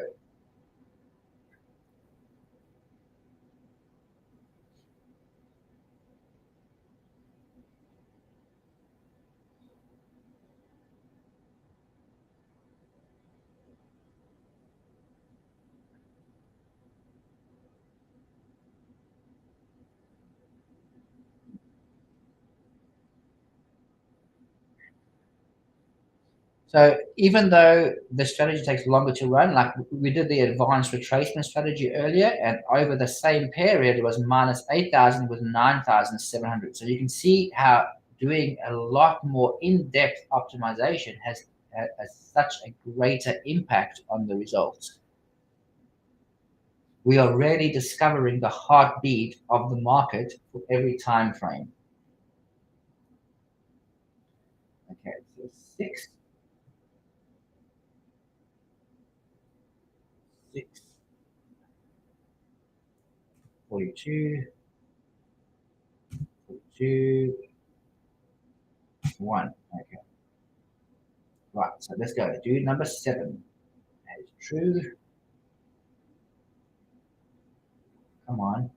Speaker 1: So even though the strategy takes longer to run, like we did the advanced retracement strategy earlier, and over the same period, it was minus 8,000 with 9,700. So you can see how doing a lot more in-depth optimization has such a greater impact on the results. We are really discovering the heartbeat of the market for every time frame. Okay, so 6. 42, 42, 1. Okay. Right, so let's go. Do number 7. That is true. Come on.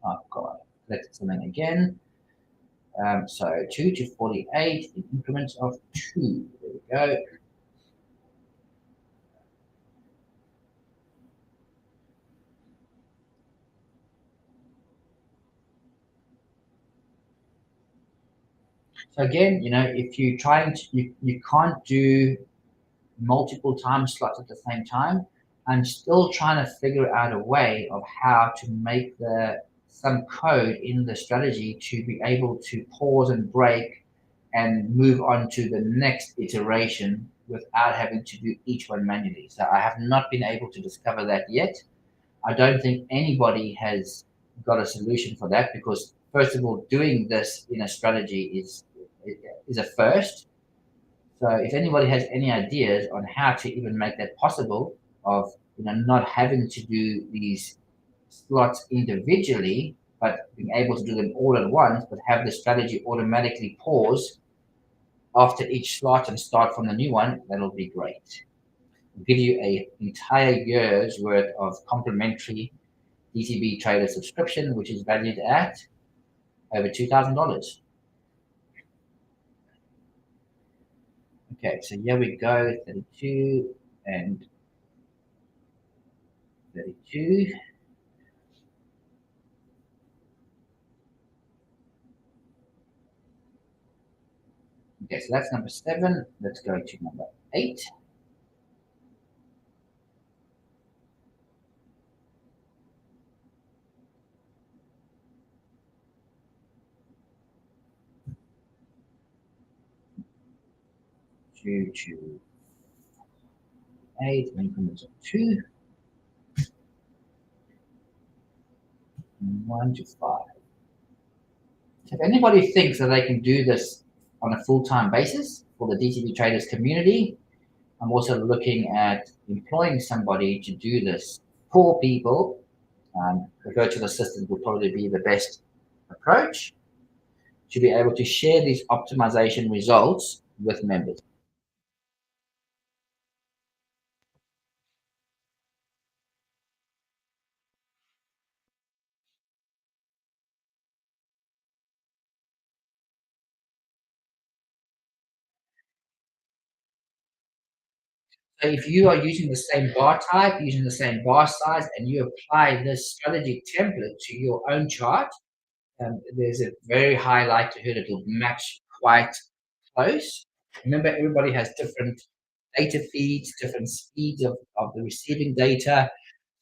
Speaker 1: Oh, God. Let's something again. So 2 to 48 in increments of 2. There we go. So again, if you're trying to, you can't do multiple time slots at the same time. I'm still trying to figure out a way of how to make some code in the strategy to be able to pause and break and move on to the next iteration without having to do each one manually. So I have not been able to discover that yet. I don't think anybody has got a solution for that, because first of all, doing this in a strategy is a first. So if anybody has any ideas on how to even make that possible, of not having to do these slots individually, but being able to do them all at once, but have the strategy automatically pause after each slot and start from the new one, that'll be great. It'll give you an entire year's worth of complimentary DTB Trader subscription, which is valued at over $2,000. Okay, so here we go, 32 and 32. Okay, so that's number 7. Let's go to number 8. Two to 8, increments of 2. 1 to 5. So if anybody thinks that they can do this on a full-time basis for the DTB traders community, I'm also looking at employing somebody to do this for people The virtual assistant will probably be the best approach to be able to share these optimization results with members. So if you are using the same bar type, using the same bar size, and you apply this strategy template to your own chart, there's a very high likelihood it will match quite close. Remember, everybody has different data feeds, different speeds of the receiving data.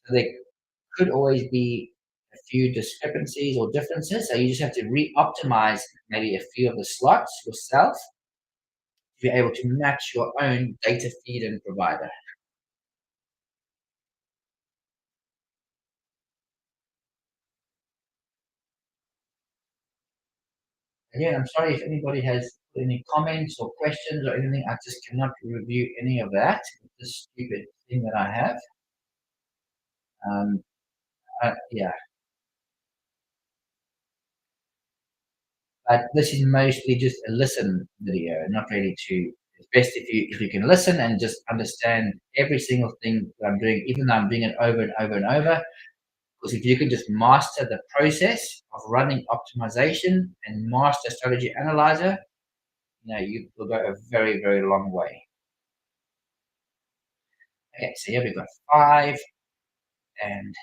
Speaker 1: So there could always be a few discrepancies or differences. So you just have to re-optimize maybe a few of the slots yourself to be able to match your own data feed and provider. Again, I'm sorry if anybody has any comments or questions or anything. I just cannot review any of that with this stupid thing that I have. Um, yeah, but this is mostly just a listen video, not really to. It's best if you can listen and just understand every single thing that I'm doing, even though I'm doing it over and over and over. Because if you can just master the process of running optimization and master strategy analyzer, you will go a very, very long way. Okay, so here we've got 5 and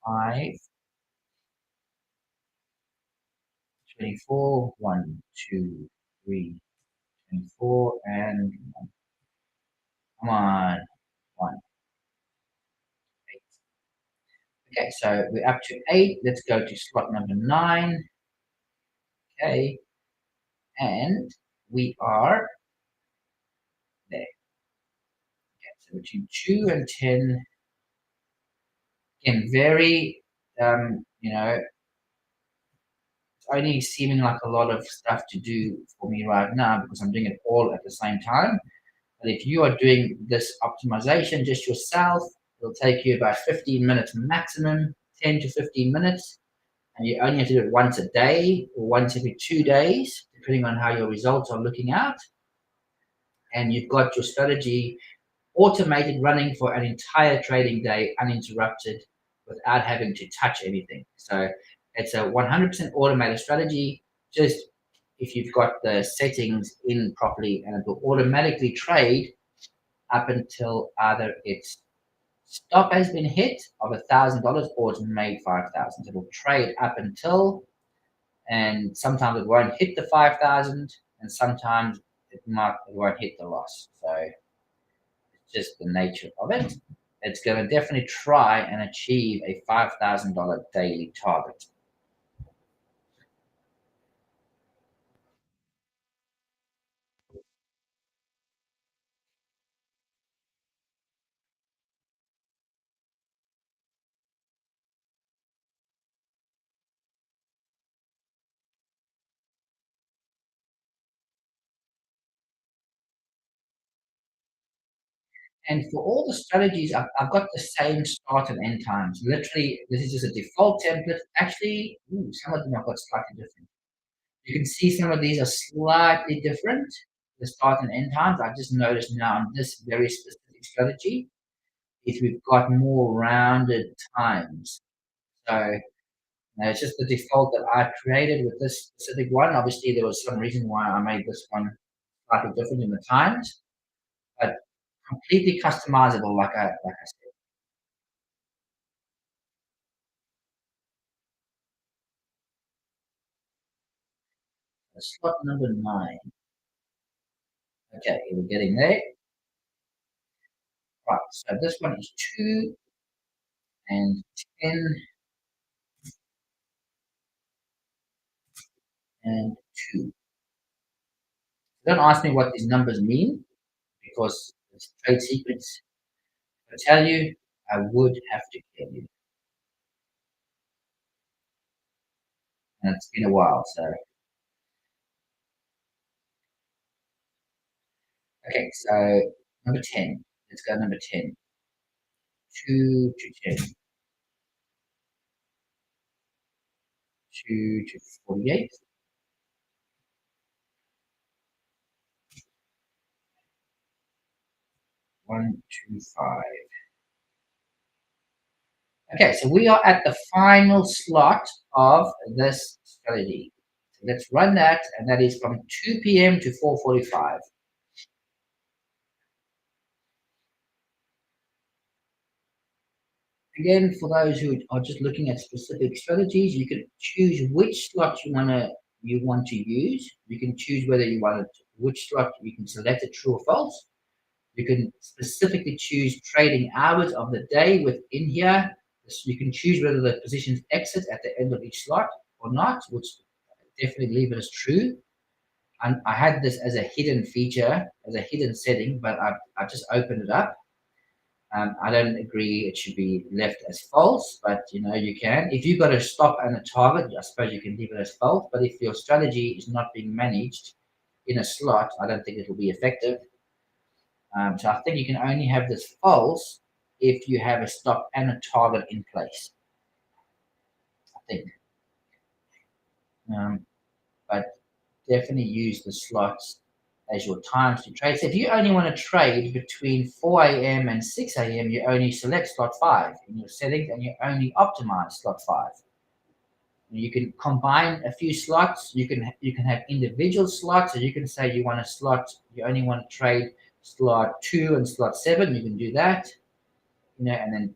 Speaker 1: 5, 24, 1, 2, 3, 24, and 1. Come on, 1, 8. Okay, so we're up to 8. Let's go to slot number 9. Okay, and we are there. Okay, so between 2 and 10 can vary. It's only seeming like a lot of stuff to do for me right now because I'm doing it all at the same time. But if you are doing this optimization just yourself, it'll take you about 15 minutes maximum, 10 to 15 minutes. And you only have to do it once a day or once every 2 days, depending on how your results are looking out. And you've got your strategy automated running for an entire trading day uninterrupted without having to touch anything. So it's a 100% automated strategy. Just if you've got the settings in properly, and it will automatically trade up until either its stop has been hit of $1,000 or it's made 5,000. It will trade up until, and sometimes it won't hit the 5,000, and sometimes it won't hit the loss. So it's just the nature of it. It's going to definitely try and achieve a $5,000 daily target. And for all the strategies, I've got the same start and end times. Literally, this is just a default template. Actually, some of them I've got slightly different. You can see some of these are slightly different, the start and end times. I just noticed now on this very specific strategy, is we've got more rounded times. So it's just the default that I created with this specific one. Obviously, there was some reason why I made this one slightly different in the times, but completely customizable, like I said. Slot number 9. Okay, we're getting there. Right, so this one is 2 and 10 and 2. Don't ask me what these numbers mean because it's trade secrets. If I tell you, I would have to kill you. And it's been a while, so. Okay, so number 10. Let's go number 10. 2 to 10, 2 to 48, 1 to 5. Okay, so we are at the final slot of this strategy. So let's run that, and that is from 2 p.m. to 4:45. Again, for those who are just looking at specific strategies, you can choose which slot you want to use. You can choose whether you want which slot you can select it true or false. You can specifically choose trading hours of the day within here. You can choose whether the positions exit at the end of each slot or not, which definitely leave it as true. And I had this as a hidden feature, as a hidden setting, but I've just opened it up. I don't agree it should be left as false, but you can. If you've got a stop and a target, I suppose you can leave it as false. But if your strategy is not being managed in a slot, I don't think it'll be effective. So I think you can only have this false if you have a stop and a target in place, I think. But definitely use the slots as your times to trade. So if you only want to trade between 4 a.m. and 6 a.m., you only select slot 5 in your settings and you only optimize slot 5. You can combine a few slots. You can have individual slots. So you can say you only want to trade slot 2 and slot 7. You can do that, and then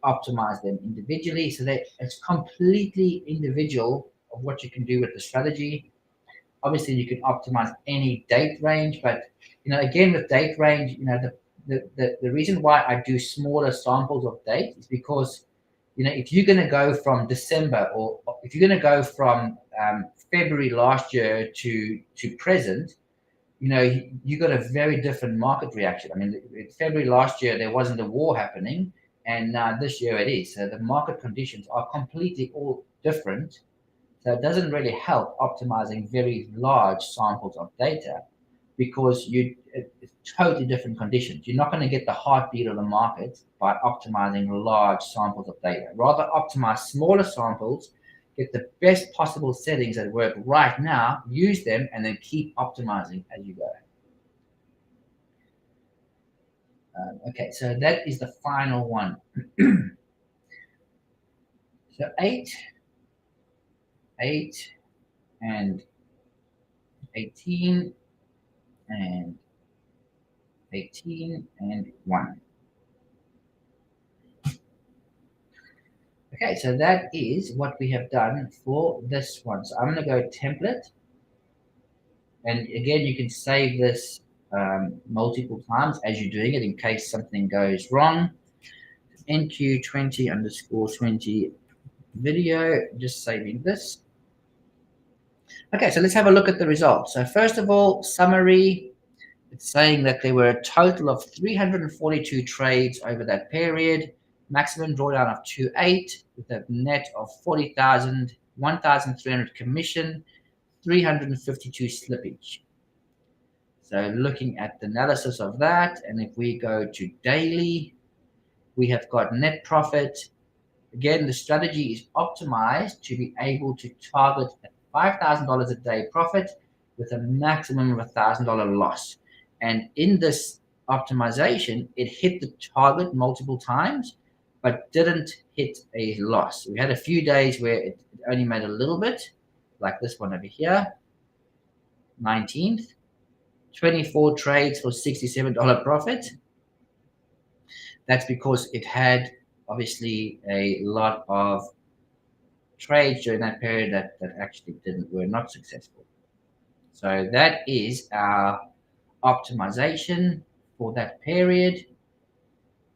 Speaker 1: optimize them individually. So that it's completely individual of what you can do with the strategy. Obviously, you can optimize any date range, but again with date range, the reason why I do smaller samples of date is because if you're going to go from December or if you're going to go from February last year to present, you got a very different market reaction. I mean, in February last year there wasn't a war happening, and this year it is. So the market conditions are completely all different. So it doesn't really help optimizing very large samples of data because it's totally different conditions. You're not going to get the heartbeat of the market by optimizing large samples of data. Rather optimize smaller samples, get the best possible settings that work right now, use them, and then keep optimizing as you go. Okay, so that is the final one. So 8, and 18, and 18, and 1. Okay, so that is what we have done for this one. So I'm going to go template. And again, you can save this multiple times as you're doing it in case something goes wrong. NQ20_20 video, just saving this. Okay, so let's have a look at the results. So first of all, summary. It's saying that there were a total of 342 trades over that period, maximum drawdown of 2.8 with a net of 40,000, 1,300 commission, 352 slippage. So looking at the analysis of that, and if we go to daily, we have got net profit. Again, the strategy is optimized to be able to target a $5,000 a day profit with a maximum of $1,000 loss. And in this optimization, it hit the target multiple times, but didn't hit a loss. We had a few days where it only made a little bit, like this one over here, 19th, 24 trades for $67 profit. That's because it had obviously a lot of trades during that period that actually were not successful. So that is our optimization for that period.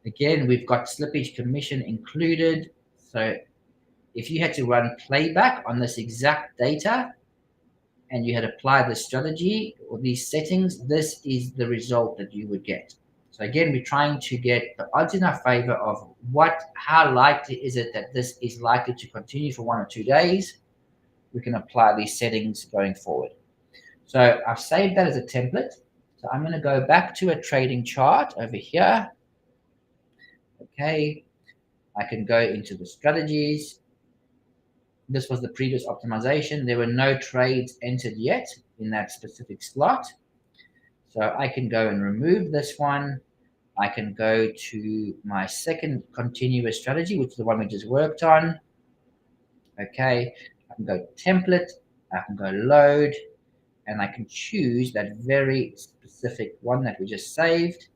Speaker 1: Again, we've got slippage commission included. So if you had to run playback on this exact data and you had applied the strategy or these settings, this is the result that you would get. So again, we're trying to get the odds in our favor of how likely is it that this is likely to continue for 1 or 2 days. We can apply these settings going forward. So I've saved that as a template. So I'm going to go back to a trading chart over here. Okay, I can go into the strategies. This was the previous optimization. There were no trades entered yet in that specific slot. So I can go and remove this one. I can go to my second continuous strategy, which is the one we just worked on. Okay, I can go template, I can go load, and I can choose that very specific one that we just saved.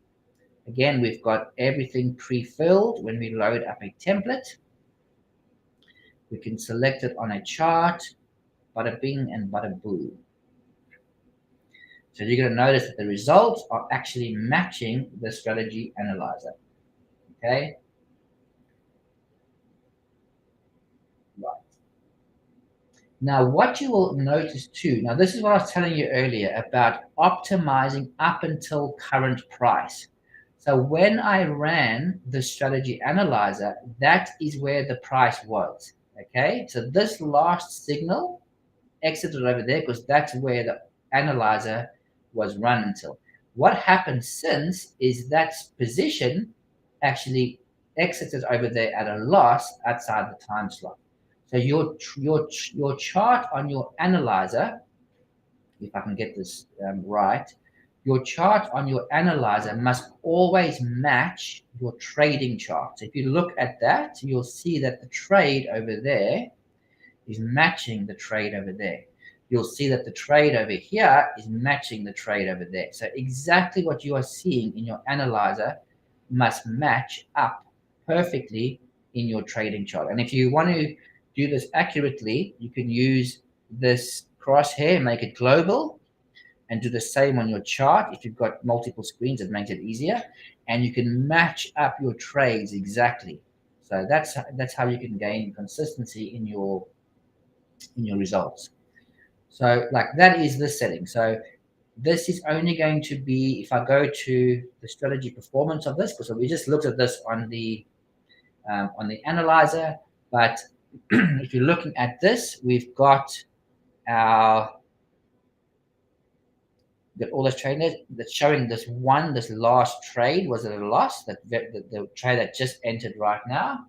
Speaker 1: Again, we've got everything pre-filled when we load up a template. We can select it on a chart, bada bing and bada boo. So you're going to notice that the results are actually matching the strategy analyzer. Okay. Right. Now, what you will notice too, now this is what I was telling you earlier about optimizing up until current price. So when I ran the strategy analyzer, that is where the price was. Okay. So this last signal exited over there because that's where the analyzer was run until. What happened since is that position actually exited over there at a loss outside the time slot. So your chart on your analyzer, if I can get this right, your chart on your analyzer must always match your trading chart. So if you look at that, you'll see that the trade over there is matching the trade over there. You'll see that the trade over here is matching the trade over there. So exactly what you are seeing in your analyzer must match up perfectly in your trading chart. And if you want to do this accurately, you can use this crosshair, make it global, and do the same on your chart. If you've got multiple screens, it makes it easier. And you can match up your trades exactly. So that's how you can gain consistency in your results. So like that is the setting. So this is only going to be, if I go to the strategy performance of this, because we just looked at this on the analyzer, but if you're looking at this, we've got all those traders that's showing this last trade was at a loss, the trade that just entered right now.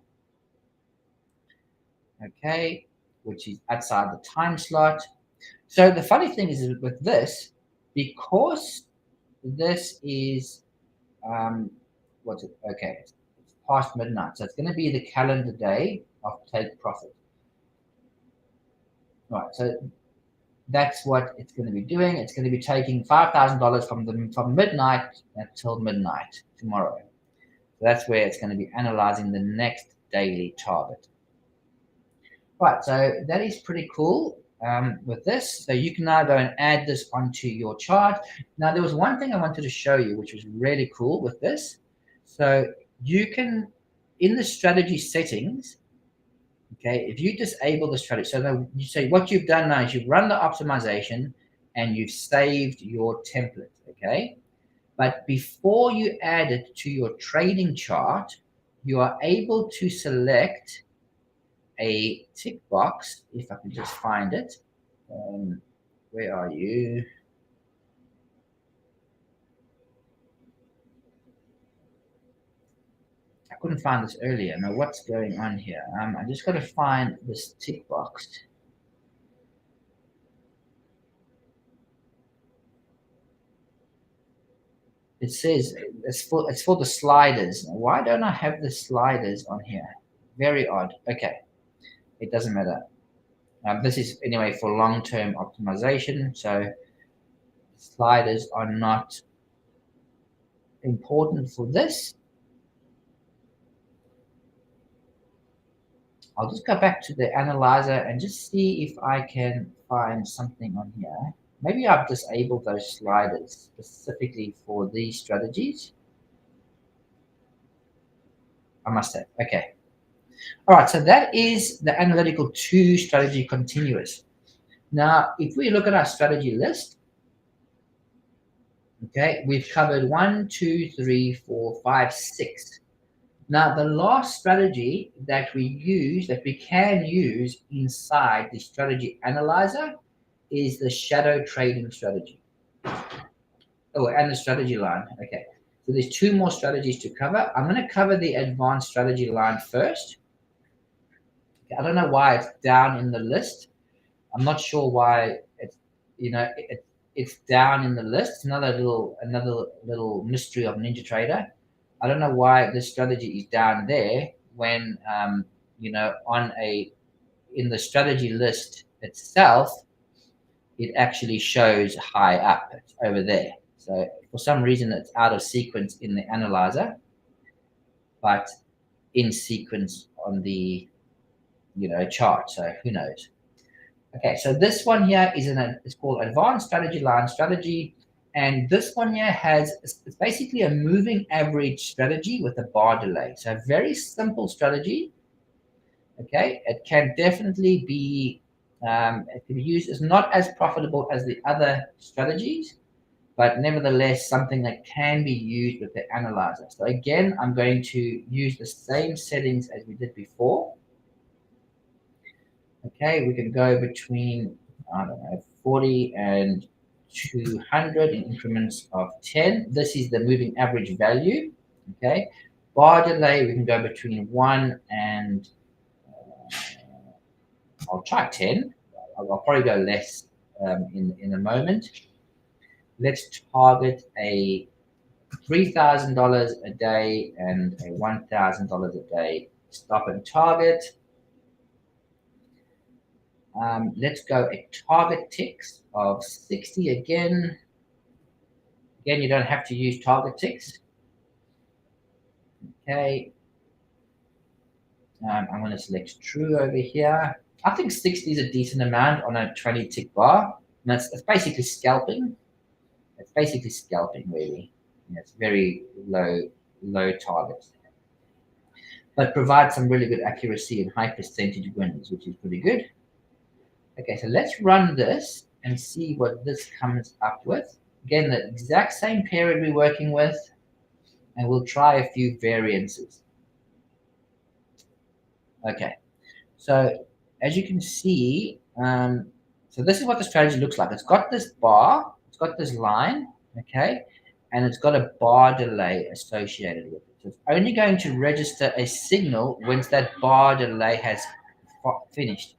Speaker 1: Okay, which is outside the time slot. So the funny thing is with this, because this is, what's it? Okay, it's past midnight. So it's going to be the calendar day of take profit. Right, so that's what it's going to be doing. It's going to be taking $5,000 from midnight until midnight tomorrow. So that's where it's going to be analyzing the next daily target. Right, so that is pretty cool. With this, so you can now go and add this onto your chart. Now there was one thing I wanted to show you which was really cool with this. So you can, in the strategy settings, okay, if you disable the strategy, so you say what you've done now is you've run the optimization and you've saved your template, okay, but before you add it to your trading chart, you are able to select a tick box, if I can just find it. Where are you? I couldn't find this earlier. Now what's going on here? I just got to find this tick box. It says it's for the sliders. Why don't I have the sliders on here? Very odd. Okay, it doesn't matter. This is anyway for long-term optimization, so sliders are not important for this. I'll just go back to the analyzer and just see if I can find something on here. Maybe I've disabled those sliders specifically for these strategies. I must have. Okay. All right, so that is the Analytical 2 strategy continuous. Now, if we look at our strategy list, okay, we've covered 1, 2, 3, 4, 5, 6. Now, the last strategy that we can use inside the strategy analyzer is the shadow trading strategy. Oh, and the strategy line. Okay. So there's 2 more strategies to cover. I'm going to cover the advanced strategy line first. I don't know why it's down in the list. I'm not sure why it's, it's down in the list. It's another little mystery of NinjaTrader. I don't know why this strategy is down there when, in the strategy list itself, it actually shows high up. It's over there. So for some reason, it's out of sequence in the analyzer, but in sequence on the, chart. So who knows? Okay, so this one here is it's called Advanced Strategy Line Strategy. And this one here it's basically a moving average strategy with a bar delay. So a very simple strategy. Okay, it can definitely be, it can be used. It's not as profitable as the other strategies, but nevertheless something that can be used with the analyzer. So again, I'm going to use the same settings as we did before. Okay, we can go between, I don't know, 40 and 200 in increments of 10. This is the moving average value. Okay, bar delay, we can go between 1 and, I'll try 10. I'll probably go less in a moment. Let's target a $3,000 a day and a $1,000 a day stop and target. Let's go a target ticks of 60 again. Again, you don't have to use target ticks. Okay. I'm going to select true over here. I think 60 is a decent amount on a 20 tick bar. And it's basically scalping. It's basically scalping, really. It's very low targets, but provides some really good accuracy and high percentage wins, which is pretty good. Okay, so let's run this and see what this comes up with. Again, the exact same period we're working with, and we'll try a few variances. Okay, so as you can see, so this is what the strategy looks like. It's got this bar, it's got this line, okay, and it's got a bar delay associated with it. So it's only going to register a signal once that bar delay has finished.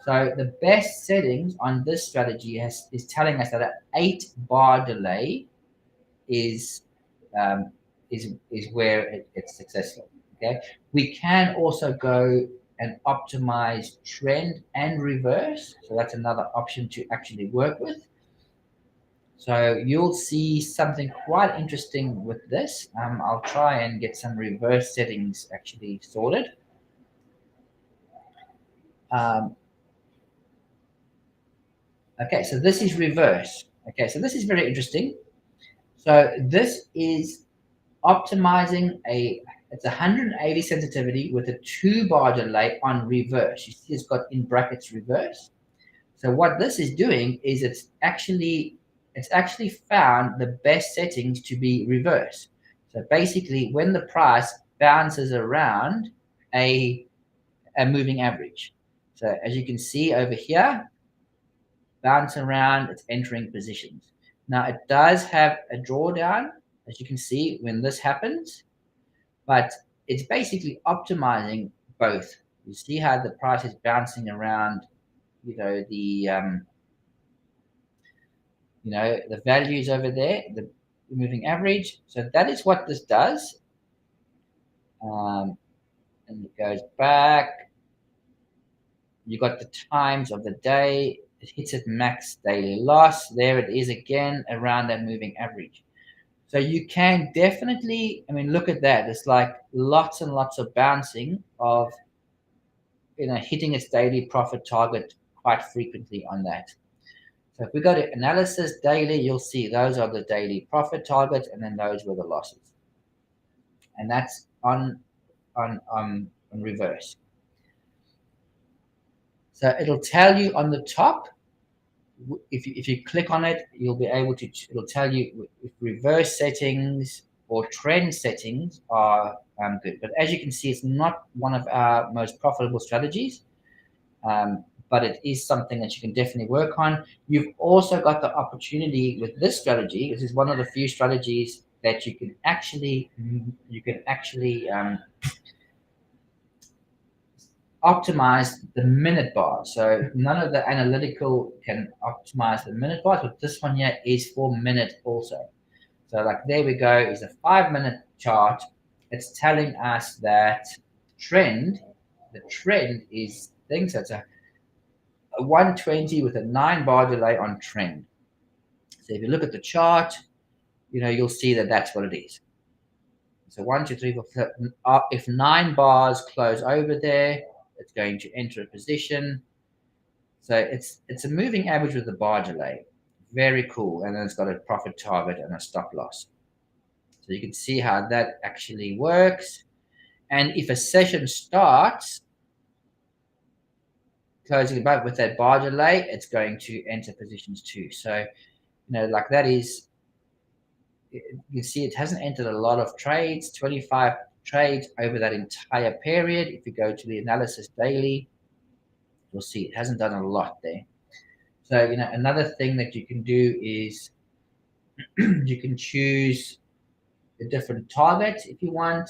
Speaker 1: So the best settings on this strategy is telling us that an 8-bar delay is where it's successful. Okay, we can also go and optimize trend and reverse. So that's another option to actually work with. So you'll see something quite interesting with this. I'll try and get some reverse settings actually sorted. Okay, so this is reverse. Okay, so this is very interesting. So this is optimizing it's 180 sensitivity with a 2-bar delay on reverse. You see it's got in brackets reverse. So what this is doing is it's actually found the best settings to be reverse. So basically when the price bounces around a moving average. So as you can see over here, bounce around, it's entering positions. Now it does have a drawdown, as you can see when this happens, but it's basically optimizing both. You see how the price is bouncing around, the values over there, the moving average. So that is what this does. And it goes back. You got the times of the day. It hits its max daily loss. There it is again around that moving average. So you can definitely, look at that. It's like lots and lots of bouncing of, hitting its daily profit target quite frequently on that. So if we go to analysis daily, you'll see those are the daily profit targets, and then those were the losses. And that's on reverse. So it'll tell you on the top, if you click on it, you'll be able to, it'll tell you if reverse settings or trend settings are good. But as you can see, it's not one of our most profitable strategies, but it is something that you can definitely work on. You've also got the opportunity with this strategy. This is one of the few strategies that you can actually optimize the minute bar. So none of the analytical can optimize the minute bar, but this one here is for minute also. So like there we go, is a 5-minute chart. It's telling us that the trend is things that's a 120 with a 9-bar delay on trend. So if you look at the chart, you'll see that that's what it is. So 1, 2, 3, 4, if 9 bars close over there, it's going to enter a position. So it's a moving average with a bar delay. Very cool. And then it's got a profit target and a stop loss. So you can see how that actually works. And if a session starts closing above with that bar delay, it's going to enter positions too. So, like that is, you see it hasn't entered a lot of trades, 25 trades over that entire period. If you go to the analysis daily, you'll see it hasn't done a lot there. So, another thing that you can do is you can choose a different target if you want.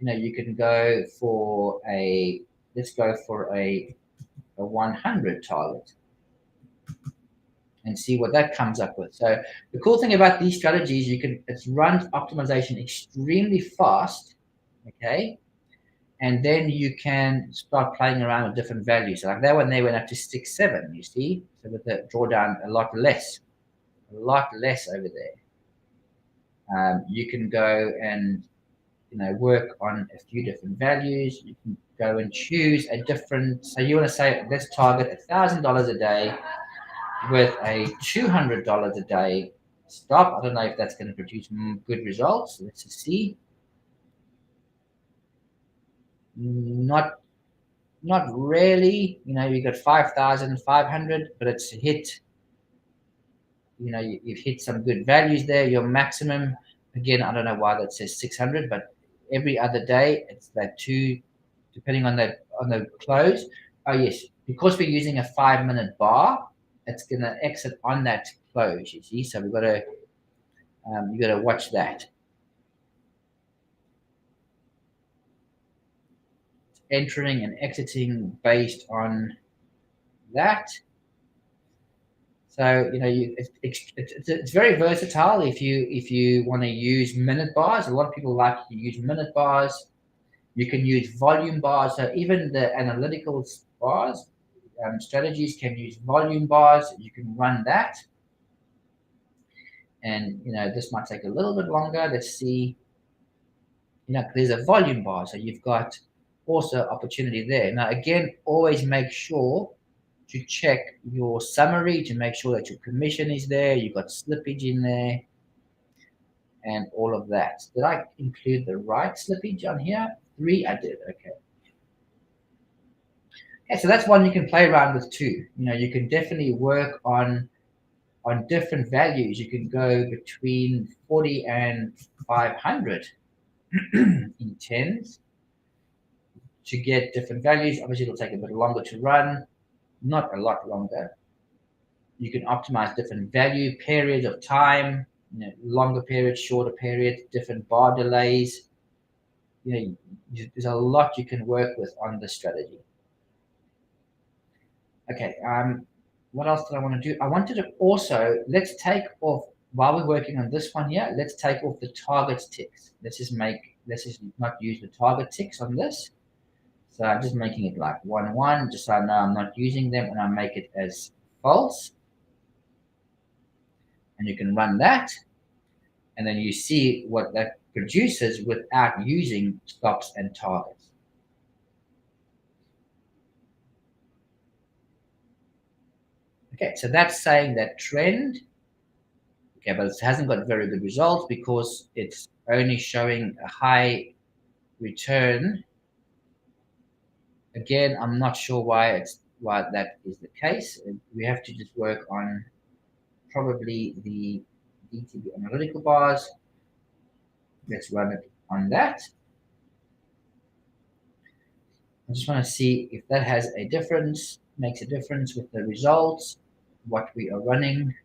Speaker 1: You can go for let's go for a 100 target and see what that comes up with. So the cool thing about these strategies, it's run optimization extremely fast, okay? And then you can start playing around with different values. So like that one, they went up to 6, 7, you see? So with the drawdown, a lot less over there. You can go and, work on a few different values. You can go and choose a different, so you want to say, let's target $1,000 a day with a $200 a day stop. I don't know if that's going to produce good results. Let's just see. Not really. You got 5,500, but it's hit. You've hit some good values there. Your maximum, again, I don't know why that says 600, but every other day it's that 2, depending on the close. Oh yes, because we're using a 5-minute bar, it's gonna exit on that close. You see, so we've got to you got to watch that. Entering and exiting based on that. So it's very versatile. If you want to use minute bars, a lot of people like to use minute bars. You can use volume bars. So even the analytical bars, strategies can use volume bars. You can run that, and this might take a little bit longer. Let's see. There's a volume bar, so you've got also opportunity there. Now again, always make sure to check your summary to make sure that your commission is there, you've got slippage in there, and all of that. Did I include the right slippage on here? 3, I did, okay. Okay, so that's one you can play around with too. You can definitely work on different values. You can go between 40 and 500 in tens to get different values. Obviously, it'll take a bit longer to run. Not a lot longer. You can optimize different value periods of time, longer periods, shorter periods, different bar delays. There's a lot you can work with on this strategy. Okay, what else did I want to do? I wanted to also, let's take off, while we're working on this one here, let's take off the target ticks. Let's just not use the target ticks on this. So I'm just making it like 1, 1, just so I know I'm not using them, and I make it as false. And you can run that, and then you see what that produces without using stops and targets. Okay, so that's saying that trend. Okay, but it hasn't got very good results because it's only showing a high return. Again, I'm not sure why that is the case. We have to just work on probably the DTB analytical bars. Let's run it on that. I just want to see if that has a difference, makes a difference with the results, what we are running,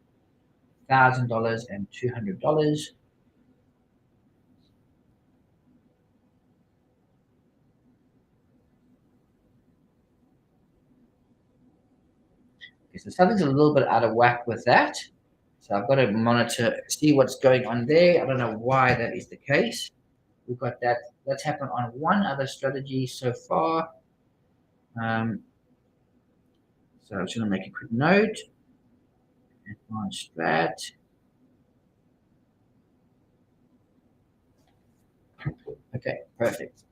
Speaker 1: $1,000 and $200. So something's a little bit out of whack with that. So I've got to monitor, see what's going on there. I don't know why that is the case. We've got that. That's happened on one other strategy so far. So I'm just going to make a quick note. Advanced strat. Okay, perfect.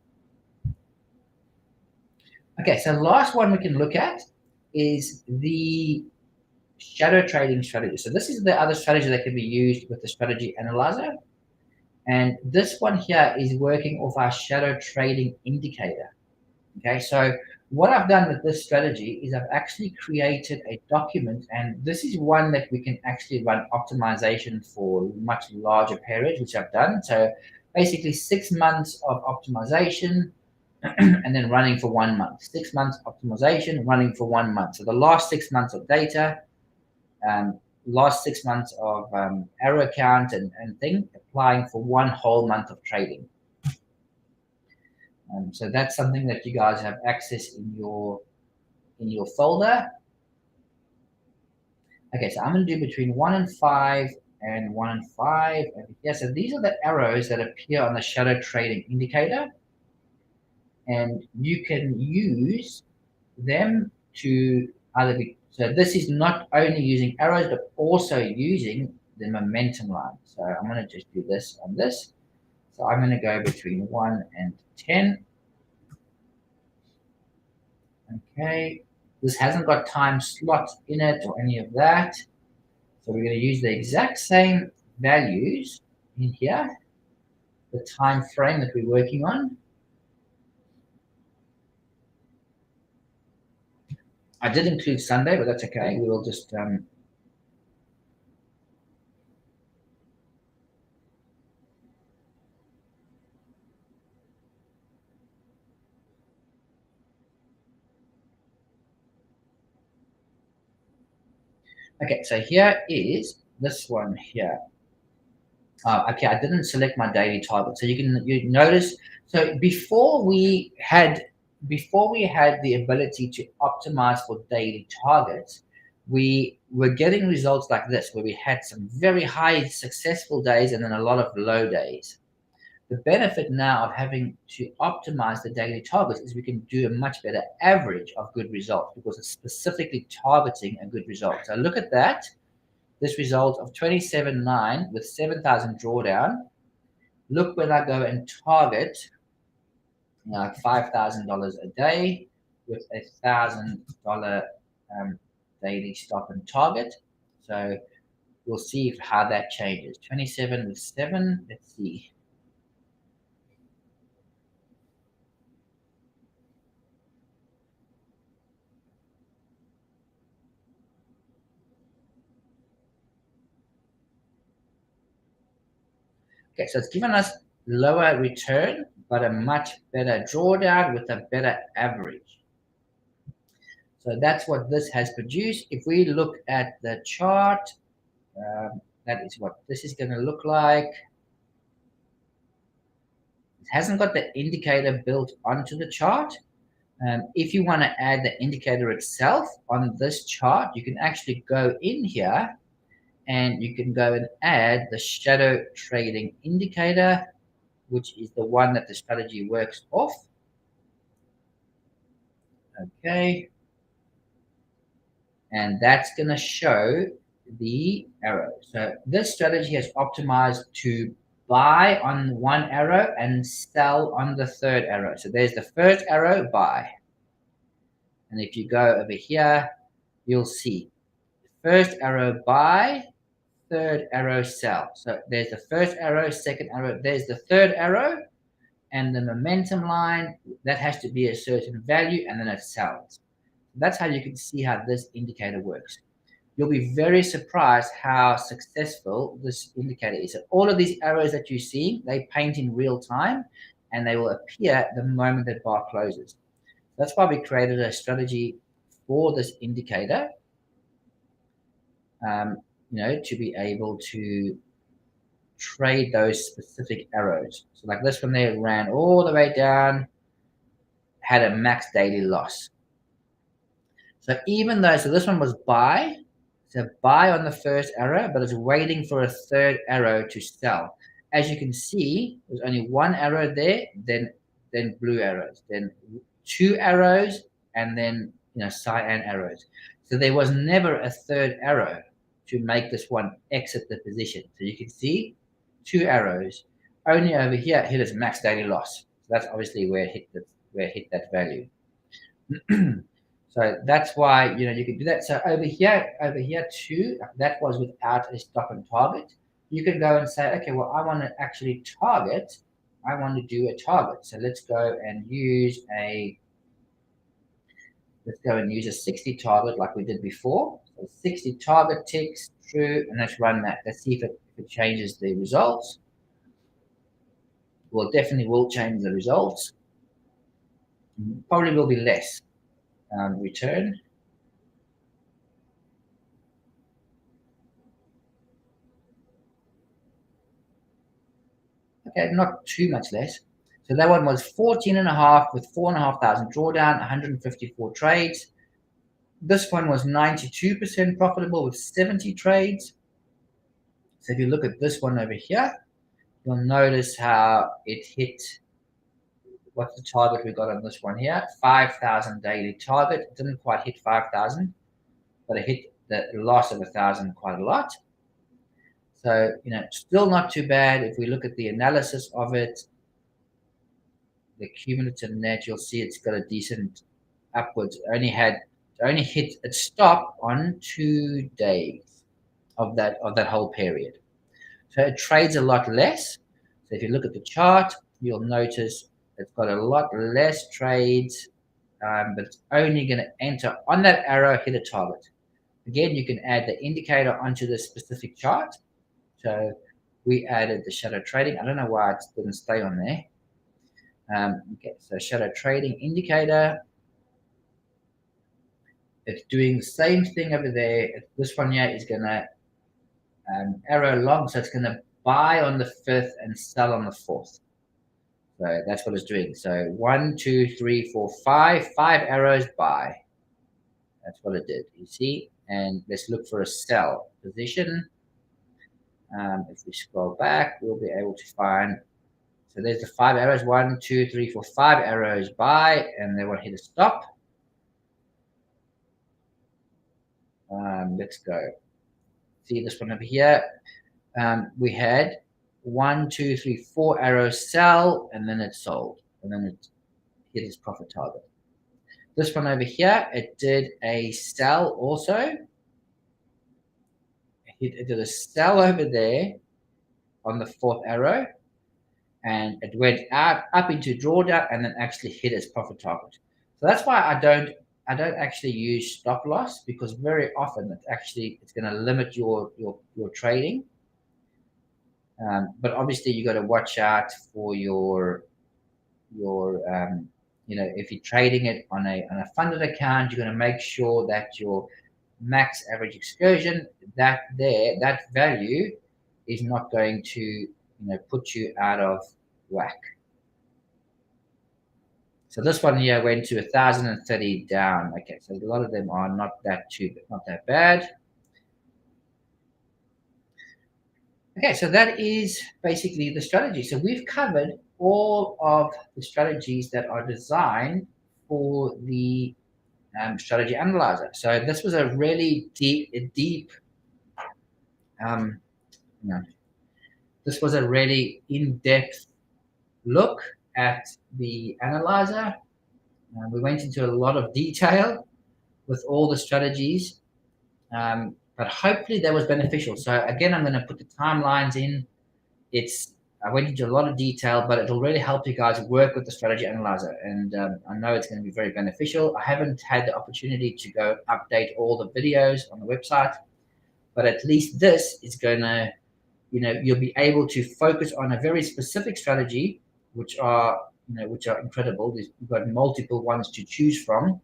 Speaker 1: Okay, so the last one we can look at is the shadow trading strategy. So this is the other strategy that can be used with the strategy analyzer. And this one here is working off our shadow trading indicator. Okay, so what I've done with this strategy is I've actually created a document, and this is one that we can actually run optimization for much larger periods, which I've done. So basically 6 months of optimization and then running for 1 month. 6 months optimization, running for 1 month. So the last 6 months of data, last 6 months of error count and thing, applying for 1 whole month of trading. So that's something that you guys have access in your folder. Okay, so I'm going to do between 1 and 5 and 1 and 5. Yeah, so these are the arrows that appear on the shadow trading indicator, and you can use them to either be. So this is not only using arrows, but also using the momentum line. So I'm going to just do this on this. So I'm going to go between 1 and 10. Okay, this hasn't got time slot in it or any of that. So we're going to use the exact same values in here, the time frame that we're working on. I did include Sunday, but that's okay. We will just okay, so here is this one here. Okay, I didn't select my daily target. So you notice, so before we had the ability to optimize for daily targets, we were getting results like this, where we had some very high successful days and then a lot of low days. The benefit now of having to optimize the daily targets is we can do a much better average of good results because it's specifically targeting a good result. So look at that. This result of 27.9 with 7,000 drawdown. Look when I go and target $5,000 a day with $1,000 daily stop and target. So we'll see how that changes. 27 with 7. Let's see. Okay, so it's given us lower return, but a much better drawdown with a better average. So that's what this has produced. If we look at the chart, that is what this is going to look like. It hasn't got the indicator built onto the chart. If you want to add the indicator itself on this chart, you can actually go in here and you can go and add the shadow trading indicator, which is the one that the strategy works off. Okay. And that's going to show the arrow. So this strategy has optimized to buy on one arrow and sell on the third arrow. So there's the first arrow, buy. And if you go over here, you'll see first arrow, buy, third arrow, sell. So there's the first arrow, second arrow, there's the third arrow, and the momentum line, that has to be a certain value, and then it sells. That's how you can see how this indicator works. You'll be very surprised how successful this indicator is. So all of these arrows that you see, they paint in real time, and they will appear the moment that bar closes. That's why we created a strategy for this indicator, to be able to trade those specific arrows. So like this one there ran all the way down, had a max daily loss. So even though, so this one was buy, so buy on the first arrow, but it's waiting for a third arrow to sell. As you can see, there's only one arrow there, then blue arrows, then two arrows, and then cyan arrows. So there was never a third arrow to make this one exit the position. So you can see two arrows. Only over here hit its max daily loss. So that's obviously where it hit that value. So that's why you can do that. So over here too, that was without a stop and target. You can go and say, okay, well, I want to actually target. I want to do a target. So let's go and use a 60 target like we did before. So 60 target ticks, true, and let's run that. Let's see if it changes the results. Well, definitely will change the results. Probably will be less return. Okay, not too much less. So that one was 14.5 with 4,500 drawdown, 154 trades. This one was 92% profitable with 70 trades. So if you look at this one over here, you'll notice how it hit. What's the target we got on this one here? 5,000 daily target. It didn't quite hit 5,000, but it hit the loss of 1,000 quite a lot. So, still not too bad. If we look at the analysis of it, the cumulative net, you'll see it's got a decent upwards. Only hit its stop on 2 days of that whole period. So it trades a lot less. So if you look at the chart, you'll notice it's got a lot less trades, but it's only going to enter on that arrow, hit a target. Again, you can add the indicator onto this specific chart. So we added the shadow trading. I don't know why it didn't stay on there. Okay, so shadow trading indicator. It's doing the same thing over there. This one here is going to arrow long, so it's going to buy on the 5th and sell on the 4th. So that's what it's doing. So 1, 2, 3, 4, 5 arrows buy. That's what it did. You see, and let's look for a sell position. If we scroll back, we'll be able to find. So there's the 5 arrows. 1, 2, 3, 4, 5 arrows buy, and they want to hit a stop. Let's go. See this one over here. We had 1, 2, 3, 4 arrows sell, and then it sold, and then it hit its profit target. This one over here, it did a sell also. It did a sell over there on the 4th arrow, and it went up into drawdown, and then actually hit its profit target. So that's why I don't actually use stop loss, because very often it's going to limit your trading. But obviously you got to watch out for your if you're trading it on a funded account, you're going to make sure that your max average excursion, that value is not going to put you out of whack. So this one here went to 1,030 down. Okay, so a lot of them are not that bad. Okay, so that is basically the strategy. So we've covered all of the strategies that are designed for the strategy analyzer. So this was a really deep this was a really in-depth look at the analyzer. We went into a lot of detail with all the strategies, but hopefully that was beneficial. So again, I'm going to put the timelines in. I went into a lot of detail, but it'll really help you guys work with the strategy analyzer. And I know it's going to be very beneficial. I haven't had the opportunity to go update all the videos on the website, but at least this is going to, you'll be able to focus on a very specific strategy, which are incredible. You've got multiple ones to choose from.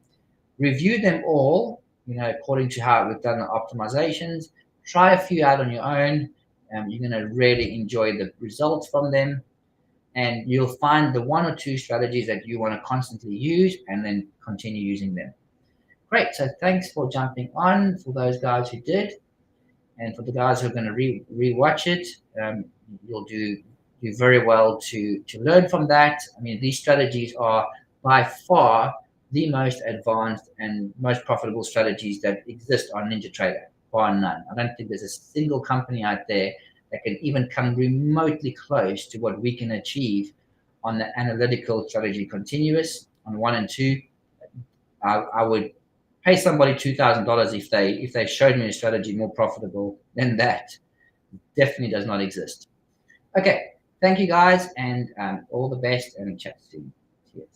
Speaker 1: Review them all, according to how we've done the optimizations. Try a few out on your own. You're going to really enjoy the results from them, and you'll find the 1 or 2 strategies that you want to constantly use and then continue using them. Great. So thanks for jumping on, for those guys who did, and for the guys who are going to re-watch it. You'll do very well to learn from that. I mean, these strategies are by far the most advanced and most profitable strategies that exist on NinjaTrader, bar none. I don't think there's a single company out there that can even come remotely close to what we can achieve on the analytical strategy continuous on 1 and 2. I would pay somebody $2,000 if they showed me a strategy more profitable than that. Definitely does not exist. Okay, thank you guys, and all the best, and chat soon. Cheers.